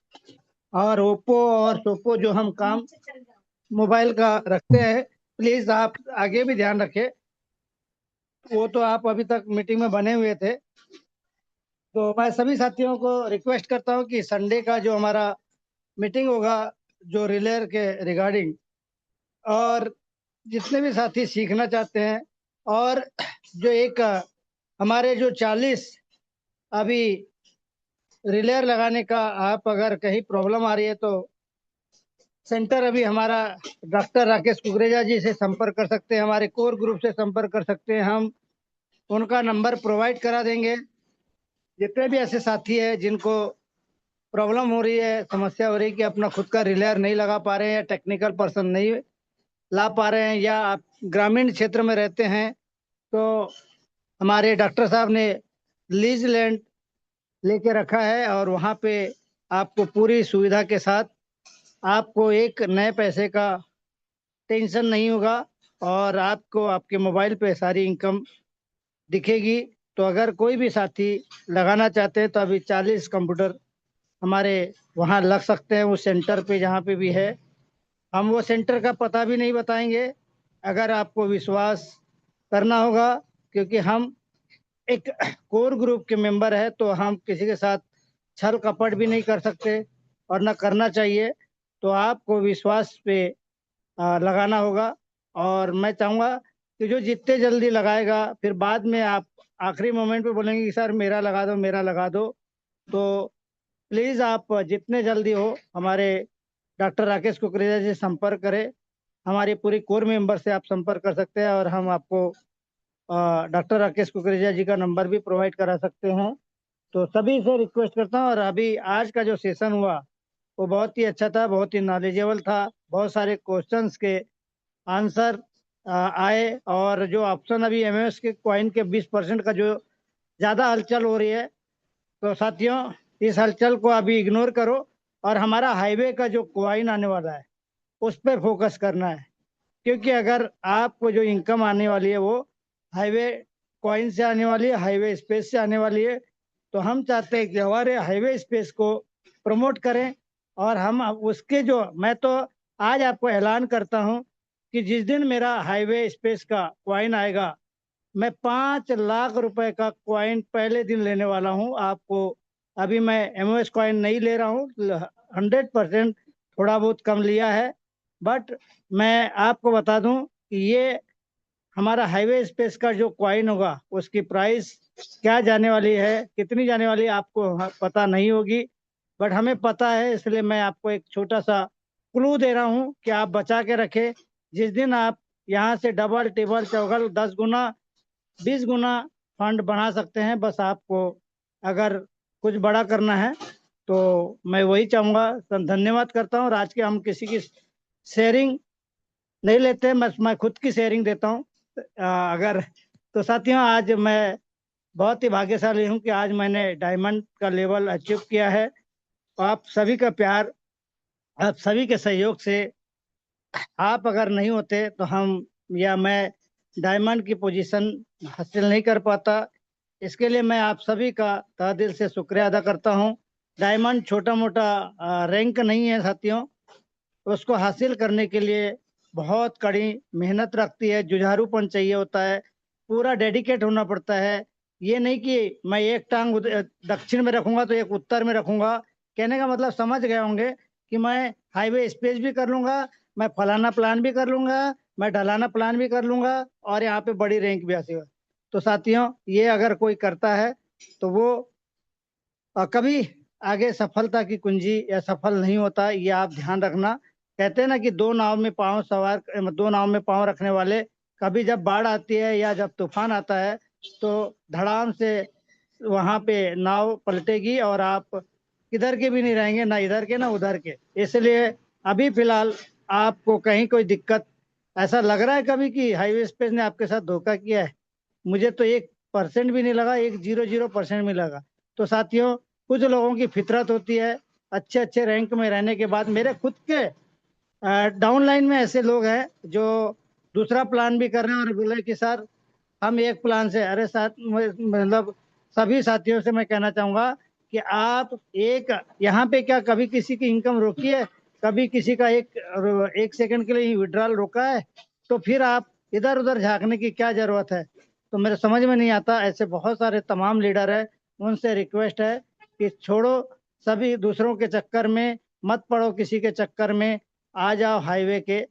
और ओप्पो और सोप्पो जो हम काम मोबाइल का रखते हैं, प्लीज आप आगे भी ध्यान रखें। वो तो आप अभी तक मीटिंग में बने हुए थे, तो मैं सभी साथियों को रिक्वेस्ट करता हूँ कि संडे का जो हमारा मीटिंग होगा जो रिलेयर के रिगार्डिंग, और जितने भी साथी सीखना चाहते हैं, और जो एक हमारे जो 40 अभी रिलेयर लगाने का, आप अगर कहीं प्रॉब्लम आ रही है तो सेंटर अभी हमारा डॉक्टर राकेश कुकरेजा जी से संपर्क कर सकते हैं, हमारे कोर ग्रुप से संपर्क कर सकते हैं, हम उनका नंबर प्रोवाइड करा देंगे। जितने भी ऐसे साथी हैं जिनको प्रॉब्लम हो रही है, समस्या हो रही है कि अपना खुद का रिलेयर नहीं लगा पा रहे हैं, या टेक्निकल पर्सन नहीं ला पा रहे हैं, या आप ग्रामीण क्षेत्र में रहते हैं, तो हमारे डॉक्टर साहब ने लीज लैंड लेके रखा है, और वहाँ पे आपको पूरी सुविधा के साथ आपको एक नए पैसे का टेंशन नहीं होगा, और आपको आपके मोबाइल पे सारी इनकम दिखेगी। तो अगर कोई भी साथी लगाना चाहते हैं तो अभी 40 कंप्यूटर हमारे वहाँ लग सकते हैं, उस सेंटर पे जहाँ पे भी है। हम वो सेंटर का पता भी नहीं बताएंगे, अगर आपको विश्वास करना होगा क्योंकि हम एक कोर ग्रुप के मेंबर है, तो हम किसी के साथ छल कपट भी नहीं कर सकते और ना करना चाहिए। तो आपको विश्वास पे लगाना होगा। और मैं चाहूँगा कि जो जितने जल्दी लगाएगा, फिर बाद में आप आखिरी मोमेंट पे बोलेंगे कि सर मेरा लगा दो, मेरा लगा दो, तो प्लीज़ आप जितने जल्दी हो हमारे डॉक्टर राकेश कुकरेजा से संपर्क करें। हमारी पूरी कोर मेंबर से आप संपर्क कर सकते हैं और हम आपको डॉक्टर राकेश कुकरेजा जी का नंबर भी प्रोवाइड करा सकते हैं। तो सभी से रिक्वेस्ट करता हूँ। और अभी आज का जो सेशन हुआ वो बहुत ही अच्छा था, बहुत ही नॉलेजेबल था। बहुत सारे क्वेश्चंस के आंसर आए, और जो ऑप्शन अभी एमएस के कॉइन के 20% का जो ज़्यादा हलचल हो रही है, तो साथियों इस हलचल को अभी इग्नोर करो और हमारा हाईवे का जो कॉइन आने वाला है उस पर फोकस करना है। क्योंकि अगर आपको जो इनकम आने वाली है वो हाईवे कॉइन से आने वाली है, हाईवे स्पेस से आने वाली है। तो हम चाहते हैं कि हमारे हाईवे स्पेस को प्रमोट करें, और हम उसके जो, मैं तो आज आपको ऐलान करता हूं कि जिस दिन मेरा हाईवे स्पेस का कॉइन आएगा, मैं 5 लाख रुपए का कॉइन पहले दिन लेने वाला हूं। आपको अभी मैं एमओएस कॉइन नहीं ले रहा हूं, 100% थोड़ा बहुत कम लिया है, बट मैं आपको बता दूं कि ये हमारा हाईवे स्पेस का जो कॉइन होगा उसकी प्राइस क्या जाने वाली है, कितनी जाने वाली है, आपको पता नहीं होगी, बट हमें पता है। इसलिए मैं आपको एक छोटा सा क्लू दे रहा हूँ कि आप बचा के रखें। जिस दिन आप यहाँ से डबल टेबल चौगल 10 गुना 20 गुना फंड बढ़ा सकते हैं। बस आपको अगर कुछ बड़ा करना है तो मैं वही चाहूँगा। धन्यवाद करता हूँ। और आज के हम किसी की शेयरिंग नहीं लेते, मैं खुद की शेयरिंग देता हूँ। अगर तो साथियों, आज मैं बहुत ही भाग्यशाली हूँ कि आज मैंने डायमंड का लेवल अचीव किया है। आप सभी का प्यार, आप सभी के सहयोग से, आप अगर नहीं होते तो हम या मैं डायमंड की पोजीशन हासिल नहीं कर पाता। इसके लिए मैं आप सभी का तहे दिल से शुक्रिया अदा करता हूँ। डायमंड छोटा मोटा रैंक नहीं है साथियों। उसको हासिल करने के लिए बहुत कड़ी मेहनत रखती है, जुझारूपन चाहिए होता है, पूरा डेडिकेट होना पड़ता है। ये नहीं कि मैं एक टांग दक्षिण में रखूंगा तो एक उत्तर में रखूंगा। कहने का मतलब समझ गए होंगे कि मैं हाईवे स्पेस भी कर लूंगा, मैं फलाना प्लान भी कर लूंगा, मैं ढलाना प्लान भी कर लूंगा, और यहाँ पे बड़ी रैंक भी हासिल। तो साथियों, ये अगर कोई करता है तो वो कभी आगे सफलता की कुंजी या सफल नहीं होता। ये आप ध्यान रखना। कहते हैं ना कि दो नाव में पांव रखने वाले, कभी जब बाढ़ आती है या जब तूफान आता है तो धड़ाम से वहां पे नाव पलटेगी और आप किधर के भी नहीं रहेंगे, ना इधर के ना उधर के। इसलिए अभी फिलहाल आपको कहीं कोई दिक्कत ऐसा लग रहा है कभी कि हाईवे स्पेस ने आपके साथ धोखा किया है? मुझे तो 1% भी नहीं लगा, 100% में लगा। तो साथियों, कुछ लोगों की फितरत होती है, अच्छे अच्छे रैंक में रहने के बाद। मेरे खुद के डाउन लाइन में ऐसे लोग हैं जो दूसरा प्लान भी कर रहे हैं और बोले कि सर हम एक प्लान से। अरे साथ मतलब सभी साथियों से मैं कहना चाहूंगा कि आप यहाँ पे क्या कभी किसी की इनकम रोकी है? कभी किसी का एक सेकंड के लिए विड्रॉल रोका है? तो फिर आप इधर उधर झांकने की क्या जरूरत है? तो मेरे समझ में नहीं आता। ऐसे बहुत सारे तमाम लीडर है, उनसे रिक्वेस्ट है कि छोड़ो, सभी दूसरों के चक्कर में मत पड़ो, किसी के चक्कर में आ जाओ हाईवे के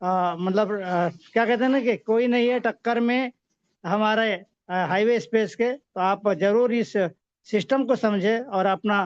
क्या कहते हैं ना कि कोई नहीं है टक्कर में हमारे हाईवे स्पेस के। तो आप जरूर इस सिस्टम को समझे और अपना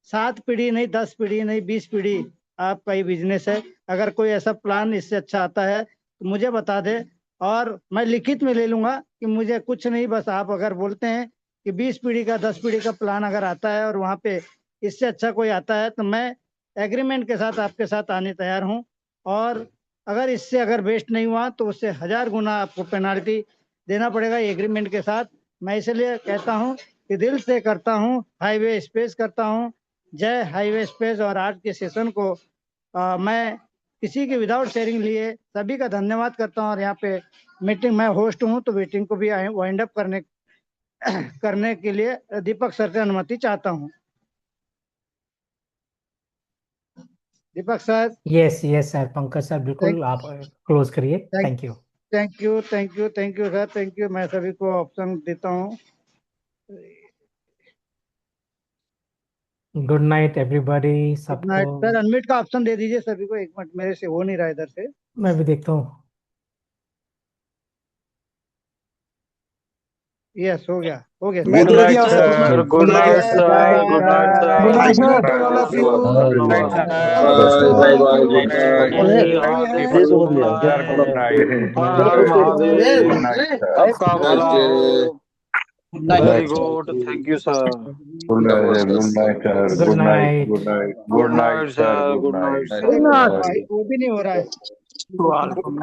7 पीढ़ी नहीं, 10 पीढ़ी नहीं, 20 पीढ़ी आपका ही बिजनेस है। अगर कोई ऐसा प्लान इससे अच्छा आता है तो मुझे बता दे, और मैं लिखित में ले लूंगा कि मुझे कुछ नहीं, बस आप अगर बोलते हैं कि 20 पीढ़ी का 10 पीढ़ी का प्लान अगर आता है और वहाँ पे इससे अच्छा कोई आता है तो मैं एग्रीमेंट के साथ आपके साथ आने तैयार हूँ। और अगर इससे अगर बेस्ट नहीं हुआ तो उससे 1000 गुना आपको पेनाल्टी देना पड़ेगा एग्रीमेंट के साथ। मैं इसलिए कहता हूँ कि दिल से करता हूँ, हाईवे स्पेस करता हूँ। जय हाईवे स्पेस। और आज के सेशन को मैं किसी के विदाउट शेयरिंग लिए सभी का धन्यवाद करता हूँ। और यहाँ पे मीटिंग मैं होस्ट हूँ तो मीटिंग को भी वाइंड अप करने के लिए दीपक सर से अनुमति चाहता हूँ। Deepak sir. Yes yes sir, Pankaj sir, बिल्कुल आप क्लोज करिए। Thank you. Thank you sir, thank you. मैं सभी को ऑप्शन देता हूँ। गुड नाइट एवरीबॉडी गुड सबको। Night sir. अनम्यूट का ऑप्शन दे दीजिए सभी को। एक मिनट, मेरे से हो नहीं रहा इधर से। मैं भी देखता हूँ। यस, हो गया sir. Good night, sir. Good night, sir. Good night, Good night, sir. sir, to all of you. Good night, sir. Good Har Har Mahadev. आपका भला हो। Very good. Thank you, sir. Good night, sir. Good night. Good night. Good night, sir. Good night, sir. वो भी नहीं हो रहा है। Welcome.